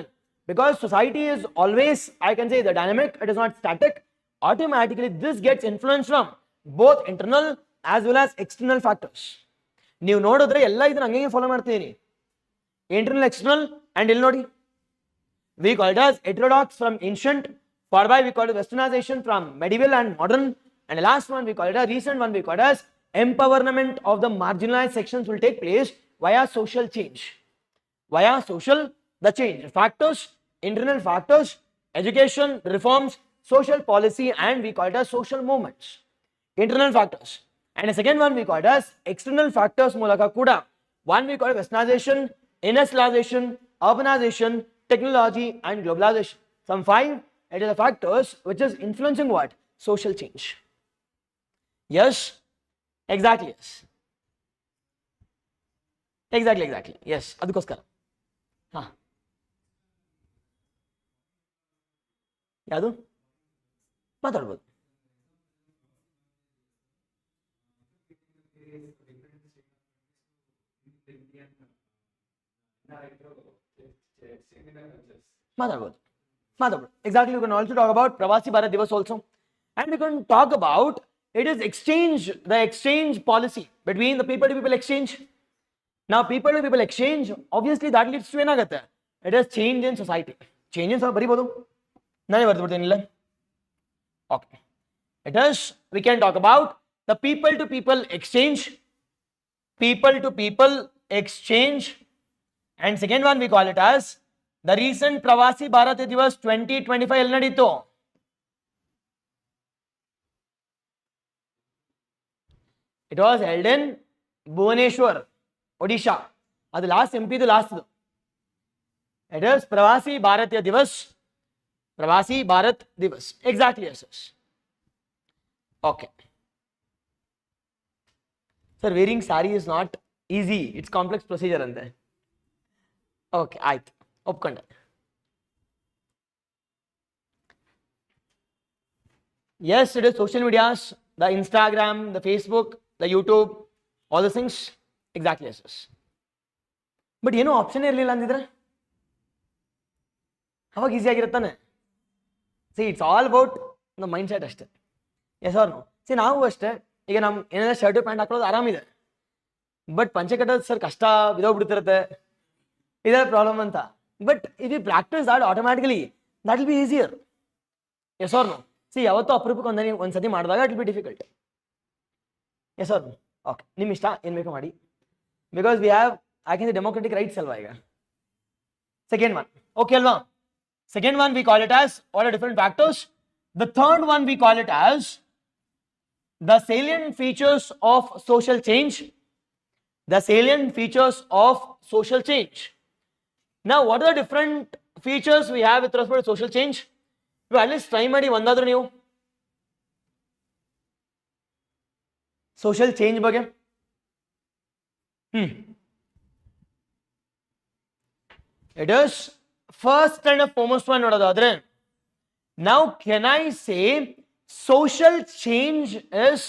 [SPEAKER 1] because society is always, I can say, the dynamic, it is not static. Automatically this gets influenced from both internal as well as external factors. ನೀವು ನೋಡಿದ್ರೆ ಎಲ್ಲ ಇದನ್ನ ಹಂಗೆ ಫಾಲೋ ಮಾಡ್ತೀನಿ, internal, external, and ಇಲ್ಲಿ ನೋಡಿ, we call it as heterodox from ancient, followed by we call it westernization from medieval and modern, and the last one we call it a recent one, we call it as empowerment of the marginalized sections will take place via social change. Via social, the change factors, internal factors, education, reforms, social policy, and we call it as social movements. Internal factors. And the second one we call it as external factors ಮೂಲಕ ಕೂಡ, one we call it westernization, industrialization, urbanization, technology, and globalization. Some 5, it is the factors which is influencing what? Social change. Yes, exactly, yes, exactly, yes, ಅದಕ್ಕೋಸ್ಕರ ಯಾವುದು ಮಾತಾಡ್ಬೋದು. ಮಾತಾಡ್ಬೋದು. Exactly, we can also talk about Pravasi Bharat Divas also, and we can talk about it is exchange, the exchange policy between the people to people exchange. Now people to people exchange, obviously that leads to ಏನಾಗುತ್ತೆ, it is change in society. Change in ಬರೀಬೋದು, ನಾನೇ ಬರ್ದ್ಬಿಡ್ತೀನಿ ಇಲ್ಲ. Okay, it is, we can talk about the people to people exchange, and second one we call it as the recent Pravasi Bharat Divas 2025 ಎಲ್ಲಿ ನಡೀತು? It was held in Bhubaneswar, Odisha. ಅದು last MP ದು last. It is Pravasi Bharatiya Divas, Pravasi Bharat Divas. Exactly, yes, yes. Okay. Sir, wearing sari is not easy. It's complex procedure ante. Okay, ಆಯ್ತು, ಒಪ್ಕೊಂಡೆ. Yes, it is social medias, the Instagram, the Facebook, the YouTube, all those things. Exactly, yes, yes. But ಏನೋ option ಇರಲಿಲ್ಲ ಅಂದಿದ್ರೆ ಅವಾಗ easy ಆಗಿರುತ್ತಾನೆ. See it's all about ನಮ್ಮ mindset ಅಷ್ಟೇ. Yes or no? See ನಾವು ಅಷ್ಟೇ, ಈಗ ನಮ್ಮ ಏನಾದ್ರು ಶರ್ಟ್ ಪ್ಯಾಂಟ್ ಹಾಕೊಳ್ಳೋದು ಆರಾಮಿದೆ, ಬಟ್ ಪಂಚೆ ಕಟ್ಟೋದು ಸರ್ ಕಷ್ಟ, ಬಿದೋಗ್ಬಿಡ್ತಿರುತ್ತೆ, ಇದೇ ಪ್ರಾಬ್ಲಮ್ ಅಂತ. But if you practise that automatically that will be easier. Yes or no? See ಯಾವತ್ತೂ ಅಪರೂಪಕ್ಕೆ ಒಂದ್ಸತಿ ಮಾಡಿದಾಗ it will be difficult. Yes or no? Okay, ನಿಮ್ಮ ಇಷ್ಟ, ಏನು ಬೇಕೋ ಮಾಡಿ, because we have, I can say, democratic rights alva ಈಗ. Second one, okay alva? Second one we call it as all the different factors. The third one we call it as the salient features of social change. The salient features of social change. Now what are the different features we have with respect to social change? You at least try ಮಾಡಿ ಒಂದಾದ್ರೂ ನೀವು social change ಬಗ್ಗೆ. It is first and foremost one nodadadre. Now can I say social change is,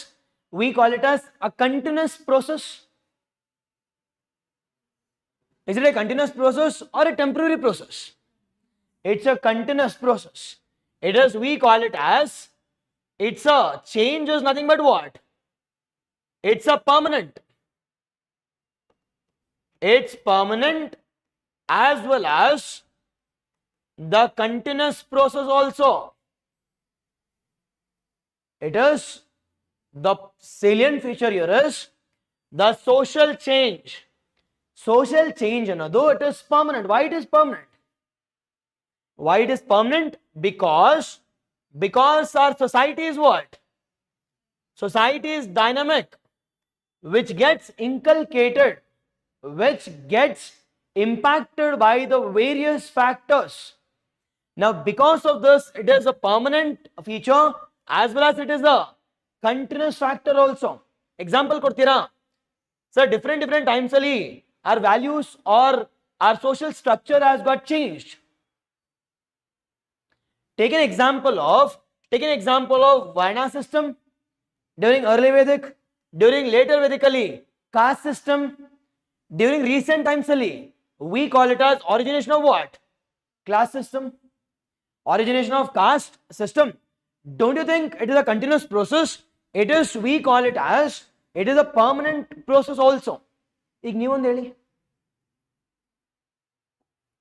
[SPEAKER 1] we call it as a continuous process? Is it a continuous process or a temporary process? It's a continuous process. It is, we call it as, it's a change is nothing but what? It's a permanent. It's permanent as well as the continuous process also. It is, the salient feature here is the social change. Social change, although it is permanent. Why it is permanent? Why it is permanent? Because our society is what? Society is dynamic, which gets inculcated, which gets impacted by the various factors. Now because of this, it is a permanent feature as well as it is a continuous factor also. Example ಕೊಡ್ತೀರಾ sir? Different times ಅಲ್ಲಿ our values or our social structure has got changed. Take an example of Varna system during early Vedic, during later Vedically caste system during recent times only, we call it as origination of what? Class system. Origination of caste system. Don't you think it is a continuous process? It is, we call it as, it is a permanent process also. ಈಗ ನೀವೊಂದು ಹೇಳಿ,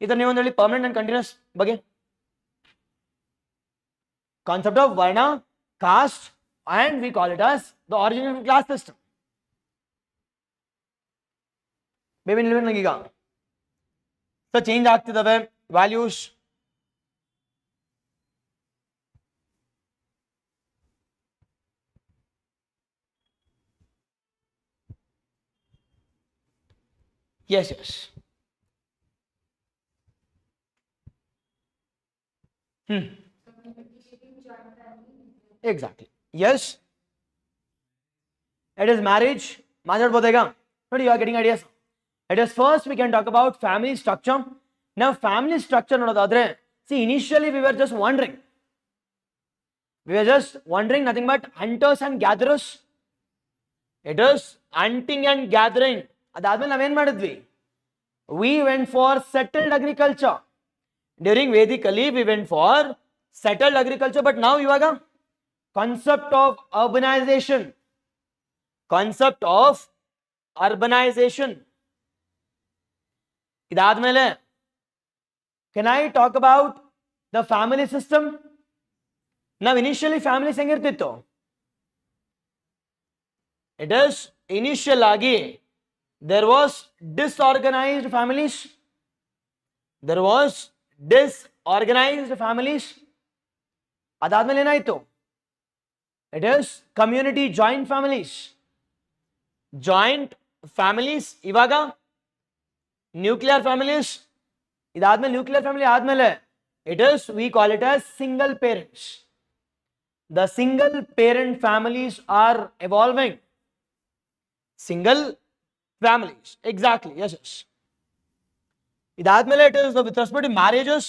[SPEAKER 1] ಇದರ ನೀವೊಂದು ಹೇಳಿ permanent and continuous ಬಗ್ಗೆ. Concept of varna, caste, and we call it as the origination of class system. Baby ನಿಲ್ವೇನು ನನಗೀಗ so change ಆಗ್ತಿದ್ದಾವೆ values. Yes, yes. Exactly. Yes. It is marriage. ಮಾತಾಡ್ಬೋದೇಗ ನೋಡಿ, you are getting ideas. It is first we can talk about family structure. Now family structure ನೋಡೋದಾದ್ರೆ, see initially we were just wondering. Nothing but hunters and gatherers. It is hunting and gathering. ಅದಾದ್ಮೇಲೆ ನಾವೇನ್ ಮಾಡಿದ್ವಿ? We went for settled agriculture. During Vedically we went for settled agriculture, but now ಇವಾಗ concept of urbanization. Concept of urbanization. ಇದಾದ್ಮೇಲೆ can I talk about the family system? Now initially families ಹೆಂಗಿರ್ತಿತ್ತು? It is initial ಆಗಿ there was disorganized families. There was disorganized families. ಅದಾದ್ಮೇಲೆ ಏನಾಯ್ತು? It is community joint families. Joint families. ಇವಾಗ nuclear families. ಇದಾದ್ಮೇಲೆ nuclear family ಆದ್ಮೇಲೆ it is, we call it as single parents. The single parent families are evolving. Single families. Exactly. Yes, yes. ಇದಾದ್ಮೇಲೆ it is with respect to marriages.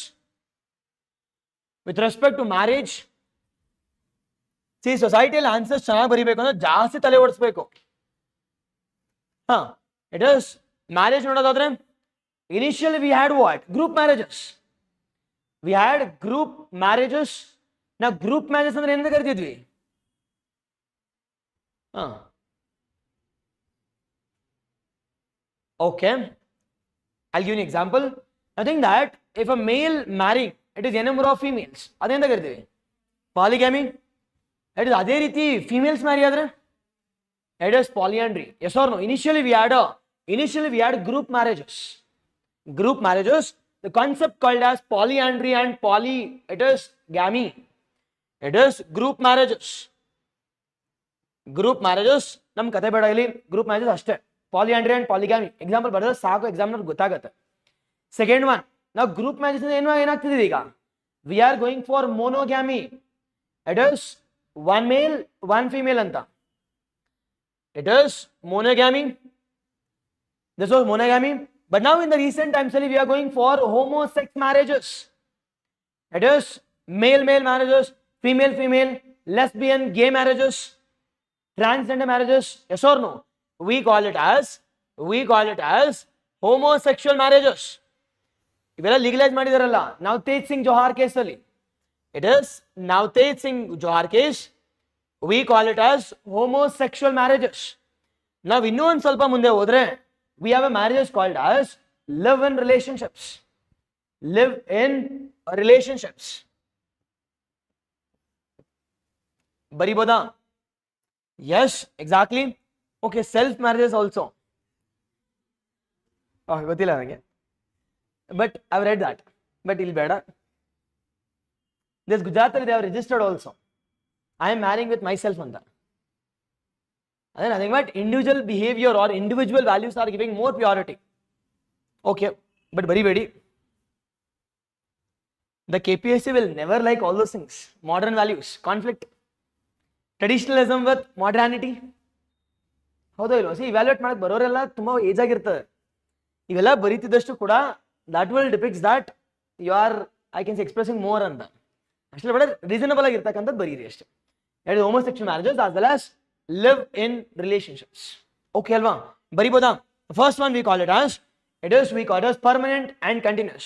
[SPEAKER 1] With respect to marriage, see societal answers ಚೆನ್ನಾಗಿ ಬರಿಬೇಕು ಅಂದ್ರೆ ಜಾಸ್ತಿ ತಲೆ ಓಡಿಸ್ಬೇಕು. It is marriage ನೋಡೋದಾದ್ರೆ initially we had what? Group marriages. We had group marriages. Now group marriages ಅಂದ್ರೆ ಏನಂತ ಕರಿತಿದ್ವಿ? Okay, I'll give you an example. I think that if a male marrying, it is n number of females. ಅದೇಂತ ಕರಿತೀವಿ? Polygamy. It is ಅದೇ ರೀತಿ females marry ಆದ್ರೆ it is polyandry. Yes or no? Initially we had group marriages. Group marriages, the concept called as polyandry and it is gamy. It is group marriages. Group marriages ನಮ್ ಕತೆ ಬೇಡ ಇಲ್ಲಿ, group marriages ಅಷ್ಟೇ. Polyandry and polygamy example ಬರೆದ್ರೆ ಸಾಕು, examiner ಗೊತ್ತಾಗುತ್ತೆ. Second one, ನಾವು group marriages ಏನಾಗ್ತಿದೆ ಈಗ? We are going for monogamy. It is one male one female ಅಂತ. It is monogamy. This was monogamy. But now in the recent times we are going for homosex marriages. It is male marriages, female, lesbian, gay marriages, transgender marriages. Yes or no? We call it as homosexual marriages. ಇವೆಲ್ಲ legalize ಮಾಡಿದಾರಲ್ಲ Navtej Singh Johar case ಅಲ್ಲಿ. It is Navtej Singh Johar case. We call it as homosexual marriages. Now ಇನ್ನೂ ಒಂದು ಸ್ವಲ್ಪ ಮುಂದೆ ಹೋದ್ರೆ we have a marriage called as live-in relationships. Live-in relationships. ಬರಿಬೋದಾ? Yes, exactly. Okay, self marriages also. ಗೊತ್ತಿಲ್ಲ ನನಗೆ, but I've read that. But ಇಲ್ಲಿ ಬೇಡ. This Gujarat they have registered also. I am marrying with myself ಅಂತ. ಅದೇ nothing but individual behavior or individual values are giving more priority. Okay, but ಬರಿಬೇಡಿ. The KPSC will never like all those things. Modern values, conflict, traditionalism with modernity. ಹೌದಾ ಇಲ್ವಾ? C evaluate ಮಾಡಕ್ಕೆ ಬರೋರೆಲ್ಲ ತುಂಬ age ಆಗಿರ್ತದೆ. ಇವೆಲ್ಲ ಬರೀತಿದ್ದಷ್ಟು ಕೂಡ that will depicts that you are, I can say, expressing more ಅಂತ. ಅಷ್ಟೇ ಬೇಡ, ರೀಸನಬಲ್ ಆಗಿರ್ತಕ್ಕಂಥದ್ದು ಬರೀರಿ ಅಷ್ಟೇ. It is homosexual marriages as well as live in relationships. Okay ಅಲ್ವಾ? ಬರಿಬೋದಾ? First one we call it as we call it as permanent and continuous.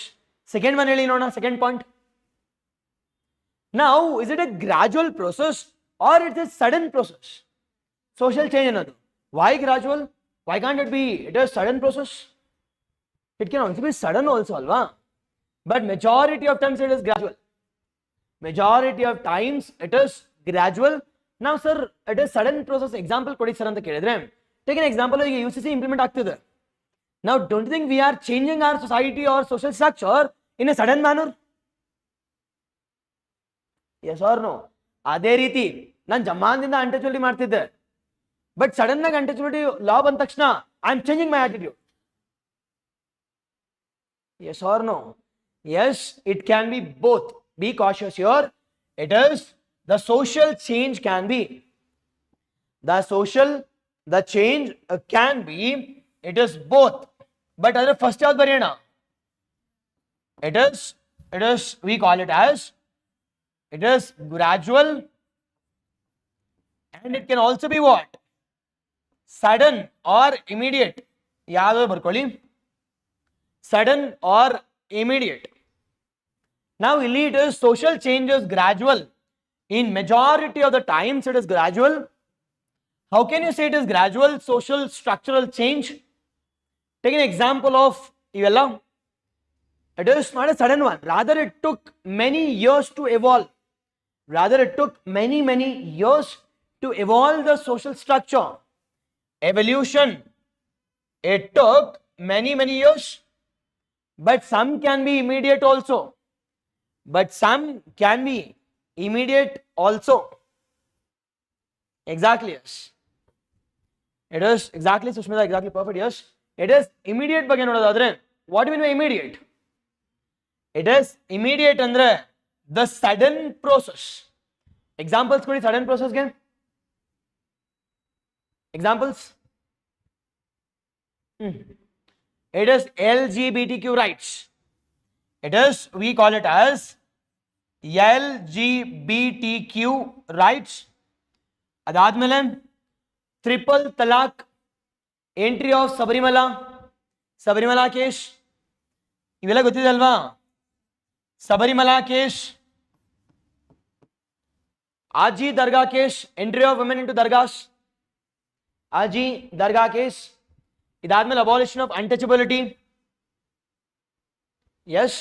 [SPEAKER 1] Second one ಹೇಳಿ ನೋಡೋಣ, second point. Now is it a gradual process or it's a sudden process? Social change ಅನ್ನೋದು why gradual? Why can't it be it is sudden process? It can also be sudden also alva, but majority of times it is gradual. Majority of times it is gradual. Now sir it is sudden process, example ಕೊಡಿ sir ಅಂತ ಕೇಳಿದ್ರೆ, take an example, ಈಗ UCC implement ಆಗ್ತಿದೆ. Now don't you think we are changing our society or social structure in a sudden manner? Yes or no? ಅದೇ ರೀತಿ ನಾನು ಜಮಾನದಿಂದ untouchability ಮಾಡ್ತಿದ್ದೆ, but sudden ಆಗಿ ಅನ್ಟಚಬಿಲಿಟಿ ಲಾ ಬಂದ ತಕ್ಷಣ I am changing my attitude. Yes or no? Yes, it can be both. Be cautious here. It is the social change can be. The change can be. It is both. But other first yaad bariyana. It is we call it as it is gradual, and it can also be what? Sudden or immediate. Yaad barkoli. Sudden or immediate. Now illi it is social change is gradual. In majority of the times it is gradual. How can you say it is gradual social structural change? Take an example of ivella. It is not a sudden one, rather it took many years to evolve. Rather it took many years to evolve the social structure. Evolution, it took many years. But some can be immediate also. Exactly, yes. It is exactly, Sushmita, exactly perfect, yes. It is immediate ಬಗ್ಗೆ ನೋಡೋದಾದ್ರೆ, what do you mean by immediate? It is immediate ಅಂದ್ರೆ the sudden process. Examples ಕೊಡಿ sudden process ಗೆ. Examples? It is LGBTQ rights. It is, we call it as LGBTQ rights. ಅದಾದ್ಮೇಲೆ triple talaq, entry of Sabarimala case, ಇವೆಲ್ಲ ಗೊತ್ತಿದೆ ಅಲ್ವಾ? Sabarimala case, Haji Dargah case, entry of women into dargahs, Haji Dargah case. ಇದಾದ್ಮೇಲೆ abolition of untouchability. Yes,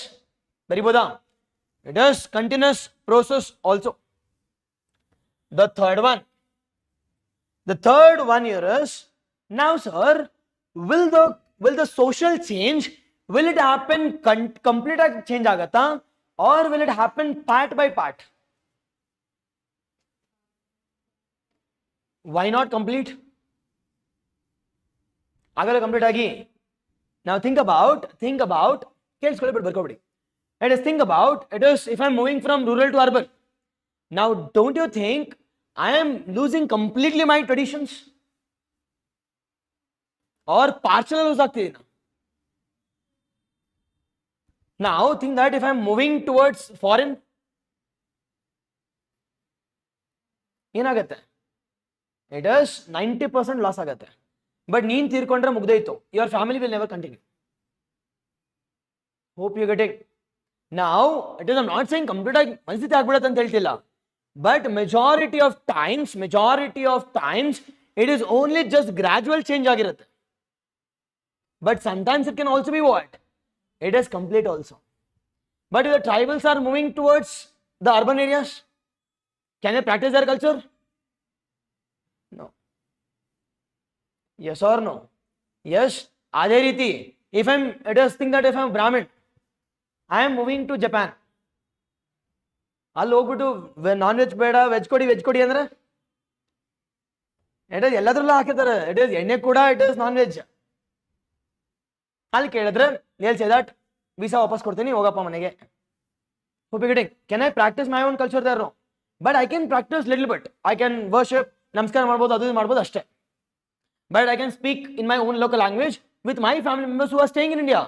[SPEAKER 1] ಬರಿಬೋದಾ? It is continuous process also. The third one here is, now sir, will the social change, will it happen complete change agata, or will it happen part by part? Why not complete? agala complete agi. Now think about ಕೇಳಿಸ್ಕೊಳ್ಳಿ, ಬಿಟ್ಟು ಬರ್ಕೋಬಿಡಿ. Let us think about it is, if I am moving from rural to urban, now don't you think I am losing completely my traditions, or partial lose ಆಗ್ತಿದ್ದೀನ? Now think that if I am moving towards foreign, ಏನಾಗತ್ತೆ? It is 90% loss ಆಗತ್ತೆ. But ನೀನ್ ತೀರ್ಕೊಂಡ್ರೆ ಮುಗ್ದೋಯ್ತು. Your family will never continue. Hope you getting. Now it is, I'm not saying complete ಆಗಿ ಮನಸ್ಥಿತಿ ಆಗ್ಬಿಡತ್ತೆ ಅಂತ ಹೇಳ್ತಿಲ್ಲ, but majority of times it is only just gradual change ಆಗಿರುತ್ತೆ. But sometimes it can also be what? It is complete also. But if the tribals are moving towards the urban areas, can they practice their culture? No. Yes or no? Yes. ಅದೇ ರೀತಿ if it is think that if I'm Brahmin, I am moving to Japan, ಅಲ್ಲಿ ಹೋಗ್ಬಿಟ್ಟು non veg ಬೇಡ, veg ಕೊಡಿ ಅಂದ್ರೆ it is ಎಲ್ಲದ್ರಲ್ಲೂ ಹಾಕಿದ್ದಾರೆ. It is ಎಣ್ಣೆ ಕೂಡ ಇಟ್ ಇಸ್ ನಾನ್ ವೆಜ್. ಅಲ್ಲಿ ಕೇಳಿದ್ರೆ ಹೇಳ್ಸೆ ದಟ್ ವೀಸಾ ವಾಪಸ್ ಕೊಡ್ತೀನಿ, ಹೋಗಪ್ಪ ಮನೆಗೆ. Getting. Can I practise my own culture there? No, but I can practise little bit. I can worship, ನಮಸ್ಕಾರ ಮಾಡ್ಬೋದು, ಅದು ಮಾಡ್ಬೋದು ಅಷ್ಟೇ. But I can speak in my own local language with my family members who are staying in India.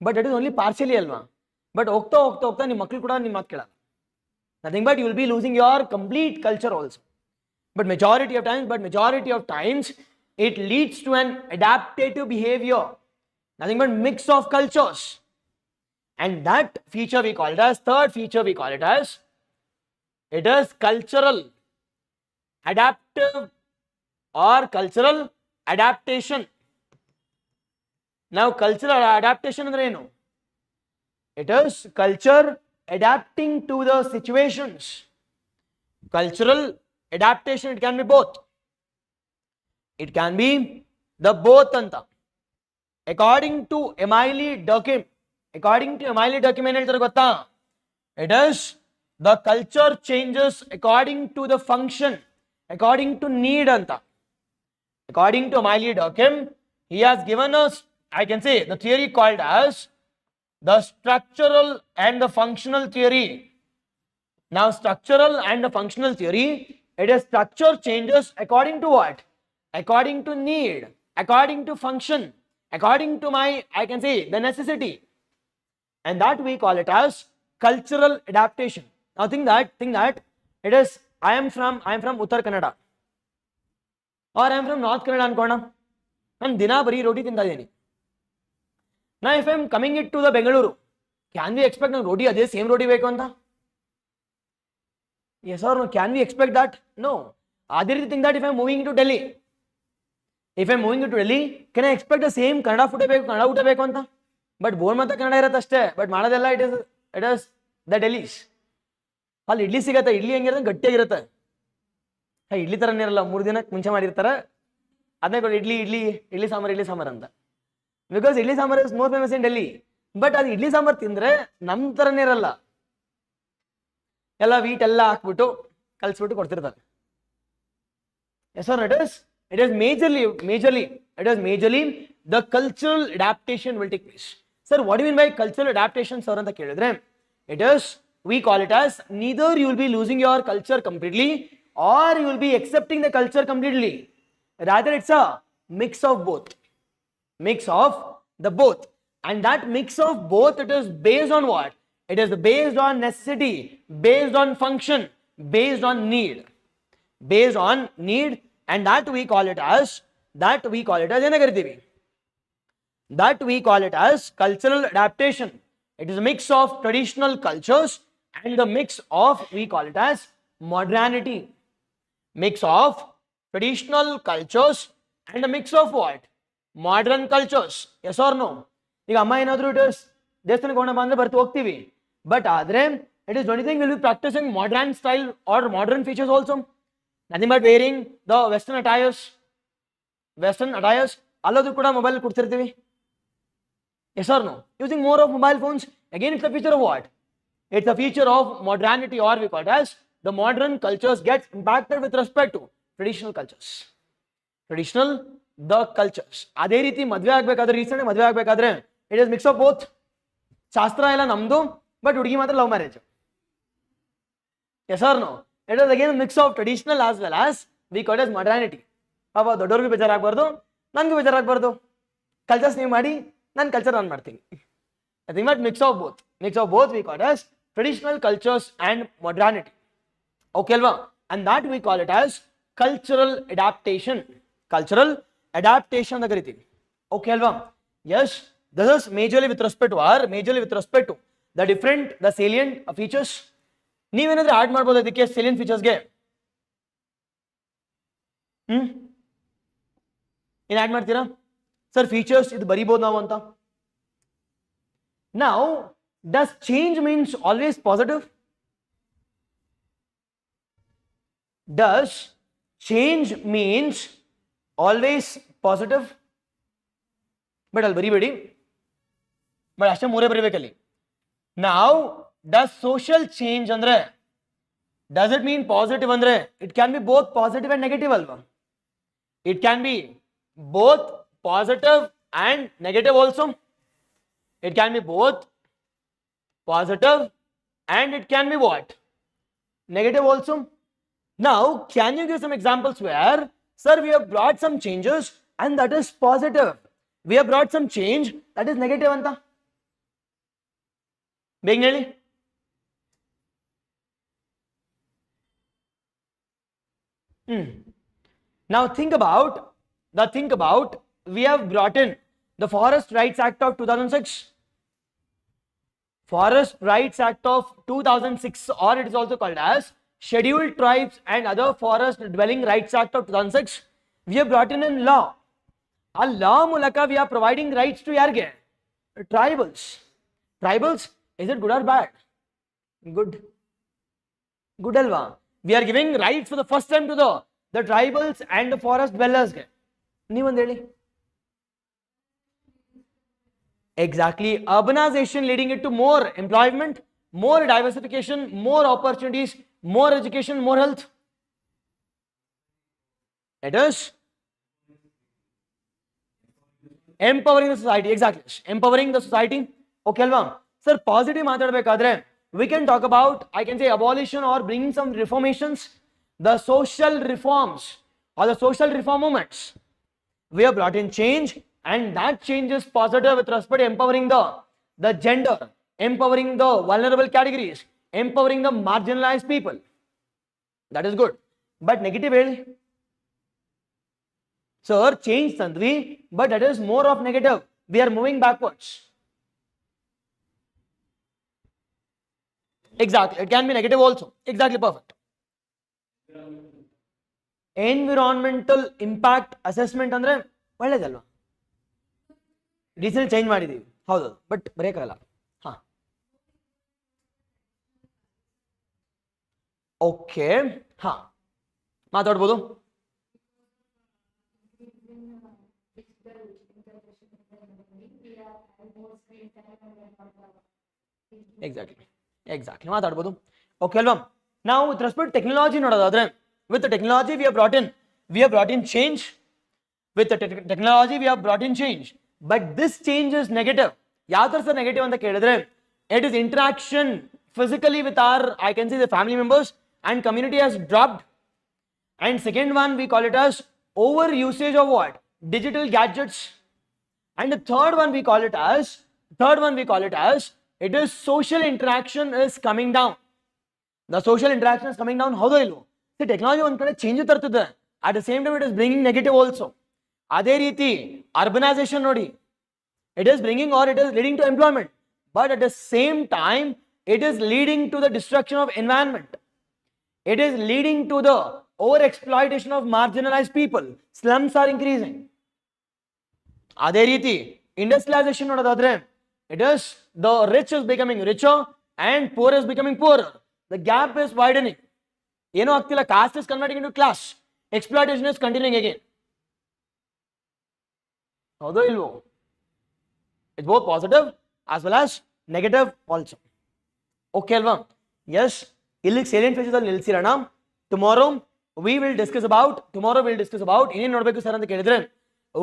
[SPEAKER 1] But it is only partially ಅಲ್ವಾ? ಬಟ್ ಹೋಗ್ತಾ ನಿಮ್ಮ ಮಕ್ಕಳು ಕೂಡ ನಿಮ್ಮ ಮಾತು ಕೇಳಲ್ಲ. Nothing but you will be losing your complete culture also. But majority of times, It leads to an adaptive behavior, nothing but mix of cultures. And that feature we call it as, third feature we call it as, it is cultural adaptive or cultural adaptation. Now cultural adaptation andre enu? It is culture adapting to the situations. Cultural adaptation, it can be both. It can be the both anta. According to Emily Durkheim, ಏನು ಹೇಳ್ತಾರೆ ಗೊತ್ತಾ? It is the culture changes according to the function, according to need anta. According to Emily Durkheim, he has given us, I can say, the theory called as the structural and the functional theory. Now, structural and the functional theory, it is structure changes according to what? According to need, according to function, according to my, I can say, the necessity. And that we call it as cultural adaptation. Now think that it is, I am from Uttar Kannada or I am from North Kannada ಅನ್ಕೋಣ. ನಾನು ದಿನ ಬರೀ ರೋಟಿ ತಿಂತಾ ಇದ್ದೀನಿ. Now if I am coming it to the Bengaluru, can we expect ನಾನು ರೋಟಿ ಅದೇ same ರೋಟಿ ಬೇಕು ಅಂತ? Yes or no? Can we expect that? No. ಅದೇ ರೀತಿ think that if I am moving to Delhi, can I expect the same Kannada food ಬೇಕು, ಕನ್ನಡ ಊಟ ಬೇಕು ಅಂತ? ಬಟ್ ಬೋರ್ ಮಾತ್ರ ಕನ್ನಡ ಇರುತ್ತೆ ಅಷ್ಟೇ, ಬಟ್ ಮಾಡೋದೆಲ್ಲ ಇಟ್ ಇಸ್ ದ ಡೆಲೀಸ್. ಅಲ್ಲಿ ಇಡ್ಲಿ ಸಿಗತ್ತೆ, ಇಡ್ಲಿ ಹೆಂಗಿರುತ್ತೆ, ಗಟ್ಟಿಯಾಗಿರುತ್ತೆ. ಇಡ್ಲಿ ಥರನೇ ಇರಲ್ಲ, 3 ದಿನಕ್ಕೆ ಮುಂಚೆ ಮಾಡಿರ್ತಾರೆ, ಅದನ್ನೇ ಇಡ್ಲಿ ಸಾಂಬಾರ್ ಅಂತ. Because idli sambar is more famous in Delhi. But ಅದು ಇಡ್ಲಿ ಸಾಂಬಾರ್ ತಿಂದರೆ ನಮ್ಮ ಥರನೇ ಇರಲ್ಲ, ಎಲ್ಲ ವೀಟ್ ಎಲ್ಲ ಹಾಕ್ಬಿಟ್ಟು ಕಲಿಸ್ಬಿಟ್ಟು ಕೊಡ್ತಿರ್ತಾರೆ. Yes sir, it is majorly the cultural adaptation will take place. Sir, what do you mean by cultural adaptation, sir? ಅಂತ ಕೇಳಿದ್ರೆ, it is, we call it as, neither you will be losing your culture completely or you will be accepting the culture completely. Rather, it's a mix of both. And that mix of both, it is based on what? It is based on necessity, based on function, based on need. And that we call it as ಏನು ಕರಿತೀವಿ? That we call it as cultural adaptation. It is a mix of traditional cultures and the mix of, we call it as modernity. Mix of traditional cultures and a mix of what? Modern cultures. Yes or no? ಈಗ ಅಮ್ಮ ಏನಾದರೂ it is ದೇವಸ್ಥಾನಕ್ಕೆ ಹೋಗೋಣ ಬಂದರೆ ಬರ್ತು ಹೋಗ್ತೀವಿ, but ಆದರೆ it is only thing will be practicing modern style or modern features also. Nothing but wearing the western attires, alladu kuda mobile ಕೊಡ್ತಿರ್ತೀವಿ. Yes or no? Using more of mobile phones, again it's a feature of what? It's a feature of modernity, or we call it as the modern cultures gets impacted with respect to traditional cultures. ಅದೇ ರೀತಿ ಮದುವೆ ಆಗ್ಬೇಕಾದ್ರೆ, recent ಮದುವೆ ಆಗ್ಬೇಕಾದ್ರೆ it is mix of both. ಶಾಸ್ತ್ರ ಎಲ್ಲ ನಮ್ದು, but ಹುಡುಗಿ ಮಾತ್ರ love marriage. Yes or no? It is again a mix of traditional as well as we call it as modernity. ಪಾಪ ದೊಡ್ಡವ್ರಿಗೂ ಬೇಜಾರಾಗಬಾರ್ದು, ನನಗೂ ಬೇಜಾರಾಗಬಾರ್ದು. ಕಲ್ಚರ್ಸ್ ನೀವು ಮಾಡಿ, ನಾನು ಕಲ್ಚರ್ ನಾನು ಮಾಡ್ತೀನಿ. I think that mix of both we call it as traditional cultures and modernity. Okay alva? And that we call it as cultural adaptation ಅಂತ ಕರಿತೀವಿ. Okay alva? Yes, this is majorly with respect to the salient features. ನೀವೇನಾದ್ರೂ add ಮಾಡ್ಬೋದು ಅದಕ್ಕೆ salient featuresಗೆ. ಏನು add ಮಾಡ್ತೀರಾ sir? Features ಇದು ಬರಿಬೋದು ನಾವು ಅಂತ. Now, does change means always positive? Does change means always positive? But ಅಲ್ಲಿ ಬರಿಬೇಡಿ, ಬಟ್ ಅಷ್ಟೇ ಮೂರೇ ಬರಿಬೇಕಲ್ಲಿ. Now, does social change ಅಂದ್ರೆ, does it mean positive ಅಂದ್ರೆ, it can be both positive and negative ಅಲ್ವಾ? It can be both positive and negative also. It can be both positive and it can be what? Negative also. Now, can you give some examples where, sir, we have brought some changes and that is positive, we have brought some change that is negative anta? ಬೇಗ ಹೇಳಿ. Now think about Now think about, we have brought in the Forest Rights Act of 2006. Forest Rights Act of 2006, or it is also called as Scheduled Tribes and Other Forest Dwelling Rights Act of 2006. We have brought in law. A law mulaka we are providing rights to yarge tribals. Tribals, is it good or bad? Good. Good alva. We are giving rights for the first time to the tribals and the forest dwellers. Exactly. Urbanization leading it to more employment, more diversification, more opportunities, more education, more health. It is empowering the society. Exactly. Empowering the society. Okay, alva. Sir, positive maatadbekadre, we can talk about, I can say, abolition or bringing some reformations, the social reforms or the social reform movements. We have brought in change, and that change is positive with respect to empowering the gender, empowering the vulnerable categories, empowering the marginalized people. That is good. But negative, sir, change Sandvi, but that is more of negative. We are moving backwards. Exactly. It can be negative also. Exactly, perfect. Environmental impact assessment andre ಒಳ್ಳೆದಲ್ವಾ? Recent change ಮಾಡಿದೀವಿ, ಹೌದು, but break ಆಗಲ್ಲ. ಹಾ, okay, ಹಾ, ಮಾತಾಡ್ಬೋದು. Exactly ಮಾತಾಡ್ಬೋದು. Okay ಅಲ್ವಾ? ನಾವು ವಿತ್ ರೆಸ್ಪೆಕ್ಟ್ ಟೆಕ್ನಾಲಜಿ ನೋಡೋದಾದ್ರೆ, with the technology we have brought in change. With the technology we have brought in change, but this change is negative. ಯಾವ ತರ ಸರ್ ನೆಗೆಟಿವ್ ಅಂತ ಕೇಳಿದ್ರೆ, it is interaction physically with our, I can say, the family members and community has dropped. And second one we call it as over usage of what? Digital gadgets. And the third one we call it as it is social interaction is coming down. The social interaction is coming down. ಹೌದೋ ಇಲ್ವೋ? See, technology ಒಂದು ಕಡೆ change ತರ್ತದೆ, at the same time it is bringing negative also. ಅದೇ ರೀತಿ urbanization ನೋಡಿ, it is bringing or it is leading to employment, but at the same time it is leading to the destruction of environment. It is leading to the over exploitation of marginalized people. Slums are increasing. ಅದೇ ರೀತಿ industrialization ನೋಡೋದಾದ್ರೆ, it is the rich is becoming richer and poor is becoming poorer. The gap is widening. ಏನೂ ಆಗ್ತಿಲ್ಲ, caste is converting into class, exploitation is continuing again. ಹೌದೋ ಇಲ್ವೋ? It's both positive as well as negative also. Okay ಅಲ್ವಾ? Yes, ಇಲ್ಲಿ salient features ಅಲ್ಲಿ ನಿಲ್ಲಿಸಿರೋಣ. Tomorrow we'll discuss about ಏನೇನು ನೋಡಬೇಕು sir ಅಂತ ಕೇಳಿದ್ರೆ,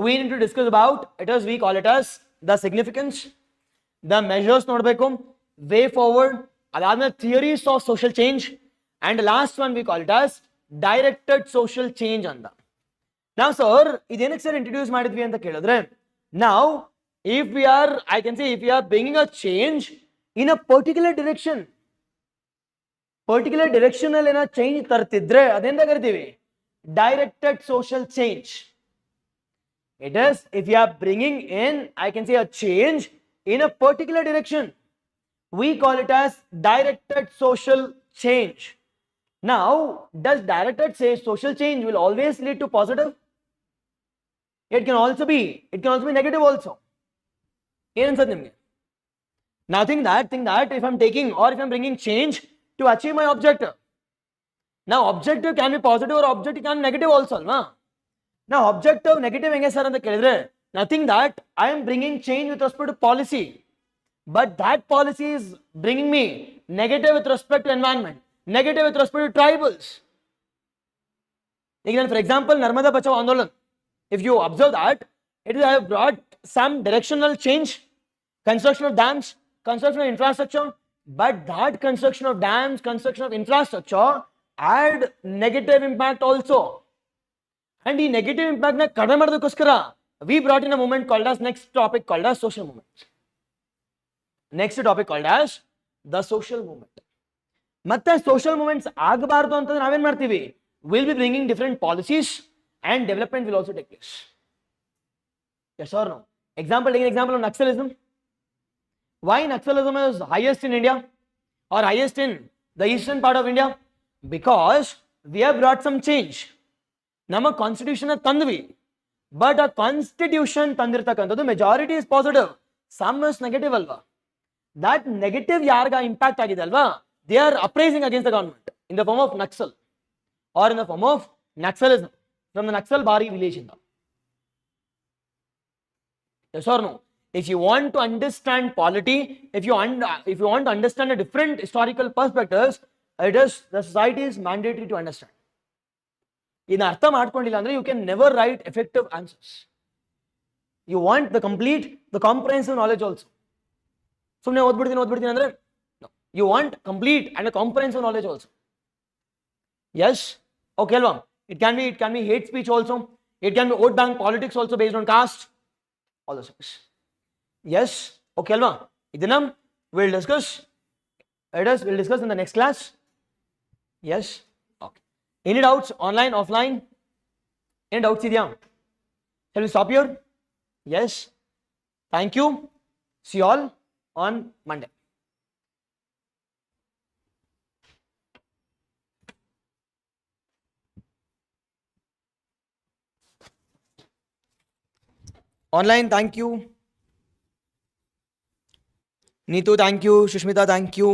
[SPEAKER 1] we need to discuss about it as we call it as the significance, the measures ನೋಡಬೇಕು, way forward, ಅದಾದ್ಮೇಲೆ theories of social change, and the last one we call it as directed social change ಅಂತ. Now sir, ಇದೇನಕ್ಕೆ sir introduce ಮಾಡಿದ್ವಿ ಅಂತ ಕೇಳಿದ್ರೆ, now if we are, I can say, if we are bringing a change in a particular direction ಅಲ್ಲಿ ಏನೋ change ತರ್ತಿದ್ರೆ ಅದೆಂತ ಕರಿತೀವಿ? Directed social change. It is if you are bringing in, I can say, a change in a particular direction, we call it as directed social change. Now, does directed say social change will always lead to positive? It can also be negative also. ಏನು ಅನ್ಸುತ್ತೆ ನಿಮಗೆ? Now think that if I'm taking or if I'm bringing change to achieve my objective, now objective can be positive or objective can be negative also, alva? Now objective negative ಹೆಂಗೆ sir ಅಂತ ಕೇಳಿದ್ರೆ, nothing that I am bringing change with respect to policy, but that policy is bringing me negative with respect to environment, negative with respect to tribals. ಈಗ for example Narmada Bachao Andolan, if you observe that, it is I have brought some directional change, construction of dams, construction of infrastructure, but that construction of dams, construction of infrastructure had negative impact also. And the negative impact na kadame madodakoskara we brought in a movement called as, next topic called as social movement. Next topic called as the social movement. ಮತ್ತೆ social movements ಆಗಬಾರದು ಅಂತಂದ್ರೆ ನಾವೇನ್ ಮಾಡ್ತೀವಿ? We'll be bringing different policies and development will also take place. Yes or no? Example, take an example of Naxalism. Why Naxalism is highest in India or highest in the eastern part of India? Because we have brought some change. ನಮ್ಮ constitution ತಂದ್ವಿ, but ಆ constitution ತಂದಿರ್ತಕ್ಕಂಥದ್ದು majority is positive, some is negative ಅಲ್ವಾ. That negative ಯಾರ್ಗ impact ಆಗಿದೆ ಅಲ್ವಾ, they are uprising against the government in the form of Naxal or in the form of Naxalism from the Naxalbari village ಇಂದ. Yes or no? If you want to understand polity, if you want to understand the different historical perspectives, it is the society is mandatory to understand. ಇದನ್ನ ಅರ್ಥ ಮಾಡ್ಕೊಂಡಿಲ್ಲ ಅಂದ್ರೆ you can never write effective answers. You want the complete the comprehensive knowledge also. ಸುಮ್ಮನೆ ಓದ್ಬಿಡ್ತೀನಿ ಅಂದ್ರೆ you want complete and comprehensive knowledge also. Yes, okay ಅಲ್ವಾ? It can be hate speech also, it can be vote bank politics also based on caste, all those things. Yes, okay alva? Idina we'll discuss in the next class. Yes, okay. Any doubts? Online, offline? Any doubts idya? Shall we stop here? Yes, thank you. See you all on Monday. Online, thank you. Neetu, thank you. Sushmita, thank you.